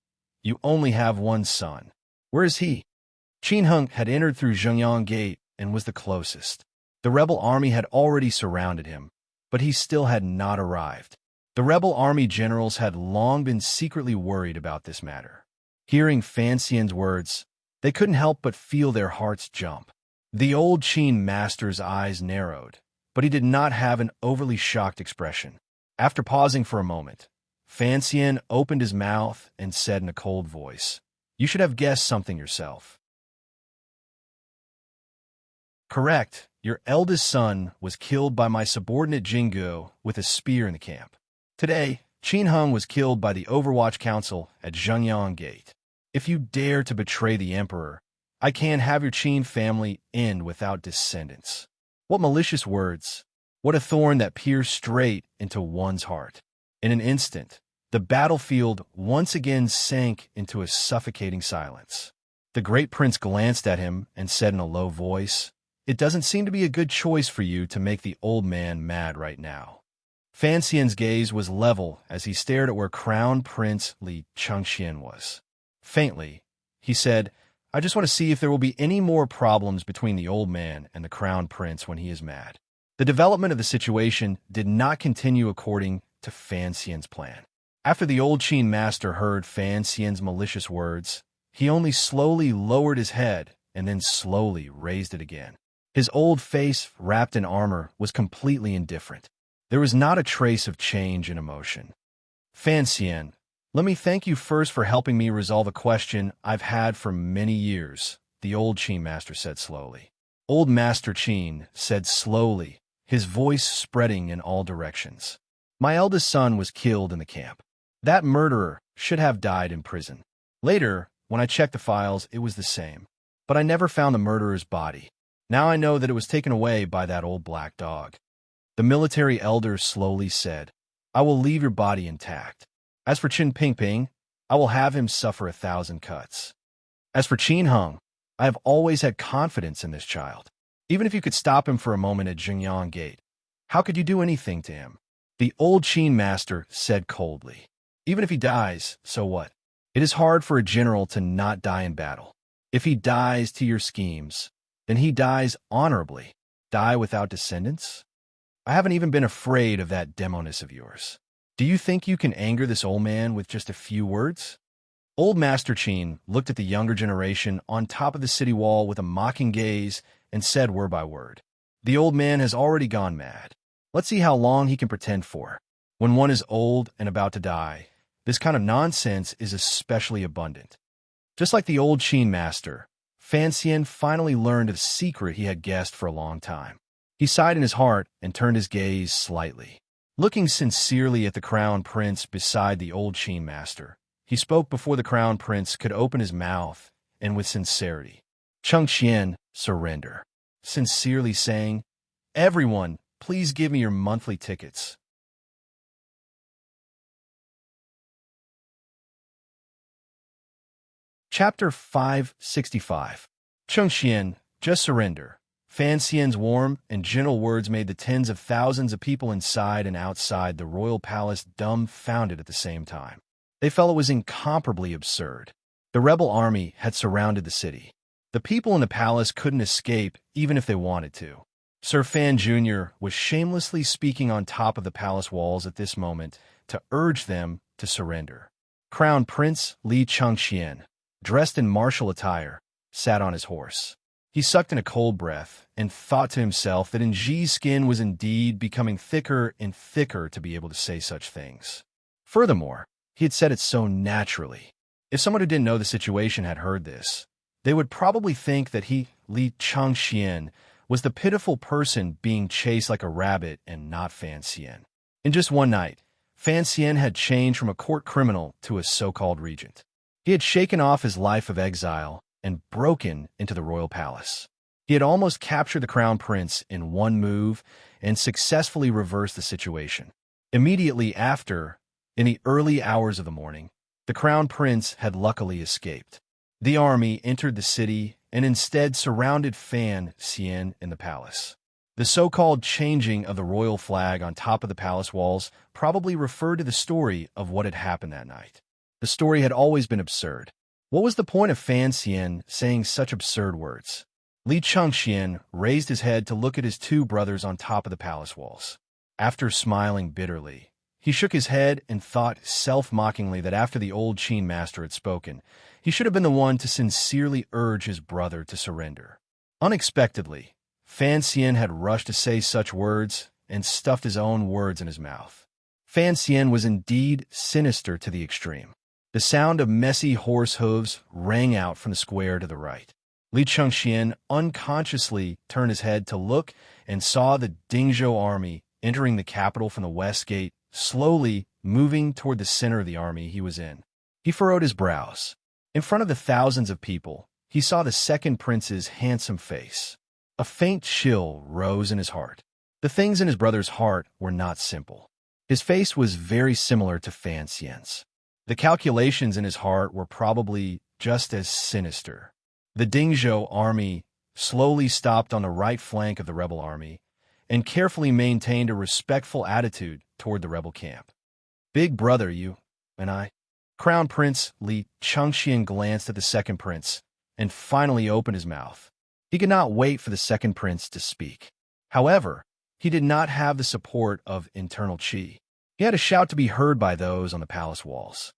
You only have one son. Where is he? Qin Heng had entered through Zhengyang Gate and was the closest. The rebel army had already surrounded him, but he still had not arrived. The rebel army generals had long been secretly worried about this matter. Hearing Fan Xian's words, they couldn't help but feel their hearts jump. The old Qin master's eyes narrowed, but he did not have an overly shocked expression. After pausing for a moment, Fan Xian opened his mouth and said in a cold voice, You should have guessed something yourself. Correct. Your eldest son was killed by my subordinate Jinggu with a spear in the camp. Today, Qin Heng was killed by the Overwatch Council at Zhengyang Gate. If you dare to betray the emperor, I can't have your Qin family end without descendants. What malicious words! What a thorn that pierced straight into one's heart. In an instant, the battlefield once again sank into a suffocating silence. The great prince glanced at him and said in a low voice, It doesn't seem to be a good choice for you to make the old man mad right now. Fan Xian's gaze was level as he stared at where Crown Prince Li Chengxian was. Faintly, he said, I just want to see if there will be any more problems between the old man and the Crown Prince when he is mad. The development of the situation did not continue according to Fan Xian's plan. After the old Qin master heard Fan Xian's malicious words, He only slowly lowered his head and then slowly raised it again. His old face, wrapped in armor, was completely indifferent. There was not a trace of change in emotion. Fan Xian, let me thank you first for helping me resolve a question I've had for many years, the old Qin master said slowly. Old Master Qin said slowly, his voice spreading in all directions. My eldest son was killed in the camp. That murderer should have died in prison. Later, when I checked the files, it was the same. But I never found the murderer's body. Now I know that it was taken away by that old black dog. The military elder slowly said, I will leave your body intact. As for Qin Pingping, I will have him suffer 1,000 cuts. As for Qin Heng, I have always had confidence in this child. Even if you could stop him for a moment at Jingyang Gate, how could you do anything to him? The old Qin master said coldly. Even if he dies, so what? It is hard for a general to not die in battle. If he dies to your schemes, then he dies honorably. Die without descendants? I haven't even been afraid of that demoness of yours. Do you think you can anger this old man with just a few words? Old Master Qin looked at the younger generation on top of the city wall with a mocking gaze and said word by word, the old man has already gone mad. Let's see how long he can pretend for. When one is old and about to die, this kind of nonsense is especially abundant. Just like the old Qin master, Fan Xian finally learned a secret he had guessed for a long time. He sighed in his heart and turned his gaze slightly. Looking sincerely at the crown prince beside the old Qin master, he spoke before the crown prince could open his mouth, and with sincerity. Chengqian, surrender. Sincerely saying, everyone, please give me your monthly tickets. Chapter 565. Chengqian, just surrender. Fan Xian's warm and gentle words made the tens of thousands of people inside and outside the royal palace dumbfounded at the same time. They felt it was incomparably absurd. The rebel army had surrounded the city. The people in the palace couldn't escape even if they wanted to. Sir Fan Jr. was shamelessly speaking on top of the palace walls at this moment to urge them to surrender. Crown Prince Li Chengqian, dressed in martial attire, sat on his horse. He sucked in a cold breath and thought to himself that Ji's skin was indeed becoming thicker and thicker to be able to say such things. Furthermore, he had said it so naturally. If someone who didn't know the situation had heard this, they would probably think that he, Li Chengqian, was the pitiful person being chased like a rabbit and not Fan Xian. In just one night, Fan Xian had changed from a court criminal to a so-called regent. He had shaken off his life of exile and broken into the royal palace. He had almost captured the crown prince in one move and successfully reversed the situation. Immediately after, in the early hours of the morning, the crown prince had luckily escaped. The army entered the city and instead surrounded Fan Xian in the palace. The so-called changing of the royal flag on top of the palace walls probably referred to the story of what had happened that night. The story had always been absurd. What was the point of Fan Xian saying such absurd words? Li Chengqian raised his head to look at his two brothers on top of the palace walls. After smiling bitterly, he shook his head and thought self-mockingly that after the old Qin master had spoken, he should have been the one to sincerely urge his brother to surrender. Unexpectedly, Fan Xian had rushed to say such words and stuffed his own words in his mouth. Fan Xian was indeed sinister to the extreme. The sound of messy horse hooves rang out from the square to the right. Li Chengqian unconsciously turned his head to look and saw the Dingzhou army entering the capital from the west gate, slowly moving toward the center of the army he was in. He furrowed his brows. In front of the thousands of people, he saw the second prince's handsome face. A faint chill rose in his heart. The things in his brother's heart were not simple. His face was very similar to Fan Xian's. The calculations in his heart were probably just as sinister. The Dingzhou army slowly stopped on the right flank of the rebel army and carefully maintained a respectful attitude toward the rebel camp. Big brother, you and I. Crown Prince Li Chengqian glanced at the second prince and finally opened his mouth. He could not wait for the second prince to speak. However, he did not have the support of internal qi. He had a shout to be heard by those on the palace walls.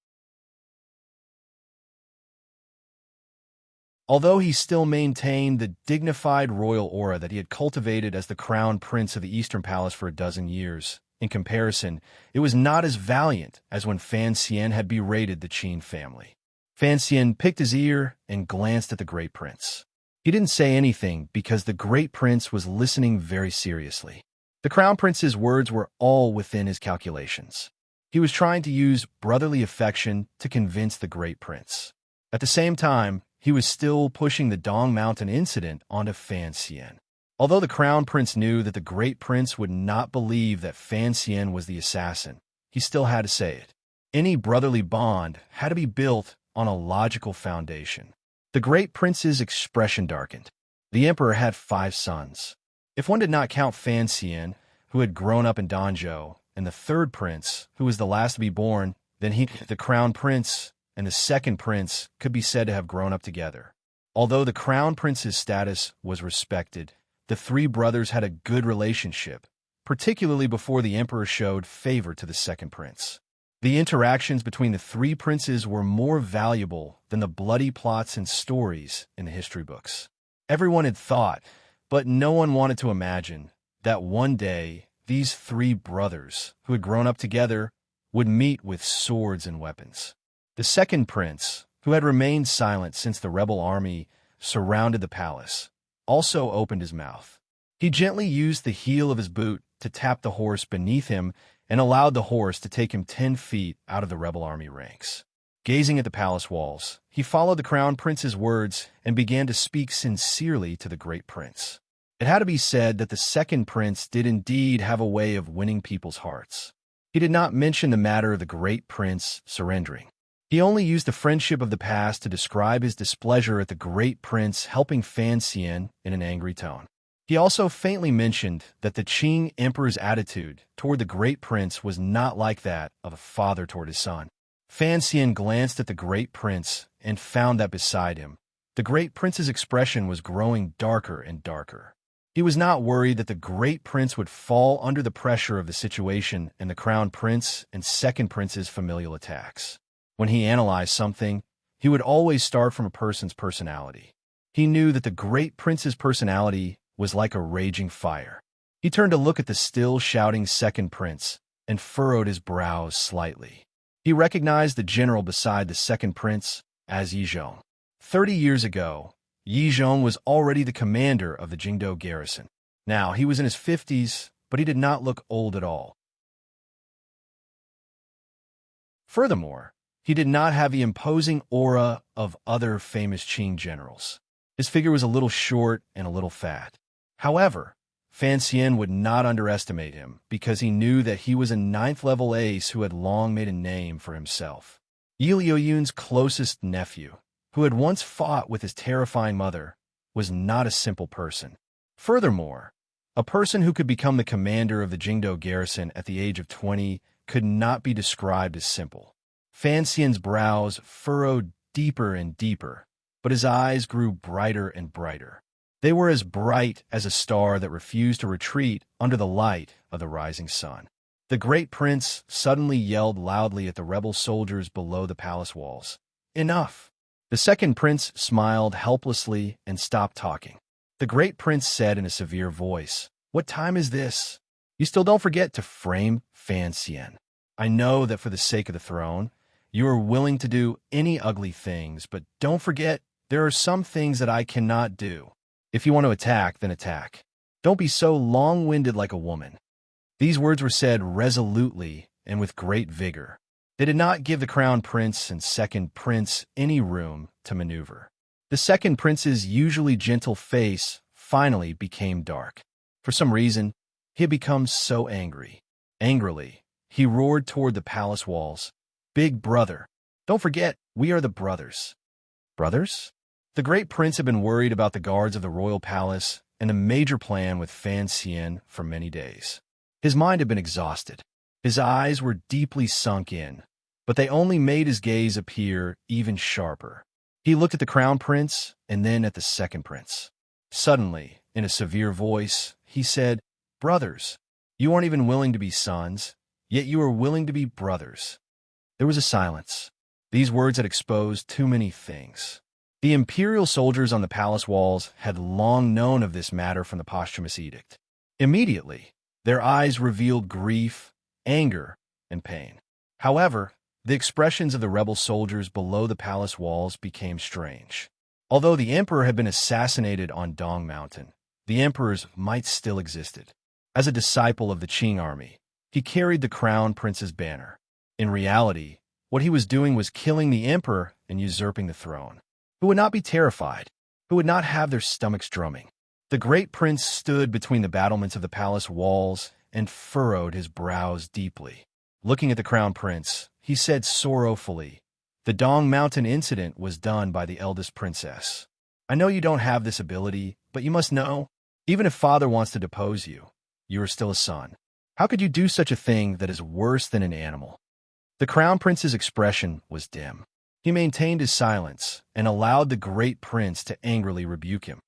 Although he still maintained the dignified royal aura that he had cultivated as the crown prince of the Eastern Palace for a dozen years, in comparison, it was not as valiant as when Fan Xian had berated the Qin family. Fan Xian picked his ear and glanced at the great prince. He didn't say anything because the great prince was listening very seriously. The crown prince's words were all within his calculations. He was trying to use brotherly affection to convince the great prince. At the same time, he was still pushing the Dong Mountain incident onto Fan Xian. Although the crown prince knew that the great prince would not believe that Fan Xian was the assassin, he still had to say it. Any brotherly bond had to be built on a logical foundation. The great prince's expression darkened. The emperor had 5 sons. If one did not count Fan Xian, who had grown up in Danzhou, and the third prince, who was the last to be born, then the crown prince, and the second prince could be said to have grown up together. Although the crown prince's status was respected, the 3 brothers had a good relationship, particularly before the emperor showed favor to the second prince. The interactions between the 3 princes were more valuable than the bloody plots and stories in the history books. Everyone had thought, but no one wanted to imagine, that one day these 3 brothers, who had grown up together, would meet with swords and weapons. The second prince, who had remained silent since the rebel army surrounded the palace, also opened his mouth. He gently used the heel of his boot to tap the horse beneath him and allowed the horse to take him 10 feet out of the rebel army ranks. Gazing at the palace walls, he followed the crown prince's words and began to speak sincerely to the great prince. It had to be said that the second prince did indeed have a way of winning people's hearts. He did not mention the matter of the great prince surrendering. He only used the friendship of the past to describe his displeasure at the great prince helping Fan Xian in an angry tone. He also faintly mentioned that the Qing emperor's attitude toward the great prince was not like that of a father toward his son. Fan Xian glanced at the great prince and found that beside him, the great prince's expression was growing darker and darker. He was not worried that the great prince would fall under the pressure of the situation and the crown prince and second prince's familial attacks. When he analyzed something, he would always start from a person's personality. He knew that the great prince's personality was like a raging fire. He turned to look at the still shouting second prince and furrowed his brows slightly. He recognized the general beside the second prince as Yi Zhong. 30 years ago, Yi Zhong was already the commander of the Jingdou garrison. Now, he was in his 50s, but he did not look old at all. Furthermore, he did not have the imposing aura of other famous Qing generals. His figure was a little short and a little fat. However, Fan Xian would not underestimate him because he knew that he was a 9th-level ace who had long made a name for himself. Yi Liuyun's closest nephew, who had once fought with his terrifying mother, was not a simple person. Furthermore, a person who could become the commander of the Jingdou garrison at the age of 20 could not be described as simple. Fan Xian's brows furrowed deeper and deeper, but his eyes grew brighter and brighter. They were as bright as a star that refused to retreat under the light of the rising sun. The great prince suddenly yelled loudly at the rebel soldiers below the palace walls. "Enough!" The second prince smiled helplessly and stopped talking. The great prince said in a severe voice, "What time is this? You still don't forget to frame Fan Xian. I know that for the sake of the throne, you are willing to do any ugly things, but don't forget there are some things that I cannot do. If you want to attack, then attack. Don't be so long-winded like a woman." These words were said resolutely and with great vigor. They did not give the crown prince and second prince any room to maneuver. The second prince's usually gentle face finally became dark. For some reason, he had become so angry. Angrily, he roared toward the palace walls. "Big brother, don't forget, we are the brothers." Brothers? The great prince had been worried about the guards of the royal palace and a major plan with Fan Xian for many days. His mind had been exhausted. His eyes were deeply sunk in, but they only made his gaze appear even sharper. He looked at the crown prince and then at the second prince. Suddenly, in a severe voice, he said, "Brothers, you aren't even willing to be sons, yet you are willing to be brothers." There was a silence. These words had exposed too many things. The imperial soldiers on the palace walls had long known of this matter from the posthumous edict. Immediately, their eyes revealed grief, anger, and pain. However, the expressions of the rebel soldiers below the palace walls became strange. Although the emperor had been assassinated on Dong Mountain, the emperor's might still existed. As a disciple of the Qing army, he carried the crown prince's banner. In reality, what he was doing was killing the emperor and usurping the throne. Who would not be terrified? Who would not have their stomachs drumming? The great prince stood between the battlements of the palace walls and furrowed his brows deeply. Looking at the crown prince, he said sorrowfully, "The Dong Mountain incident was done by the eldest princess. I know you don't have this ability, but you must know, even if father wants to depose you, you are still a son. How could you do such a thing that is worse than an animal?" The crown prince's expression was dim. He maintained his silence and allowed the great prince to angrily rebuke him.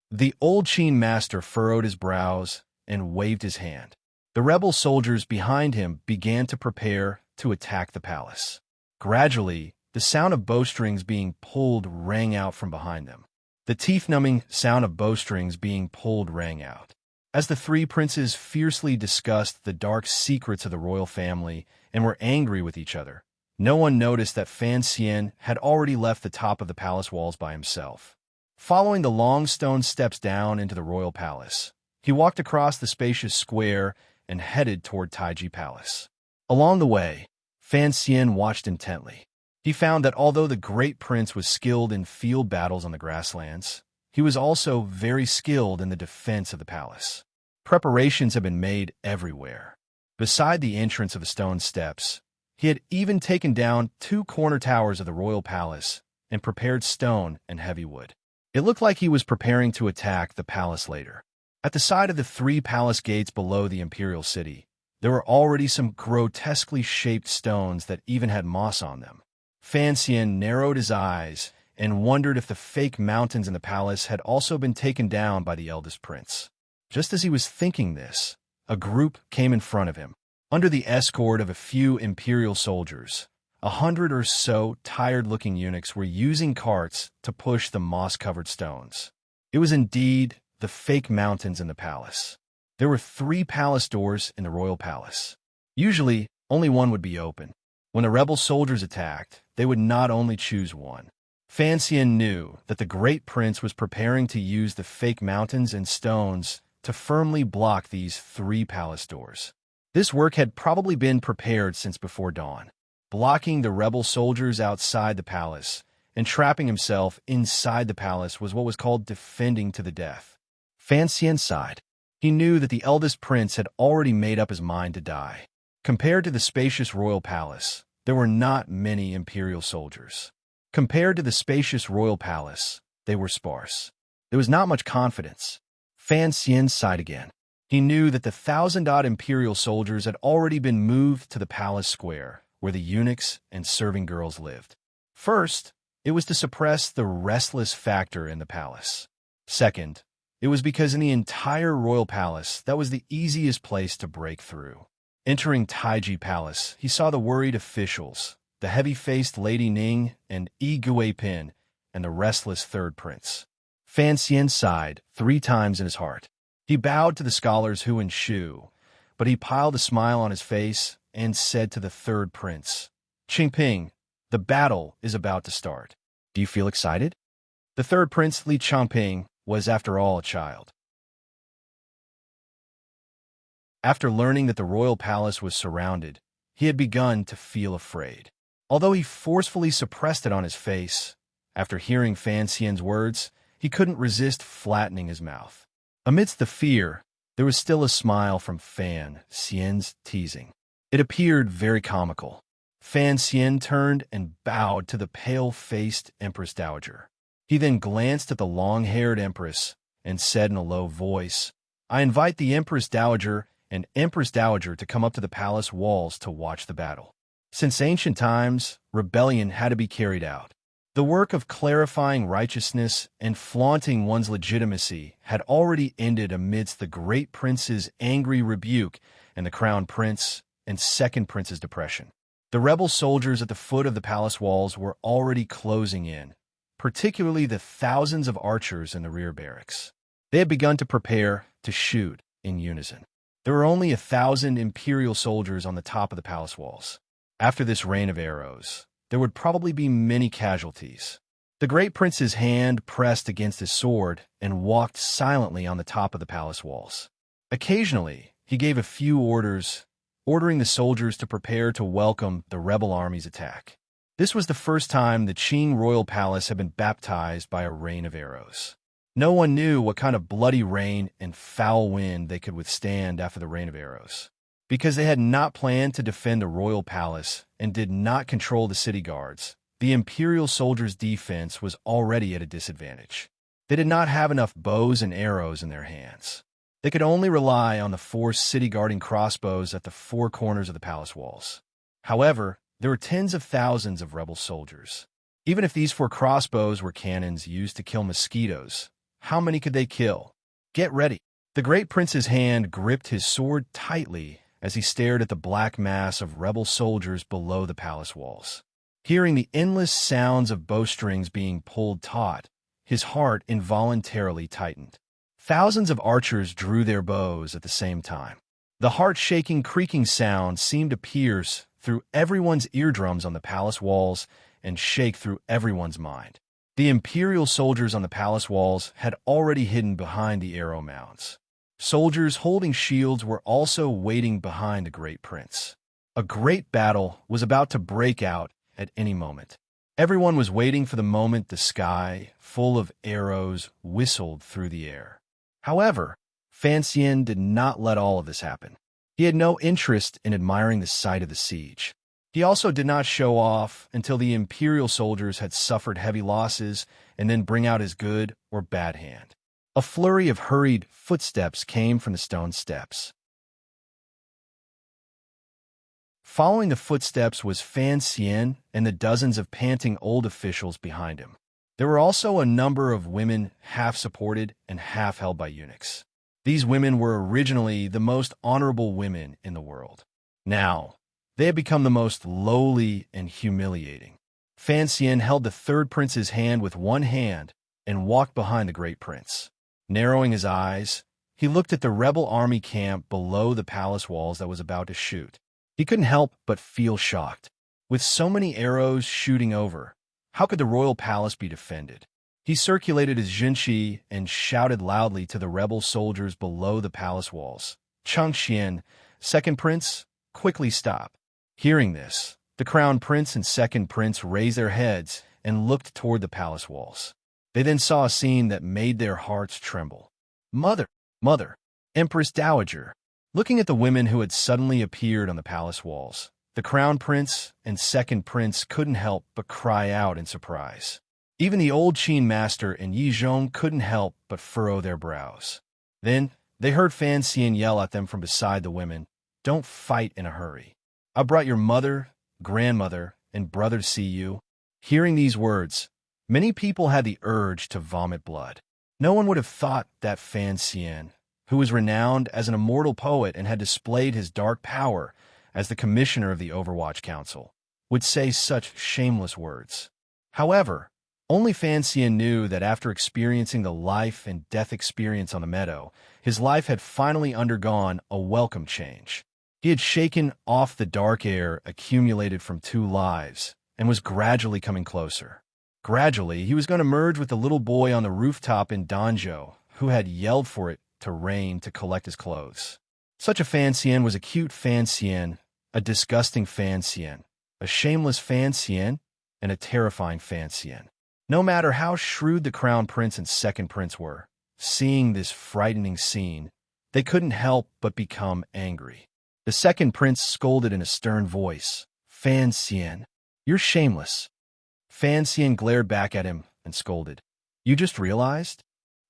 The old Qin master furrowed his brows and waved his hand. The rebel soldiers behind him began to prepare to attack the palace. Gradually, the sound of bowstrings being pulled rang out from behind them. The teeth-numbing sound of bowstrings being pulled rang out. As the three princes fiercely discussed the dark secrets of the royal family and were angry with each other, no one noticed that Fan Xian had already left the top of the palace walls by himself. Following the long stone steps down into the royal palace, he walked across the spacious square and headed toward Taiji Palace. Along the way, Fan Xian watched intently. He found that although the great prince was skilled in field battles on the grasslands, he was also very skilled in the defense of the palace. Preparations had been made everywhere. Beside the entrance of the stone steps, he had even taken down 2 corner towers of the royal palace and prepared stone and heavy wood. It looked like he was preparing to attack the palace later. At the side of the 3 palace gates below the imperial city, there were already some grotesquely shaped stones that even had moss on them. Fan Xian narrowed his eyes and wondered if the fake mountains in the palace had also been taken down by the eldest prince. Just as he was thinking this, a group came in front of him. Under the escort of a few imperial soldiers, 100 or so tired-looking eunuchs were using carts to push the moss-covered stones. It was indeed the fake mountains in the palace. There were 3 palace doors in the royal palace. Usually, only one would be open. When the rebel soldiers attacked, they would not only choose one. Fan Xian knew that the great prince was preparing to use the fake mountains and stones to firmly block these 3 palace doors. This work had probably been prepared since before dawn. Blocking the rebel soldiers outside the palace and trapping himself inside the palace was what was called defending to the death. Fan Xian sighed. He knew that the eldest prince had already made up his mind to die. Compared to the spacious royal palace, there were not many imperial soldiers. Compared to the spacious royal palace, they were sparse. There was not much confidence. Fan Xian sighed again. He knew that the 1,000-odd imperial soldiers had already been moved to the palace square, where the eunuchs and serving girls lived. First, it was to suppress the restless factor in the palace. Second, it was because in the entire royal palace, that was the easiest place to break through. Entering Taiji Palace, he saw the worried officials, the heavy-faced Lady Ning and Yi Guipin, and the restless third prince. Fan Xian sighed 3 times in his heart. He bowed to the scholars Hu and Shu, but he piled a smile on his face and said to the third prince, "Qingping, the battle is about to start. Do you feel excited?" The third prince, Li Changping, was after all a child. After learning that the royal palace was surrounded, he had begun to feel afraid. Although he forcefully suppressed it on his face, after hearing Fan Xian's words, he couldn't resist flattening his mouth. Amidst the fear, there was still a smile from Fan Xian's teasing. It appeared very comical. Fan Xian turned and bowed to the pale-faced Empress Dowager. He then glanced at the long-haired Empress and said in a low voice, "I invite the Empress Dowager and Empress Dowager to come up to the palace walls to watch the battle." Since ancient times, rebellion had to be carried out. The work of clarifying righteousness and flaunting one's legitimacy had already ended amidst the great prince's angry rebuke and the crown prince and second prince's depression. The rebel soldiers at the foot of the palace walls were already closing in, particularly the thousands of archers in the rear barracks. They had begun to prepare to shoot in unison. There were only 1,000 imperial soldiers on the top of the palace walls. After this rain of arrows, there would probably be many casualties. The great prince's hand pressed against his sword and walked silently on the top of the palace walls. Occasionally, he gave a few orders, ordering the soldiers to prepare to welcome the rebel army's attack. This was the first time the Qing royal palace had been baptized by a rain of arrows. No one knew what kind of bloody rain and foul wind they could withstand after the rain of arrows. Because they had not planned to defend the royal palace and did not control the city guards, the imperial soldiers' defense was already at a disadvantage. They did not have enough bows and arrows in their hands. They could only rely on the 4 city-guarding crossbows at the 4 corners of the palace walls. However, there were tens of thousands of rebel soldiers. Even if these 4 crossbows were cannons used to kill mosquitoes, how many could they kill? Get ready. The great prince's hand gripped his sword tightly as he stared at the black mass of rebel soldiers below the palace walls. Hearing the endless sounds of bowstrings being pulled taut, his heart involuntarily tightened. Thousands of archers drew their bows at the same time. The heart-shaking, creaking sound seemed to pierce through everyone's eardrums on the palace walls and shake through everyone's mind. The imperial soldiers on the palace walls had already hidden behind the arrow mounds. Soldiers holding shields were also waiting behind the great prince. A great battle was about to break out at any moment. Everyone was waiting for the moment the sky, full of arrows, whistled through the air. However, Fan Xian did not let all of this happen. He had no interest in admiring the sight of the siege. He also did not show off until the imperial soldiers had suffered heavy losses and then bring out his good or bad hand. A flurry of hurried footsteps came from the stone steps. Following the footsteps was Fan Xian and the dozens of panting old officials behind him. There were also a number of women half-supported and half-held by eunuchs. These women were originally the most honorable women in the world. Now, they had become the most lowly and humiliating. Fan Xian held the 3rd prince's hand with one hand and walked behind the great prince. Narrowing his eyes, he looked at the rebel army camp below the palace walls that was about to shoot. He couldn't help but feel shocked. With so many arrows shooting over, how could the royal palace be defended? He circulated his Zhenqi and shouted loudly to the rebel soldiers below the palace walls. Changxian, 2nd prince, quickly stop. Hearing this, the crown prince and 2nd prince raised their heads and looked toward the palace walls. They then saw a scene that made their hearts tremble. Mother, Empress Dowager. Looking at the women who had suddenly appeared on the palace walls, the crown prince and 2nd prince couldn't help but cry out in surprise. Even the old Qin master and Yi Zhong couldn't help but furrow their brows. Then, they heard Fan Xian yell at them from beside the women, "Don't fight in a hurry. I brought your mother, grandmother, and brother to see you." Hearing these words, many people had the urge to vomit blood. No one would have thought that Fan Xian, who was renowned as an immortal poet and had displayed his dark power as the commissioner of the Overwatch Council, would say such shameless words. However, only Fan Xian knew that after experiencing the life and death experience on the meadow, his life had finally undergone a welcome change. He had shaken off the dark air accumulated from 2 lives and was gradually coming closer. Gradually, he was going to merge with the little boy on the rooftop in Danzhou who had yelled for it to rain to collect his clothes. Such a Fan Xian was a cute Fan Xian, a disgusting Fan Xian, a shameless Fan Xian, and a terrifying Fan Xian. No matter how shrewd the crown prince and 2nd prince were, seeing this frightening scene, they couldn't help but become angry. The 2nd prince scolded in a stern voice, "Fan Xian, you're shameless." Fan Xian glared back at him and scolded, "You just realized?"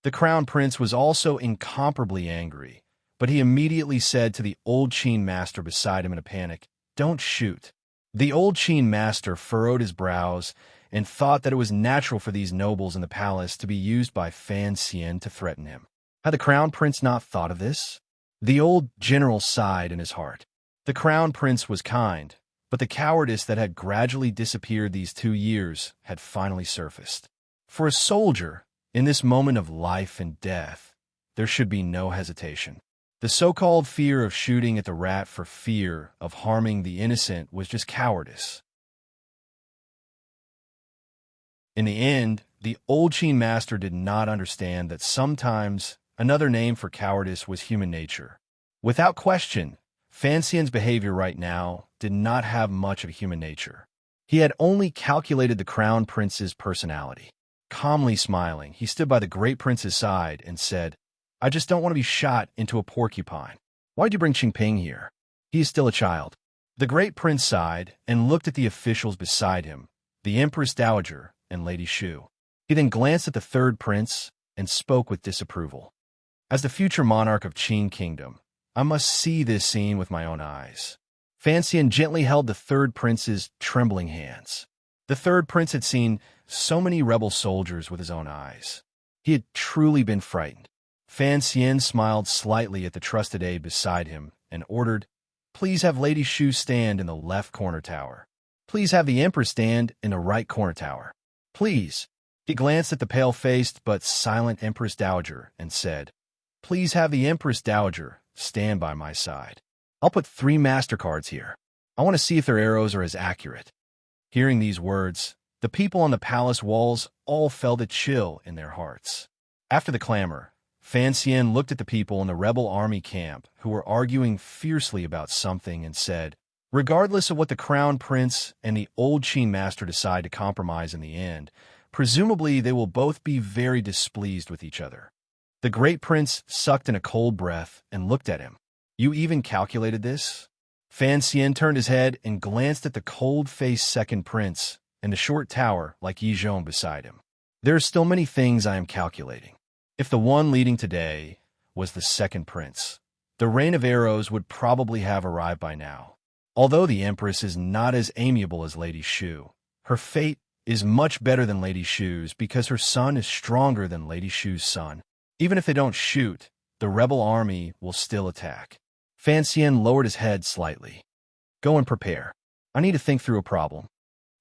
The crown prince was also incomparably angry, but he immediately said to the old Qin master beside him in a panic, "Don't shoot." The old Qin master furrowed his brows and thought that it was natural for these nobles in the palace to be used by Fan Xian to threaten him. Had the crown prince not thought of this? The old general sighed in his heart. The crown prince was kind, But the cowardice that had gradually disappeared these 2 years had finally surfaced. For a soldier, in this moment of life and death, there should be no hesitation. The so-called fear of shooting at the rat for fear of harming the innocent was just cowardice. In the end, the old Qin master did not understand that sometimes another name for cowardice was human nature. Without question, Fan Xian's behavior right now did not have much of human nature. He had only calculated the crown prince's personality. Calmly smiling, he stood by the great prince's side and said, "I just don't want to be shot into a porcupine. Why'd you bring Qingping here? He is still a child." The great prince sighed and looked at the officials beside him, the Empress Dowager and Lady Shu. He then glanced at the third prince and spoke with disapproval. "As the future monarch of Qin Kingdom, I must see this scene with my own eyes." Fan Xian gently held the third prince's trembling hands. The third prince had seen so many rebel soldiers with his own eyes. He had truly been frightened. Fan Xian smiled slightly at the trusted aide beside him and ordered, "Please have Lady Shu stand in the left corner tower. Please have the Emperor stand in the right corner tower. Please." He glanced at the pale-faced but silent Empress Dowager and said, "Please have the Empress Dowager stand by my side. I'll put 3 MasterCards here. I want to see if their arrows are as accurate." Hearing these words, the people on the palace walls all felt a chill in their hearts. After the clamor, Fan Xian looked at the people in the rebel army camp who were arguing fiercely about something and said, "Regardless of what the crown prince and the old Qin master decide to compromise in the end, presumably they will both be very displeased with each other." The great prince sucked in a cold breath and looked at him. "You even calculated this?" Fan Xian turned his head and glanced at the cold-faced second prince and the short tower like Yi Zhong beside him. "There are still many things I am calculating. If the one leading today was the second prince, the rain of arrows would probably have arrived by now. Although the Empress is not as amiable as Lady Shu, her fate is much better than Lady Shu's because her son is stronger than Lady Shu's son. Even if they don't shoot, the rebel army will still attack." Fan Xian lowered his head slightly. "Go and prepare. I need to think through a problem."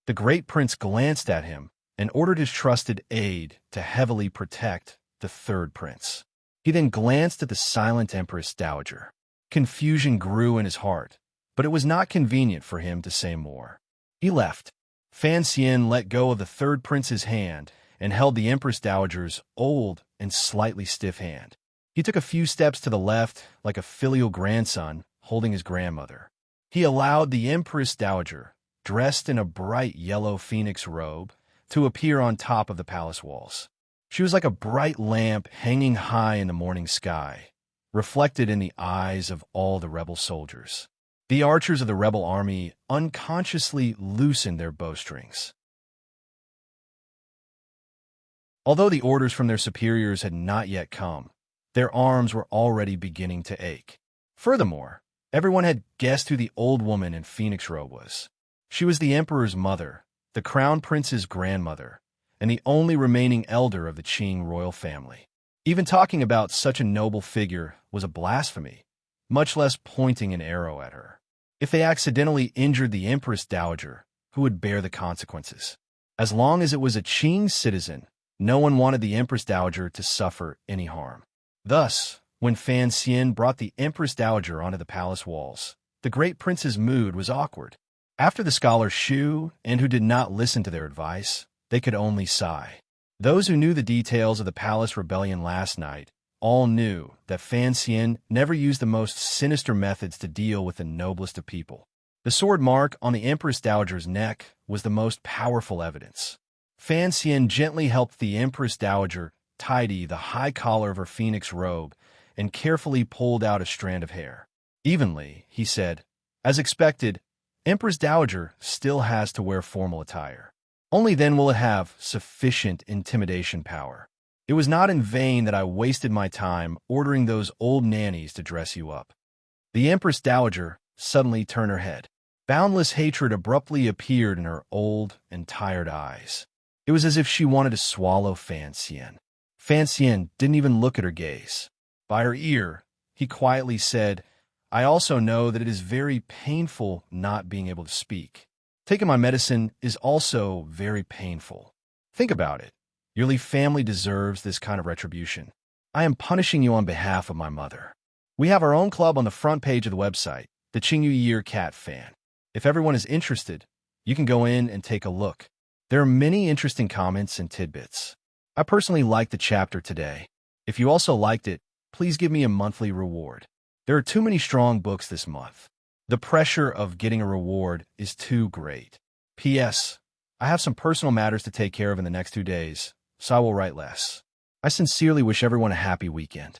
The great prince glanced at him and ordered his trusted aide to heavily protect the third prince. He then glanced at the silent Empress Dowager. Confusion grew in his heart, but it was not convenient for him to say more. He left. Fan Xian let go of the third prince's hand and held the Empress Dowager's old and slightly stiff hand. He took a few steps to the left like a filial grandson holding his grandmother. He allowed the Empress Dowager, dressed in a bright yellow phoenix robe, to appear on top of the palace walls. She was like a bright lamp hanging high in the morning sky, reflected in the eyes of all the rebel soldiers. The archers of the rebel army unconsciously loosened their bowstrings. Although the orders from their superiors had not yet come, their arms were already beginning to ache. Furthermore, everyone had guessed who the old woman in phoenix robe was. She was the emperor's mother, the crown prince's grandmother, and the only remaining elder of the Qing royal family. Even talking about such a noble figure was a blasphemy, much less pointing an arrow at her. If they accidentally injured the Empress Dowager, who would bear the consequences? As long as it was a Qing citizen, no one wanted the Empress Dowager to suffer any harm. Thus, when Fan Xian brought the Empress Dowager onto the palace walls, the great prince's mood was awkward. After the scholars Shu and who did not listen to their advice, they could only sigh. Those who knew the details of the palace rebellion last night all knew that Fan Xian never used the most sinister methods to deal with the noblest of people. The sword mark on the Empress Dowager's neck was the most powerful evidence. Fan Xian gently helped the Empress Dowager tidy the high collar of her phoenix robe and carefully pulled out a strand of hair. Evenly, he said, "As expected, Empress Dowager still has to wear formal attire. Only then will it have sufficient intimidation power. It was not in vain that I wasted my time ordering those old nannies to dress you up." The Empress Dowager suddenly turned her head. Boundless hatred abruptly appeared in her old and tired eyes. It was as if she wanted to swallow Fan Xian. Fan Xian didn't even look at her gaze. By her ear, he quietly said, I also know that it is very painful not being able to speak. Taking my medicine is also very painful. Think about it. Your family deserves this kind of retribution. I am punishing you on behalf of my mother. We have our own club on the front page of the website, the Qingyu Year Cat Fan. If everyone is interested, you can go in and take a look. There are many interesting comments and tidbits. I personally liked the chapter today. If you also liked it, please give me a monthly reward. There are too many strong books this month. The pressure of getting a reward is too great. P.S. I have some personal matters to take care of in the next 2 days, so I will write less. I sincerely wish everyone a happy weekend.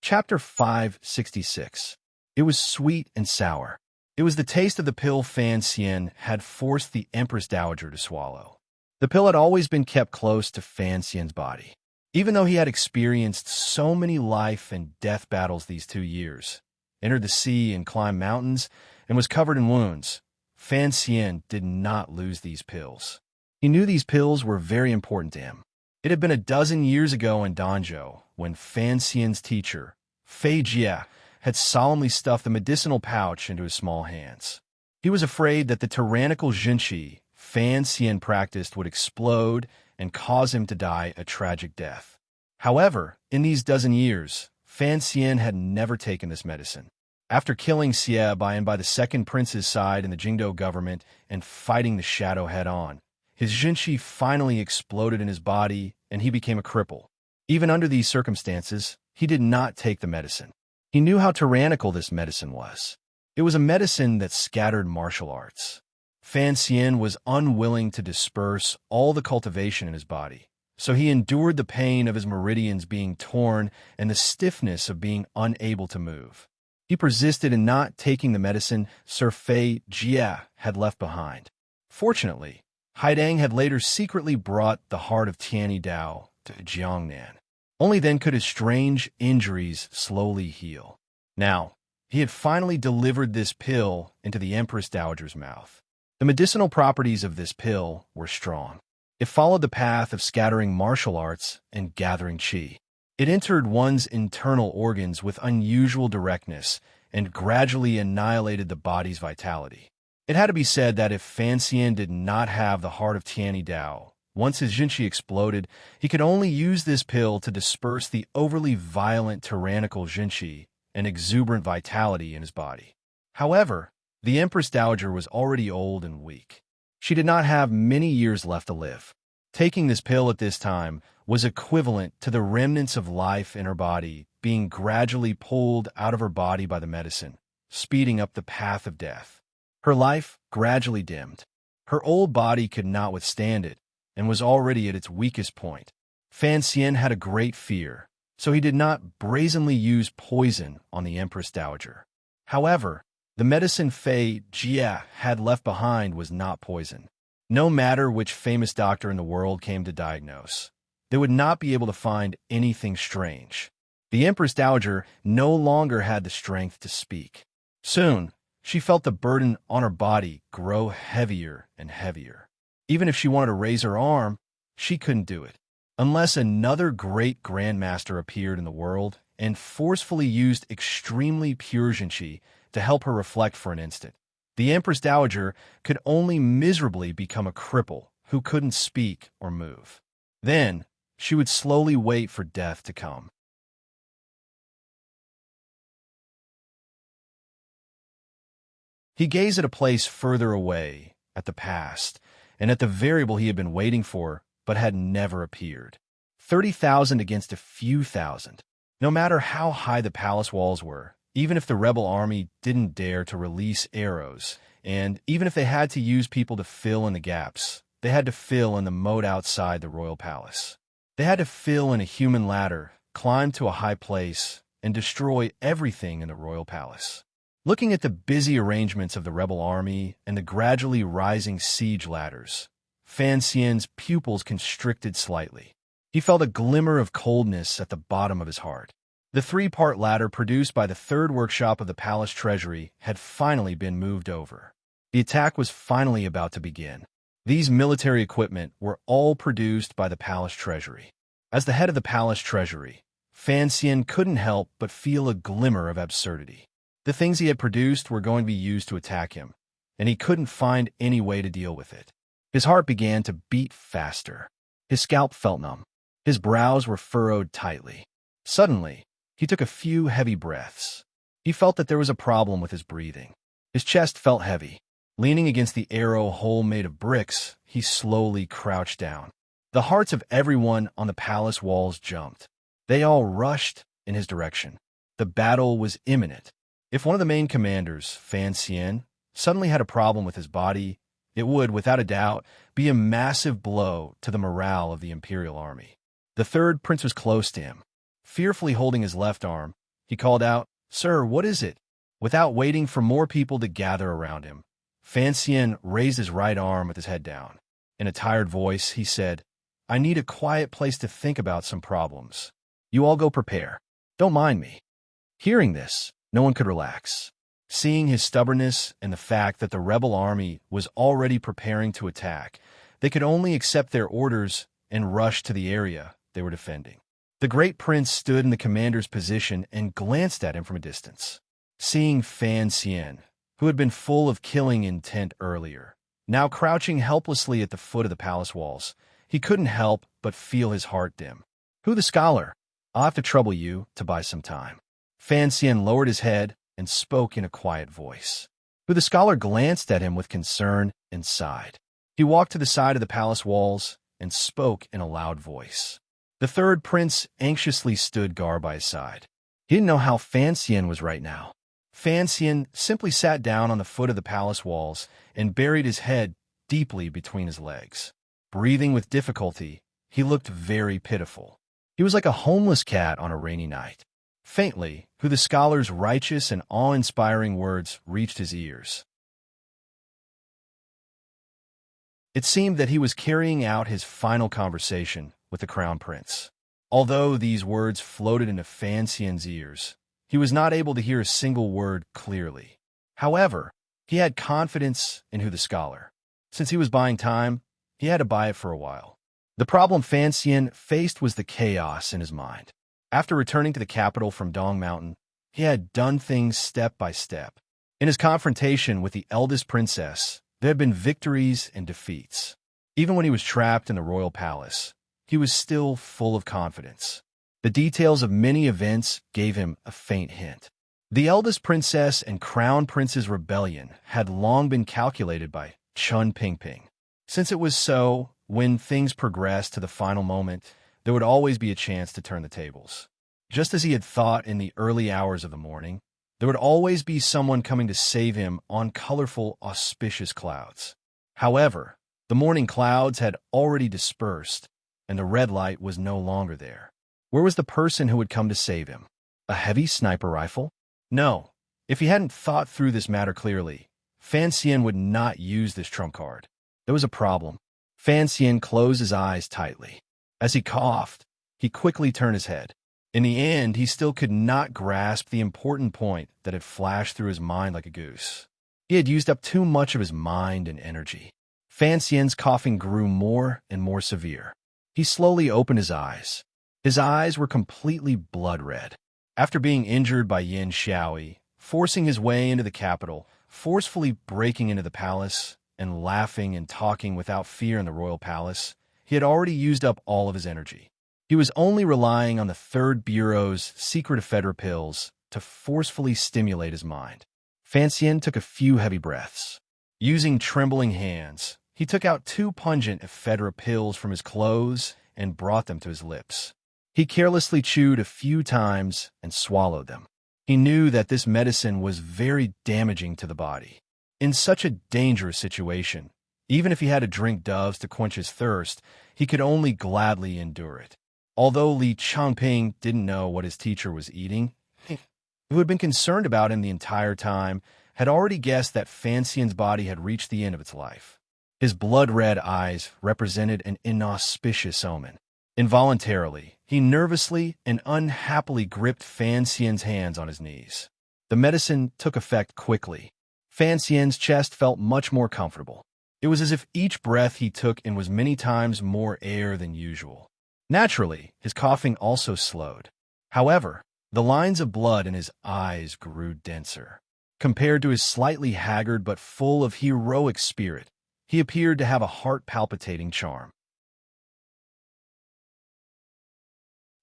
Chapter 566. It was sweet and sour. It was the taste of the pill Fan Xian had forced the Empress Dowager to swallow. The pill had always been kept close to Fan Xian's body. Even though he had experienced so many life and death battles these 2 years, entered the sea and climbed mountains, and was covered in wounds, Fan Xian did not lose these pills. He knew these pills were very important to him. It had been a dozen years ago in Danzhou when Fan Xian's teacher, Fei Jie, had solemnly stuffed the medicinal pouch into his small hands. He was afraid that the tyrannical Jinqi Fan Xian practiced would explode and cause him to die a tragic death. However, in these dozen years, Fan Xian had never taken this medicine. After killing Xie by the second prince's side in the Jingdou government and fighting the shadow head-on, his Jinqi finally exploded in his body and he became a cripple. Even under these circumstances, he did not take the medicine. He knew how tyrannical this medicine was. It was a medicine that scattered martial arts. Fan Xian was unwilling to disperse all the cultivation in his body, so he endured the pain of his meridians being torn and the stiffness of being unable to move. He persisted in not taking the medicine Sir Fei Jie had left behind. Fortunately, Haidang had later secretly brought the heart of Tianyi Dao to Jiangnan. Only then could his strange injuries slowly heal. Now, he had finally delivered this pill into the Empress Dowager's mouth. The medicinal properties of this pill were strong. It followed the path of scattering martial arts and gathering qi. It entered one's internal organs with unusual directness and gradually annihilated the body's vitality. It had to be said that if Fan Xian did not have the heart of Tianyi Dao, once his Jinqi exploded, he could only use this pill to disperse the overly violent tyrannical Jinqi and exuberant vitality in his body. However, the Empress Dowager was already old and weak. She did not have many years left to live. Taking this pill at this time was equivalent to the remnants of life in her body being gradually pulled out of her body by the medicine, speeding up the path of death. Her life gradually dimmed. Her old body could not withstand it and was already at its weakest point. Fan Xian had a great fear, so he did not brazenly use poison on the Empress Dowager. However, the medicine Fei Jie had left behind was not poison. No matter which famous doctor in the world came to diagnose, they would not be able to find anything strange. The Empress Dowager no longer had the strength to speak. Soon, she felt the burden on her body grow heavier and heavier. Even if she wanted to raise her arm, she couldn't do it. Unless another great grandmaster appeared in the world and forcefully used extremely pure Jinqi to help her reflect for an instant, the Empress Dowager could only miserably become a cripple who couldn't speak or move. Then, she would slowly wait for death to come. He gazed at a place further away, at the past, and at the variable he had been waiting for, but had never appeared. 30,000 against a few thousand. No matter how high the palace walls were, even if the rebel army didn't dare to release arrows, and even if they had to use people to fill in the gaps, they had to fill in the moat outside the royal palace. They had to fill in a human ladder, climb to a high place, and destroy everything in the royal palace. Looking at the busy arrangements of the rebel army and the gradually rising siege ladders, Fan Xian's pupils constricted slightly. He felt a glimmer of coldness at the bottom of his heart. The 3-part ladder produced by the 3rd workshop of the palace treasury had finally been moved over. The attack was finally about to begin. These military equipment were all produced by the palace treasury. As the head of the palace treasury, Fan Xian couldn't help but feel a glimmer of absurdity. The things he had produced were going to be used to attack him, and he couldn't find any way to deal with it. His heart began to beat faster. His scalp felt numb. His brows were furrowed tightly. Suddenly, he took a few heavy breaths. He felt that there was a problem with his breathing. His chest felt heavy. Leaning against the arrow hole made of bricks, he slowly crouched down. The hearts of everyone on the palace walls jumped. They all rushed in his direction. The battle was imminent. If one of the main commanders, Fan Xian, suddenly had a problem with his body, it would, without a doubt, be a massive blow to the morale of the imperial army. The third prince was close to him. Fearfully holding his left arm, he called out, "Sir, what is it?" Without waiting for more people to gather around him, Fan Xian raised his right arm with his head down. In a tired voice, he said, "I need a quiet place to think about some problems. You all go prepare. Don't mind me." Hearing this, no one could relax. Seeing his stubbornness and the fact that the rebel army was already preparing to attack, they could only accept their orders and rush to the area they were defending. The great prince stood in the commander's position and glanced at him from a distance. Seeing Fan Xian, who had been full of killing intent earlier, now crouching helplessly at the foot of the palace walls, he couldn't help but feel his heart dim. "Who the scholar? I'll have to trouble you to buy some time." Fan Xian lowered his head and spoke in a quiet voice. Who the scholar glanced at him with concern and sighed. He walked to the side of the palace walls and spoke in a loud voice. The third prince anxiously stood guard by his side. He didn't know how Fan Xian was right now. Fan Xian simply sat down on the foot of the palace walls and buried his head deeply between his legs. Breathing with difficulty, he looked very pitiful. He was like a homeless cat on a rainy night. Faintly, who the scholar's righteous and awe-inspiring words reached his ears. It seemed that he was carrying out his final conversation with the crown prince. Although these words floated into Fan Xian's ears, he was not able to hear a single word clearly. However, he had confidence in who the scholar. Since he was buying time, he had to buy it for a while. The problem Fan Xian faced was the chaos in his mind. After returning to the capital from Dong Mountain, he had done things step by step. In his confrontation with the eldest princess, there had been victories and defeats. Even when he was trapped in the royal palace, he was still full of confidence. The details of many events gave him a faint hint. The eldest princess and crown prince's rebellion had long been calculated by Chun Pingping. Since it was so, when things progressed to the final moment, there would always be a chance to turn the tables. Just as he had thought in the early hours of the morning, there would always be someone coming to save him on colorful, auspicious clouds. However, the morning clouds had already dispersed, and the red light was no longer there. Where was the person who would come to save him? A heavy sniper rifle? No. If he hadn't thought through this matter clearly, Fan Xian would not use this trump card. There was a problem. Fan Xian closed his eyes tightly. As he coughed, he quickly turned his head. In the end, he still could not grasp the important point that had flashed through his mind like a goose. He had used up too much of his mind and energy. Fan Xian's coughing grew more and more severe. He slowly opened his eyes. His eyes were completely blood red. After being injured by Yin Xiaoyi, forcing his way into the capital, forcefully breaking into the palace, and laughing and talking without fear in the royal palace, he had already used up all of his energy. He was only relying on the Third Bureau's secret ephedra pills to forcefully stimulate his mind. Fan Xian took a few heavy breaths. Using trembling hands, he took out 2 pungent ephedra pills from his clothes and brought them to his lips. He carelessly chewed a few times and swallowed them. He knew that this medicine was very damaging to the body. In such a dangerous situation, even if he had to drink doves to quench his thirst, he could only gladly endure it. Although Li Changping didn't know what his teacher was eating, who had been concerned about him the entire time, had already guessed that Fan Xian's body had reached the end of its life. His blood-red eyes represented an inauspicious omen. Involuntarily, he nervously and unhappily gripped Fan Xian's hands on his knees. The medicine took effect quickly. Fan Xian's chest felt much more comfortable. It was as if each breath he took in was many times more air than usual. Naturally, his coughing also slowed. However, the lines of blood in his eyes grew denser. Compared to his slightly haggard but full of heroic spirit, he appeared to have a heart-palpitating charm.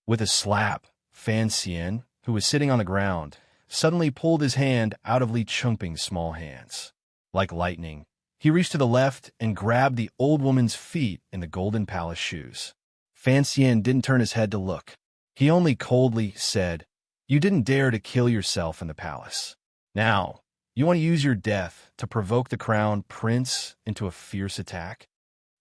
With a slap, Fan Xian, who was sitting on the ground, suddenly pulled his hand out of Li Chengping's small hands. Like lightning, he reached to the left and grabbed the old woman's feet in the golden palace shoes. Fan Xian didn't turn his head to look. He only coldly said, "You didn't dare to kill yourself in the palace. Now, you want to use your death to provoke the crown prince into a fierce attack?"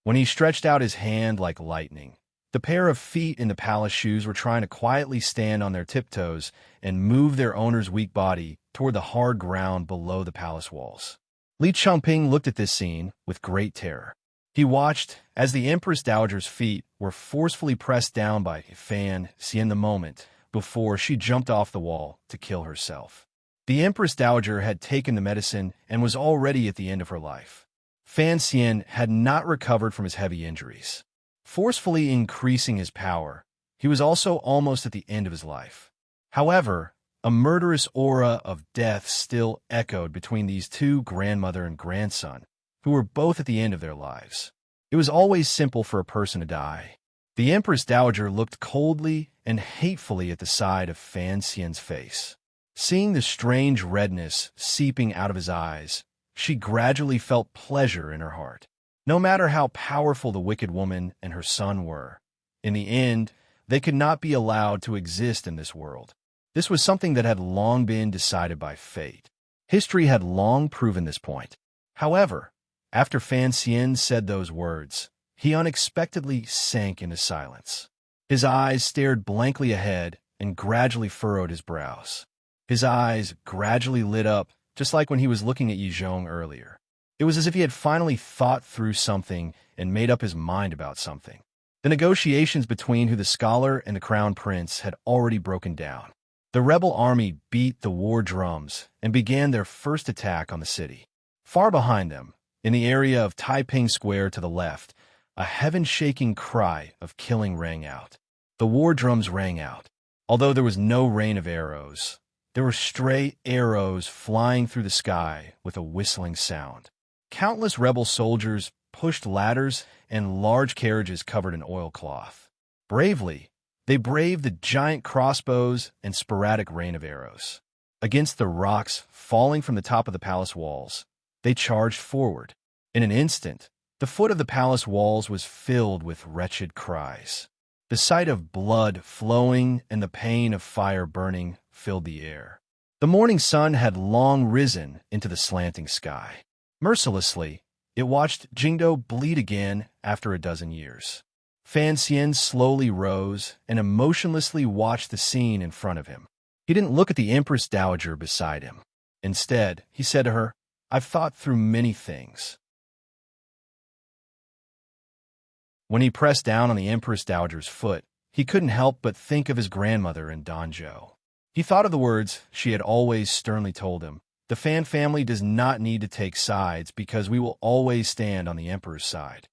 When he stretched out his hand like lightning, the pair of feet in the palace shoes were trying to quietly stand on their tiptoes and move their owner's weak body toward the hard ground below the palace walls. Li Chengping looked at this scene with great terror. He watched as the Empress Dowager's feet were forcefully pressed down by Fan Xian the moment before she jumped off the wall to kill herself. The Empress Dowager had taken the medicine and was already at the end of her life. Fan Xian had not recovered from his heavy injuries. Forcefully increasing his power, he was also almost at the end of his life. However, a murderous aura of death still echoed between these two, grandmother and grandson, who were both at the end of their lives. It was always simple for a person to die. The Empress Dowager looked coldly and hatefully at the side of Fan Xian's face. Seeing the strange redness seeping out of his eyes, she gradually felt pleasure in her heart. No matter how powerful the wicked woman and her son were, in the end, they could not be allowed to exist in this world. This was something that had long been decided by fate. History had long proven this point. However, after Fan Xian said those words, he unexpectedly sank into silence. His eyes stared blankly ahead and gradually furrowed his brows. His eyes gradually lit up, just like when he was looking at Yizhong earlier. It was as if he had finally thought through something and made up his mind about something. The negotiations between the scholar and the crown prince had already broken down. The rebel army beat the war drums and began their first attack on the city. Far behind them, in the area of Taiping Square to the left, a heaven-shaking cry of killing rang out. The war drums rang out. Although there was no rain of arrows, there were stray arrows flying through the sky with a whistling sound. Countless rebel soldiers pushed ladders and large carriages covered in oilcloth. Bravely, they braved the giant crossbows and sporadic rain of arrows. Against the rocks falling from the top of the palace walls, they charged forward. In an instant, the foot of the palace walls was filled with wretched cries. The sight of blood flowing and the pain of fire burning filled the air. The morning sun had long risen into the slanting sky. Mercilessly, it watched Jingdo bleed again after a dozen years. Fan Xian slowly rose and emotionlessly watched the scene in front of him. He didn't look at the Empress Dowager beside him. Instead, he said to her, "I've thought through many things." When he pressed down on the Empress Dowager's foot, he couldn't help but think of his grandmother in Danzhou. He thought of the words she had always sternly told him. The Fan family does not need to take sides because we will always stand on the Emperor's side.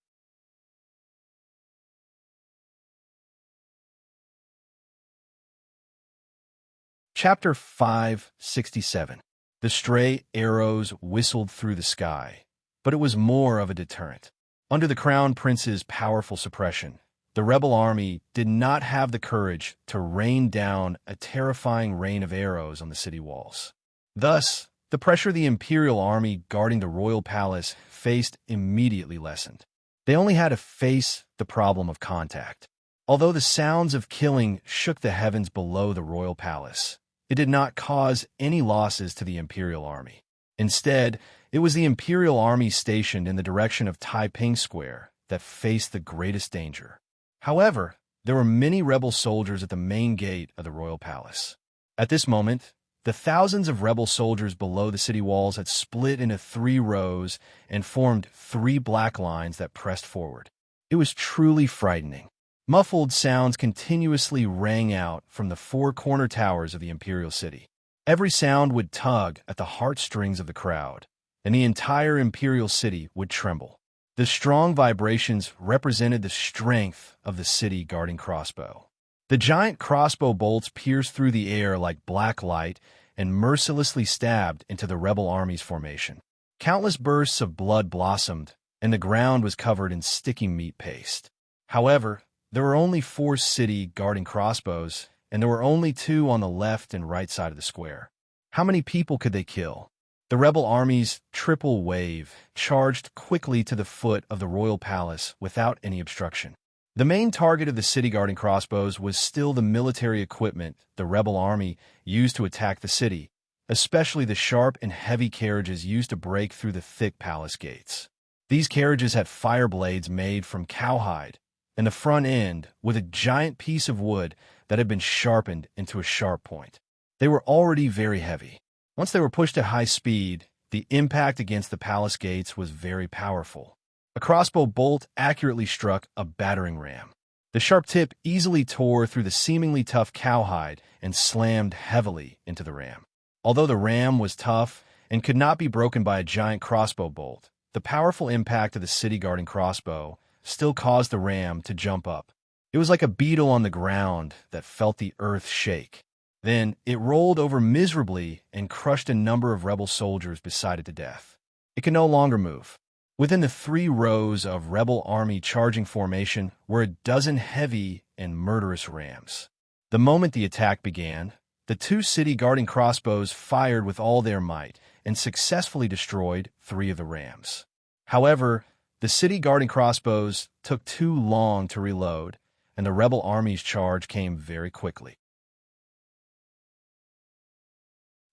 Chapter 567. The stray arrows whistled through the sky, but it was more of a deterrent. Under the Crown Prince's powerful suppression, the rebel army did not have the courage to rain down a terrifying rain of arrows on the city walls. Thus, the pressure the Imperial army guarding the royal palace faced immediately lessened. They only had to face the problem of contact. Although the sounds of killing shook the heavens below the royal palace, it did not cause any losses to the Imperial army. Instead, it was the Imperial army stationed in the direction of Taiping Square that faced the greatest danger. However, there were many rebel soldiers at the main gate of the royal palace. At this moment, the thousands of rebel soldiers below the city walls had split into 3 rows and formed 3 black lines that pressed forward. It was truly frightening. Muffled sounds continuously rang out from the 4 corner towers of the imperial city. Every sound would tug at the heartstrings of the crowd, and the entire imperial city would tremble. The strong vibrations represented the strength of the city guarding crossbow. The giant crossbow bolts pierced through the air like black light and mercilessly stabbed into the rebel army's formation. Countless bursts of blood blossomed, and the ground was covered in sticky meat paste. However, there were only 4 city guarding crossbows, and there were only 2 on the left and right side of the square. How many people could they kill? The rebel army's triple wave charged quickly to the foot of the royal palace without any obstruction. The main target of the city guarding crossbows was still the military equipment the rebel army used to attack the city, especially the sharp and heavy carriages used to break through the thick palace gates. These carriages had fire blades made from cowhide, and the front end with a giant piece of wood that had been sharpened into a sharp point. They were already very heavy. Once they were pushed at high speed, the impact against the palace gates was very powerful. A crossbow bolt accurately struck a battering ram. The sharp tip easily tore through the seemingly tough cowhide and slammed heavily into the ram. Although the ram was tough and could not be broken by a giant crossbow bolt, the powerful impact of the city guarding crossbow still caused the ram to jump up. It was like a beetle on the ground that felt the earth shake. Then it rolled over miserably and crushed a number of rebel soldiers beside it to death. It could no longer move. Within the 3 rows of rebel army charging formation were a dozen heavy and murderous rams. The moment the attack began, the 2 city guarding crossbows fired with all their might and successfully destroyed 3 of the rams. However, the city guarding crossbows took too long to reload, and the rebel army's charge came very quickly.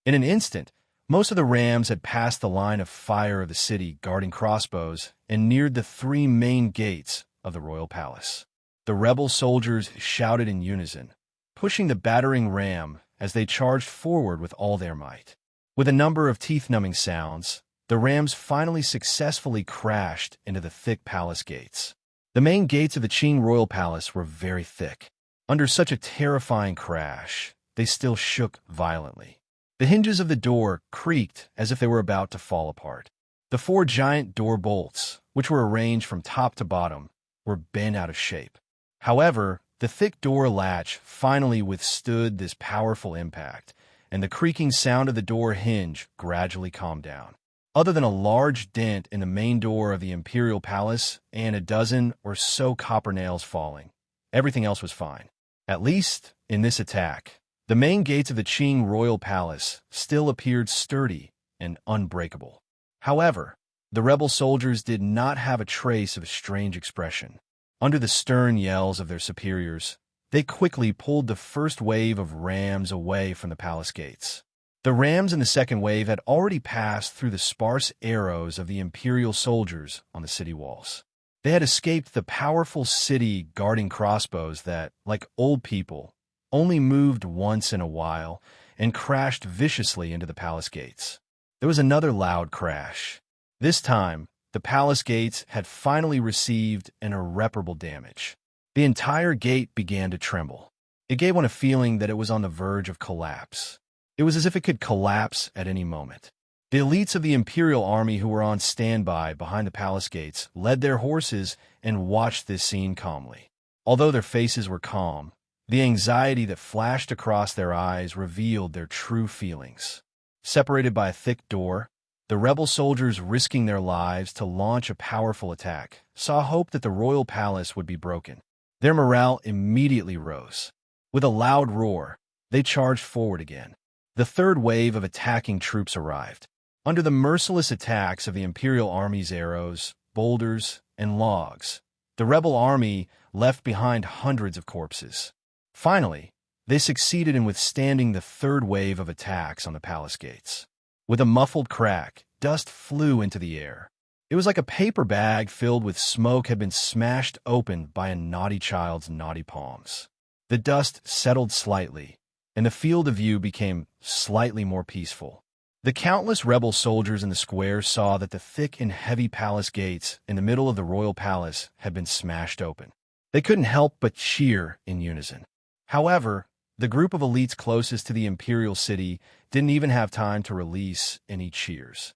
In an instant, most of the rams had passed the line of fire of the city guarding crossbows and neared the 3 main gates of the royal palace. The rebel soldiers shouted in unison, pushing the battering ram as they charged forward with all their might. With a number of teeth-numbing sounds, the rams finally successfully crashed into the thick palace gates. The main gates of the Qing royal palace were very thick. Under such a terrifying crash, they still shook violently. The hinges of the door creaked as if they were about to fall apart. The 4 giant door bolts, which were arranged from top to bottom, were bent out of shape. However, the thick door latch finally withstood this powerful impact, and the creaking sound of the door hinge gradually calmed down. Other than a large dent in the main door of the imperial palace and a dozen or so copper nails falling, everything else was fine. At least, in this attack, the main gates of the Qing royal palace still appeared sturdy and unbreakable. However, the rebel soldiers did not have a trace of a strange expression. Under the stern yells of their superiors, they quickly pulled the first wave of rams away from the palace gates. The rams in the second wave had already passed through the sparse arrows of the imperial soldiers on the city walls. They had escaped the powerful city guarding crossbows that, like old people, only moved once in a while and crashed viciously into the palace gates. There was another loud crash. This time, the palace gates had finally received an irreparable damage. The entire gate began to tremble. It gave one a feeling that it was on the verge of collapse. It was as if it could collapse at any moment. The elites of the imperial army who were on standby behind the palace gates led their horses and watched this scene calmly. Although their faces were calm, the anxiety that flashed across their eyes revealed their true feelings. Separated by a thick door, the rebel soldiers risking their lives to launch a powerful attack saw hope that the royal palace would be broken. Their morale immediately rose. With a loud roar, they charged forward again. The 3rd wave of attacking troops arrived. Under the merciless attacks of the imperial army's arrows, boulders, and logs, the rebel army left behind hundreds of corpses. Finally, they succeeded in withstanding the 3rd wave of attacks on the palace gates. With a muffled crack, dust flew into the air. It was like a paper bag filled with smoke had been smashed open by a naughty child's naughty palms. The dust settled slightly, and the field of view became slightly more peaceful. The countless rebel soldiers in the square saw that the thick and heavy palace gates in the middle of the royal palace had been smashed open. They couldn't help but cheer in unison. However, the group of elites closest to the imperial city didn't even have time to release any cheers.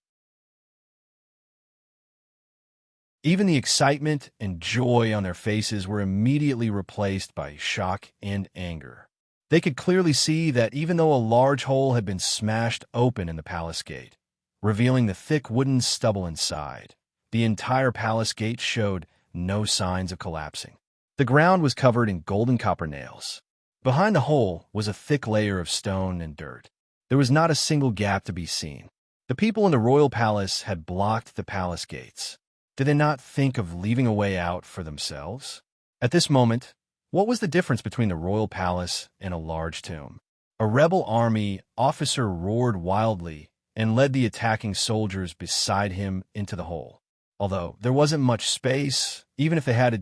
Even the excitement and joy on their faces were immediately replaced by shock and anger. They could clearly see that even though a large hole had been smashed open in the palace gate, revealing the thick wooden stubble inside, the entire palace gate showed no signs of collapsing. The ground was covered in golden copper nails. Behind the hole was a thick layer of stone and dirt. There was not a single gap to be seen. The people in the royal palace had blocked the palace gates. Did they not think of leaving a way out for themselves? At this moment, what was the difference between the royal palace and a large tomb? A rebel army officer roared wildly and led the attacking soldiers beside him into the hole. Although there wasn't much space, even if they had to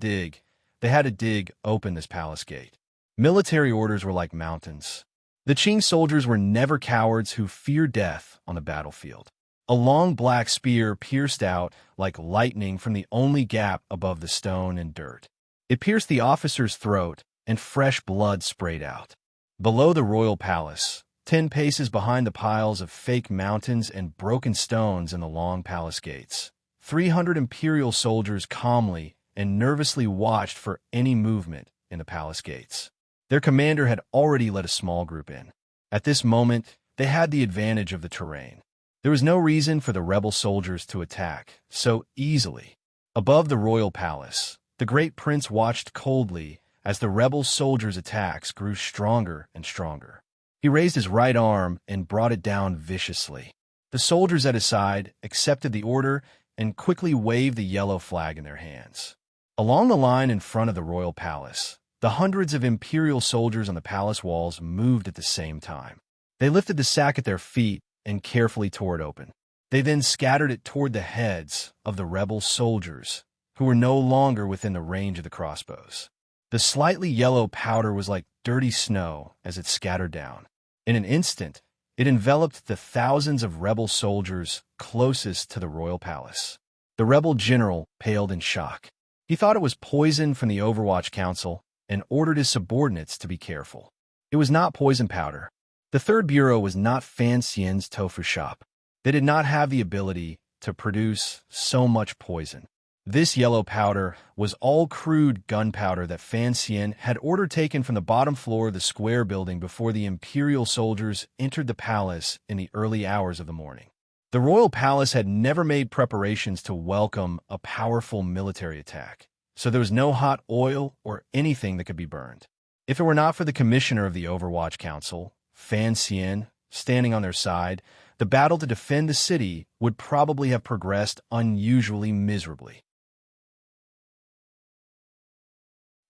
dig open this palace gate. Military orders were like mountains. The Qing soldiers were never cowards who feared death on the battlefield. A long black spear pierced out like lightning from the only gap above the stone and dirt. It pierced the officer's throat, and fresh blood sprayed out. Below the royal palace, 10 paces behind the piles of fake mountains and broken stones in the long palace gates, 300 imperial soldiers calmly and nervously watched for any movement in the palace gates. Their commander had already let a small group in. At this moment, they had the advantage of the terrain. There was no reason for the rebel soldiers to attack so easily. Above the royal palace, the great prince watched coldly as the rebel soldiers' attacks grew stronger and stronger. He raised his right arm and brought it down viciously. The soldiers at his side accepted the order and quickly waved the yellow flag in their hands. Along the line in front of the royal palace, the hundreds of imperial soldiers on the palace walls moved at the same time. They lifted the sack at their feet and carefully tore it open. They then scattered it toward the heads of the rebel soldiers, who were no longer within the range of the crossbows. The slightly yellow powder was like dirty snow as it scattered down. In an instant, it enveloped the thousands of rebel soldiers closest to the royal palace. The rebel general paled in shock. He thought it was poison from the Overwatch Council and ordered his subordinates to be careful. It was not poison powder. The Third Bureau was not Fan Xian's tofu shop. They did not have the ability to produce so much poison. This yellow powder was all crude gunpowder that Fan Xian had ordered taken from the bottom floor of the square building before the imperial soldiers entered the palace in the early hours of the morning. The royal palace had never made preparations to welcome a powerful military attack, so there was no hot oil or anything that could be burned. If it were not for the commissioner of the Overwatch Council, Fan Xian, standing on their side, the battle to defend the city would probably have progressed unusually miserably.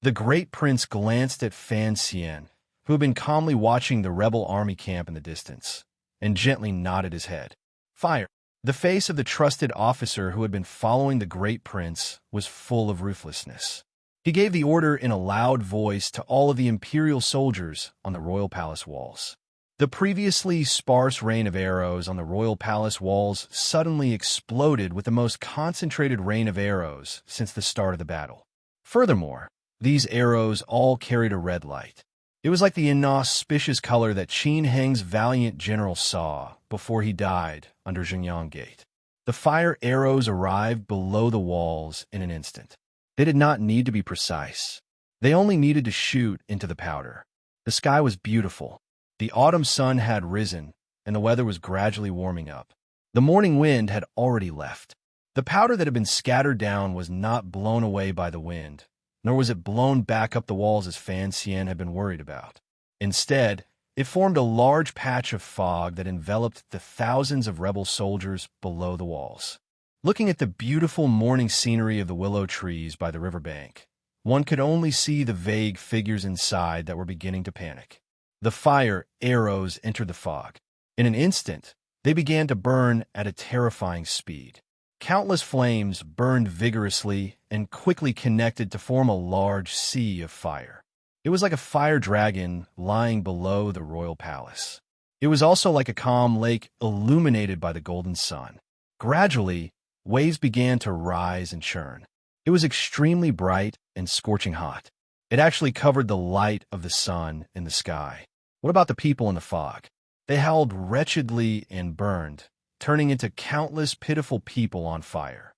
The great prince glanced at Fan Xian, who had been calmly watching the rebel army camp in the distance, and gently nodded his head. Fire! The face of the trusted officer who had been following the great prince was full of ruthlessness. He gave the order in a loud voice to all of the imperial soldiers on the royal palace walls. The previously sparse rain of arrows on the royal palace walls suddenly exploded with the most concentrated rain of arrows since the start of the battle. Furthermore, these arrows all carried a red light. It was like the inauspicious color that Qin Heng's valiant general saw before he died under Zhengyang Gate. The fire arrows arrived below the walls in an instant. They did not need to be precise. They only needed to shoot into the powder. The sky was beautiful. The autumn sun had risen, and the weather was gradually warming up. The morning wind had already left. The powder that had been scattered down was not blown away by the wind, nor was it blown back up the walls as Fan Xian had been worried about. Instead, it formed a large patch of fog that enveloped the thousands of rebel soldiers below the walls. Looking at the beautiful morning scenery of the willow trees by the riverbank, one could only see the vague figures inside that were beginning to panic. The fire arrows entered the fog. In an instant, they began to burn at a terrifying speed. Countless flames burned vigorously and quickly connected to form a large sea of fire. It was like a fire dragon lying below the royal palace. It was also like a calm lake illuminated by the golden sun. Gradually, waves began to rise and churn. It was extremely bright and scorching hot. It actually covered the light of the sun in the sky. What about the people in the fog? They howled wretchedly and burned, turning into countless pitiful people on fire.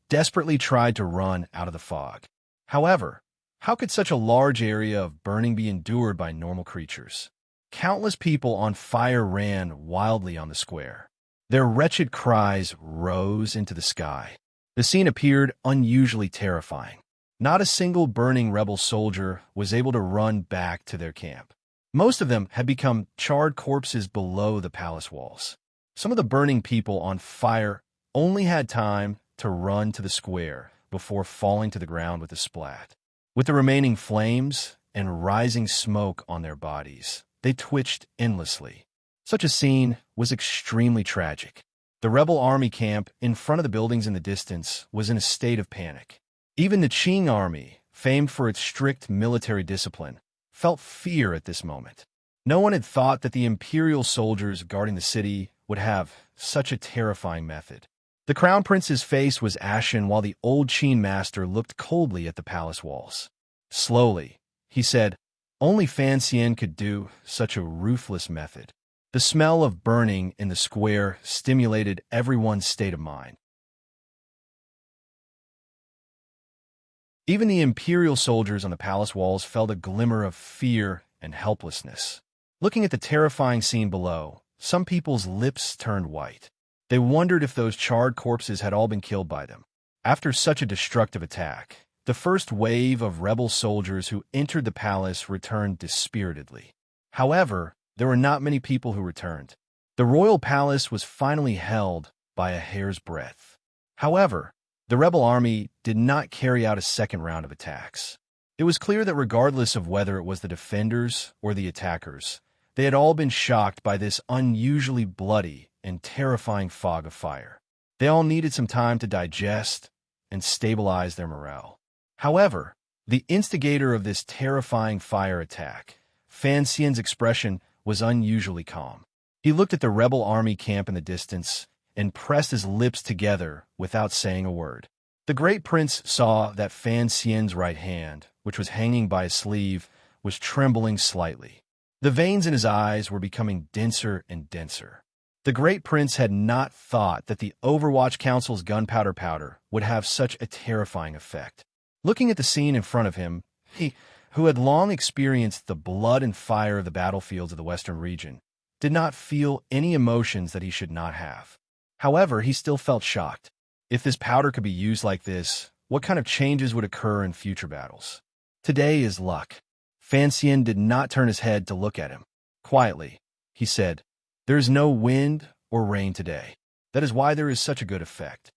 desperately tried to run out of the fog. However, how could such a large area of burning be endured by normal creatures? Countless people on fire ran wildly on the square. Their wretched cries rose into the sky. The scene appeared unusually terrifying. Not a single burning rebel soldier was able to run back to their camp. Most of them had become charred corpses below the palace walls. Some of the burning people on fire only had time to run to the square before falling to the ground with a splat. With the remaining flames and rising smoke on their bodies, they twitched endlessly. Such a scene was extremely tragic. The rebel army camp in front of the buildings in the distance was in a state of panic. Even the Qing army, famed for its strict military discipline, felt fear at this moment. No one had thought that the imperial soldiers guarding the city would have such a terrifying method. The crown prince's face was ashen while the old Qing master looked coldly at the palace walls. Slowly, he said, "Only Fan Xian could do such a ruthless method." The smell of burning in the square stimulated everyone's state of mind. Even the imperial soldiers on the palace walls felt a glimmer of fear and helplessness. Looking at the terrifying scene below, some people's lips turned white. They wondered if those charred corpses had all been killed by them. After such a destructive attack, the first wave of rebel soldiers who entered the palace returned dispiritedly. However, there were not many people who returned. The royal palace was finally held by a hair's breadth. However, the rebel army did not carry out a second round of attacks. It was clear that regardless of whether it was the defenders or the attackers, they had all been shocked by this unusually bloody and terrifying fog of fire. They all needed some time to digest and stabilize their morale. However, the instigator of this terrifying fire attack, Fan Xian's expression was unusually calm. He looked at the rebel army camp in the distance and pressed his lips together without saying a word. The great prince saw that Fan Xian's right hand, which was hanging by his sleeve, was trembling slightly. The veins in his eyes were becoming denser and denser. The great prince had not thought that the Overwatch Council's gunpowder powder would have such a terrifying effect. Looking at the scene in front of him, he, who had long experienced the blood and fire of the battlefields of the Western region, did not feel any emotions that he should not have. However, he still felt shocked. If this powder could be used like this, what kind of changes would occur in future battles? Today is luck. Fan Xian did not turn his head to look at him. Quietly, he said, "There is no wind or rain today. That is why there is such a good effect."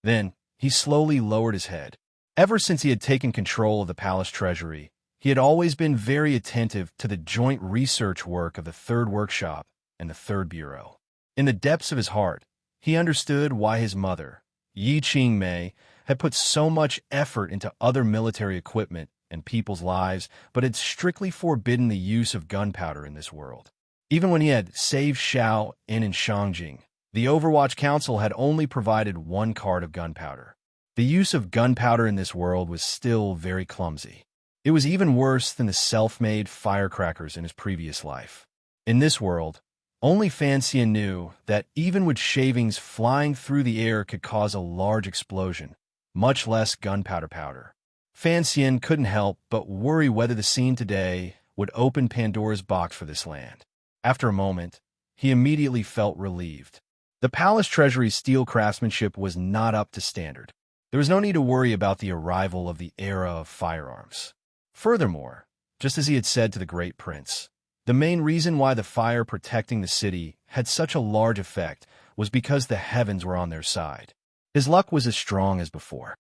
Then, he slowly lowered his head. Ever since he had taken control of the palace treasury, he had always been very attentive to the joint research work of the Third Workshop and the Third Bureau. In the depths of his heart, he understood why his mother, Yi Qingmei, had put so much effort into other military equipment and people's lives, but had strictly forbidden the use of gunpowder in this world. Even when he had saved Xiao and in Shangjing, the Overwatch Council had only provided one card of gunpowder. The use of gunpowder in this world was still very clumsy. It was even worse than the self-made firecrackers in his previous life. In this world, only Fan Xian knew that even with shavings flying through the air could cause a large explosion, much less gunpowder powder. Fan Xian couldn't help but worry whether the scene today would open Pandora's box for this land. After a moment, he immediately felt relieved. The palace treasury's steel craftsmanship was not up to standard. There was no need to worry about the arrival of the era of firearms. Furthermore, just as he had said to the great prince, the main reason why the fire protecting the city had such a large effect was because the heavens were on their side. His luck was as strong as before.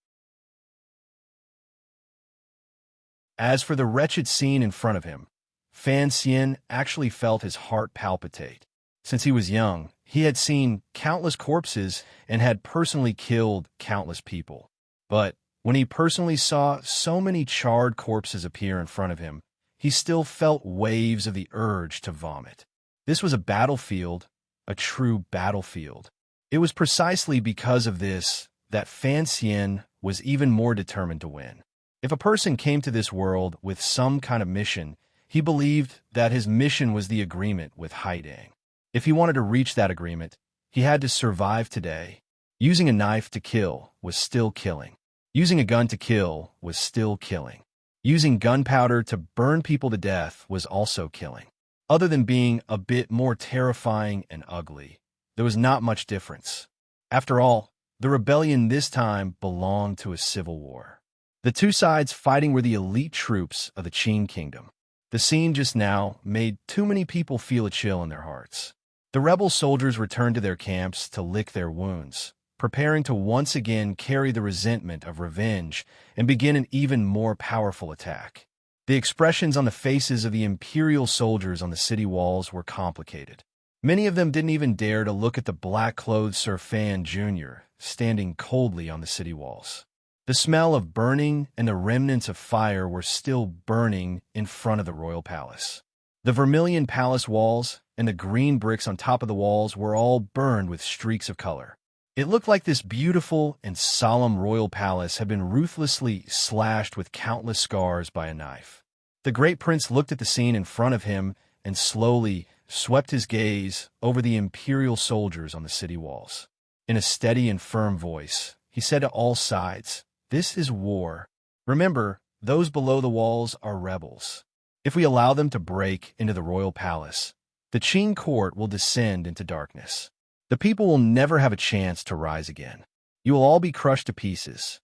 As for the wretched scene in front of him, Fan Xian actually felt his heart palpitate. Since he was young, he had seen countless corpses and had personally killed countless people. But when he personally saw so many charred corpses appear in front of him, he still felt waves of the urge to vomit. This was a battlefield, a true battlefield. It was precisely because of this that Fan Xian was even more determined to win. If a person came to this world with some kind of mission, he believed that his mission was the agreement with Haidang. If he wanted to reach that agreement, he had to survive today. Using a knife to kill was still killing. Using a gun to kill was still killing. Using gunpowder to burn people to death was also killing. Other than being a bit more terrifying and ugly, there was not much difference. After all, the rebellion this time belonged to a civil war. The two sides fighting were the elite troops of the Qin Kingdom. The scene just now made too many people feel a chill in their hearts. The rebel soldiers returned to their camps to lick their wounds, preparing to once again carry the resentment of revenge and begin an even more powerful attack. The expressions on the faces of the imperial soldiers on the city walls were complicated. Many of them didn't even dare to look at the black-clothed Sir Fan Jr. standing coldly on the city walls. The smell of burning and the remnants of fire were still burning in front of the royal palace. The vermilion palace walls and the green bricks on top of the walls were all burned with streaks of color. It looked like this beautiful and solemn royal palace had been ruthlessly slashed with countless scars by a knife. The great prince looked at the scene in front of him and slowly swept his gaze over the imperial soldiers on the city walls. In a steady and firm voice, he said to all sides, "This is war. Remember, those below the walls are rebels. If we allow them to break into the royal palace, the Qin court will descend into darkness. The people will never have a chance to rise again. You will all be crushed to pieces."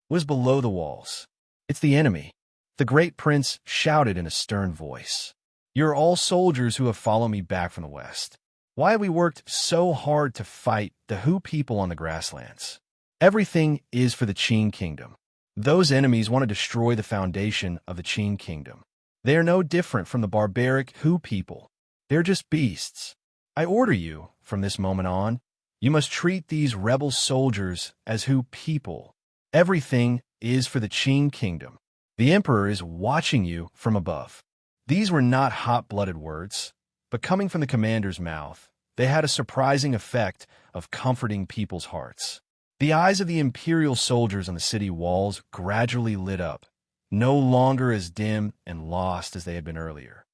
What is below the walls? It's the enemy. The great prince shouted in a stern voice. "You're all soldiers who have followed me back from the west. Why have we worked so hard to fight the Hu people on the grasslands? Everything is for the Qin Kingdom. Those enemies want to destroy the foundation of the Qin Kingdom. They are no different from the barbaric Hu people. They're just beasts. I order you, from this moment on, you must treat these rebel soldiers as Hu people. Everything is for the Qin Kingdom. The Emperor is watching you from above." These were not hot-blooded words, but coming from the commander's mouth, they had a surprising effect of comforting people's hearts. The eyes of the imperial soldiers on the city walls gradually lit up, no longer as dim and lost as they had been earlier.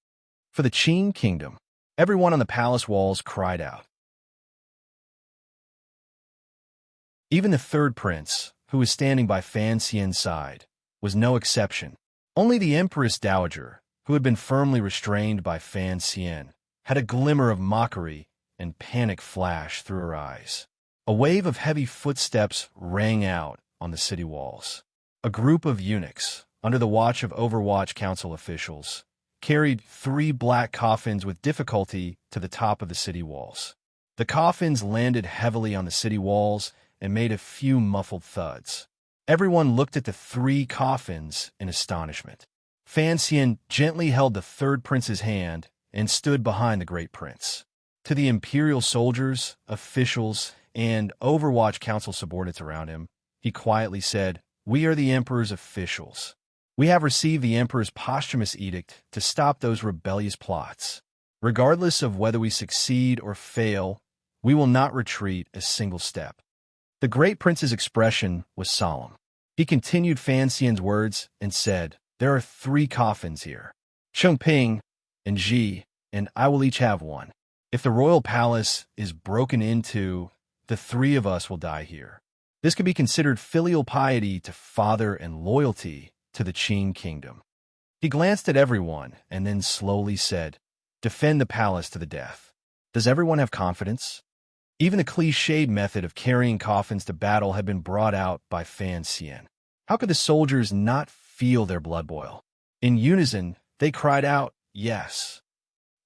For the Qin Kingdom, everyone on the palace walls cried out. Even the third prince, who was standing by Fan Xian's side, was no exception. Only the Empress Dowager, who had been firmly restrained by Fan Xian, had a glimmer of mockery and panic flash through her eyes. A wave of heavy footsteps rang out on the city walls. A group of eunuchs, under the watch of Overwatch Council officials, carried 3 black coffins with difficulty to the top of the city walls. The coffins landed heavily on the city walls and made a few muffled thuds. Everyone looked at the 3 coffins in astonishment. Fan Xian gently held the third prince's hand and stood behind the great prince. To the imperial soldiers, officials, and Overwatch Council subordinates around him, he quietly said, "We are the Emperor's officials. We have received the Emperor's posthumous edict to stop those rebellious plots. Regardless of whether we succeed or fail, we will not retreat a single step." The great prince's expression was solemn. He continued Fan Xian's words and said, "There are 3 coffins here. Chengping and Ji and I will each have one. If the royal palace is broken into, the 3 of us will die here. This can be considered filial piety to father and loyalty to the Qin Kingdom." He glanced at everyone and then slowly said, "Defend the palace to the death. Does everyone have confidence?" Even the cliched method of carrying coffins to battle had been brought out by Fan Xian. How could the soldiers not feel their blood boil? In unison, they cried out, "Yes."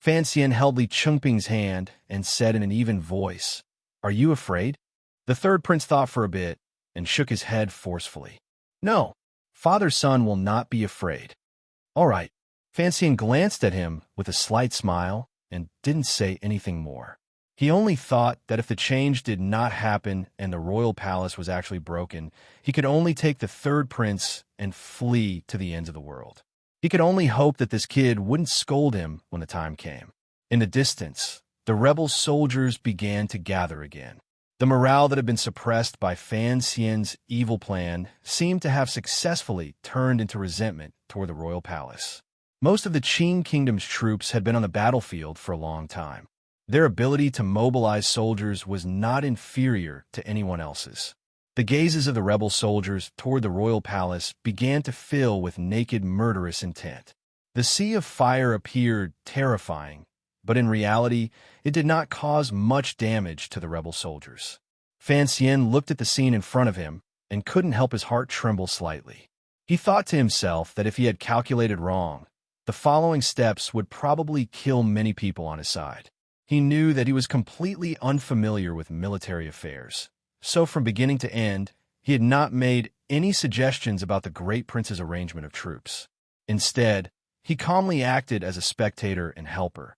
Fan Xian held Li Chengping's hand and said in an even voice, "Are you afraid?" The third prince thought for a bit and shook his head forcefully. "No, father's son will not be afraid." "All right." Fan Xian glanced at him with a slight smile and didn't say anything more. He only thought that if the change did not happen and the royal palace was actually broken, he could only take the third prince and flee to the ends of the world. He could only hope that this kid wouldn't scold him when the time came. In the distance, the rebel soldiers began to gather again. The morale that had been suppressed by Fan Xian's evil plan seemed to have successfully turned into resentment toward the royal palace. Most of the Qin Kingdom's troops had been on the battlefield for a long time. Their ability to mobilize soldiers was not inferior to anyone else's. The gazes of the rebel soldiers toward the royal palace began to fill with naked, murderous intent. The sea of fire appeared terrifying, but in reality, it did not cause much damage to the rebel soldiers. Fan Xian looked at the scene in front of him and couldn't help his heart tremble slightly. He thought to himself that if he had calculated wrong, the following steps would probably kill many people on his side. He knew that he was completely unfamiliar with military affairs, so from beginning to end, he had not made any suggestions about the Great Prince's arrangement of troops. Instead, he calmly acted as a spectator and helper.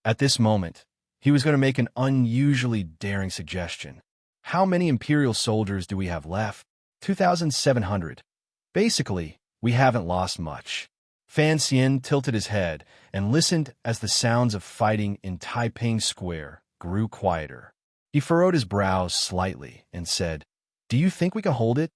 At this moment, he was going to make an unusually daring suggestion. How many Imperial soldiers do we have left? 2,700. Basically, we haven't lost much. Fan Xian tilted his head and listened as the sounds of fighting in Taiping Square grew quieter. He furrowed his brows slightly and said, "Do you think we can hold it?"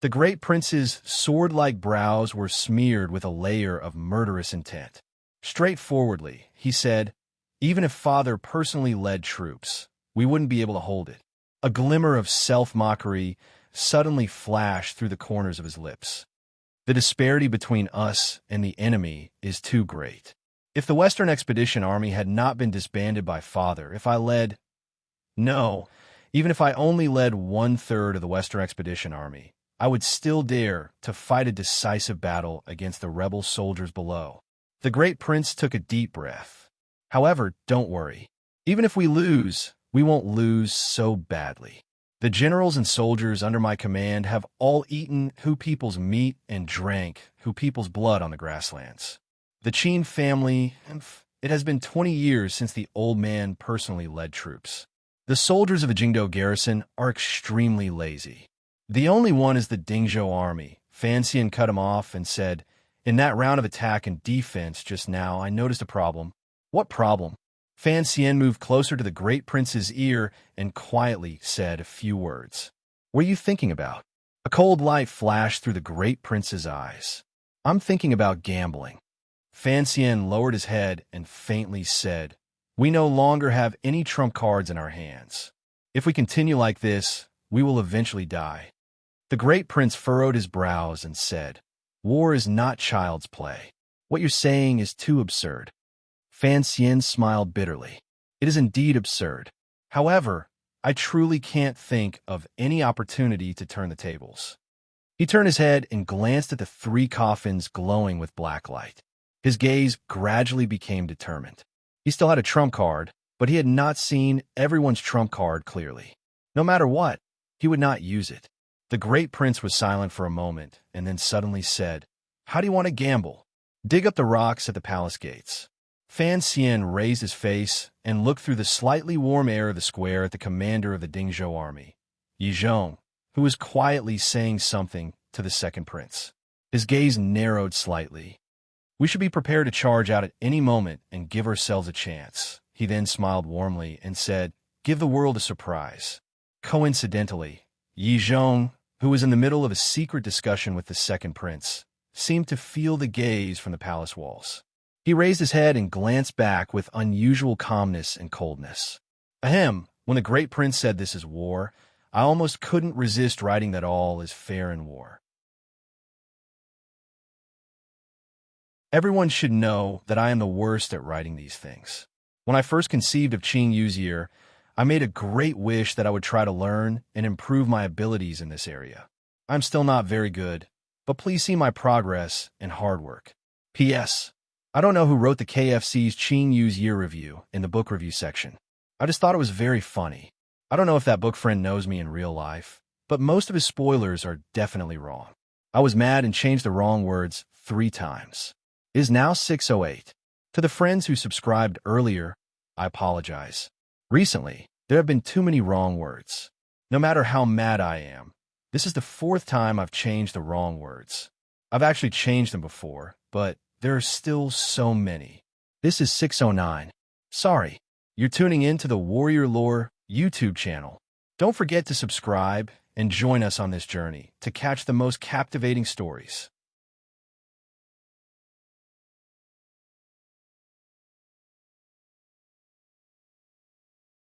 The Great Prince's sword-like brows were smeared with a layer of murderous intent. Straightforwardly, he said, "Even if Father personally led troops, we wouldn't be able to hold it." A glimmer of self-mockery suddenly flashed through the corners of his lips. The disparity between us and the enemy is too great. If the Western Expedition Army had not been disbanded by Father, even if I only led 1/3 of the Western Expedition Army, I would still dare to fight a decisive battle against the rebel soldiers below. The Great Prince took a deep breath. However, don't worry. Even if we lose, we won't lose so badly. The generals and soldiers under my command have all eaten Hu people's meat and drank Hu people's blood on the grasslands. The Qin family, it has been 20 years since the old man personally led troops. The soldiers of the Jingdou garrison are extremely lazy. The only one is the Dingzhou army. Fan Xian cut him off and said, "In that round of attack and defense just now, I noticed a problem." "What problem?" Fan Xian moved closer to the Great Prince's ear and quietly said a few words. "What are you thinking about?" A cold light flashed through the Great Prince's eyes. "I'm thinking about gambling." Fan Xian lowered his head and faintly said, "We no longer have any trump cards in our hands. If we continue like this, we will eventually die." The Great Prince furrowed his brows and said, "War is not child's play. What you're saying is too absurd." Fan Xian smiled bitterly. "It is indeed absurd. However, I truly can't think of any opportunity to turn the tables." He turned his head and glanced at the 3 coffins glowing with black light. His gaze gradually became determined. He still had a trump card, but he had not seen everyone's trump card clearly. No matter what, he would not use it. The Great Prince was silent for a moment and then suddenly said, "How do you want to gamble?" "Dig up the rocks at the palace gates." Fan Xian raised his face and looked through the slightly warm air of the square at the commander of the Dingzhou army, Yi Zhong, who was quietly saying something to the second prince. His gaze narrowed slightly. "We should be prepared to charge out at any moment and give ourselves a chance." He then smiled warmly and said, "Give the world a surprise." Coincidentally, Yi Zhong, who was in the middle of a secret discussion with the second prince, seemed to feel the gaze from the palace walls. He raised his head and glanced back with unusual calmness and coldness. Ahem, when the Great Prince said this is war, I almost couldn't resist writing that all is fair in war. Everyone should know that I am the worst at writing these things. When I first conceived of Qing Yu's year, I made a great wish that I would try to learn and improve my abilities in this area. I'm still not very good, but please see my progress and hard work. P.S. I don't know who wrote the KFC's Qing Yu's year review in the book review section. I just thought it was very funny. I don't know if that book friend knows me in real life, but most of his spoilers are definitely wrong. I was mad and changed the wrong words 3 times. It is now 6:08. To the friends who subscribed earlier, I apologize. Recently, there have been too many wrong words. No matter how mad I am, this is the 4th time I've changed the wrong words. I've actually changed them before, but there are still so many. This is 6:09. Sorry. You're tuning in to the Warrior Lore YouTube channel. Don't forget to subscribe and join us on this journey to catch the most captivating stories.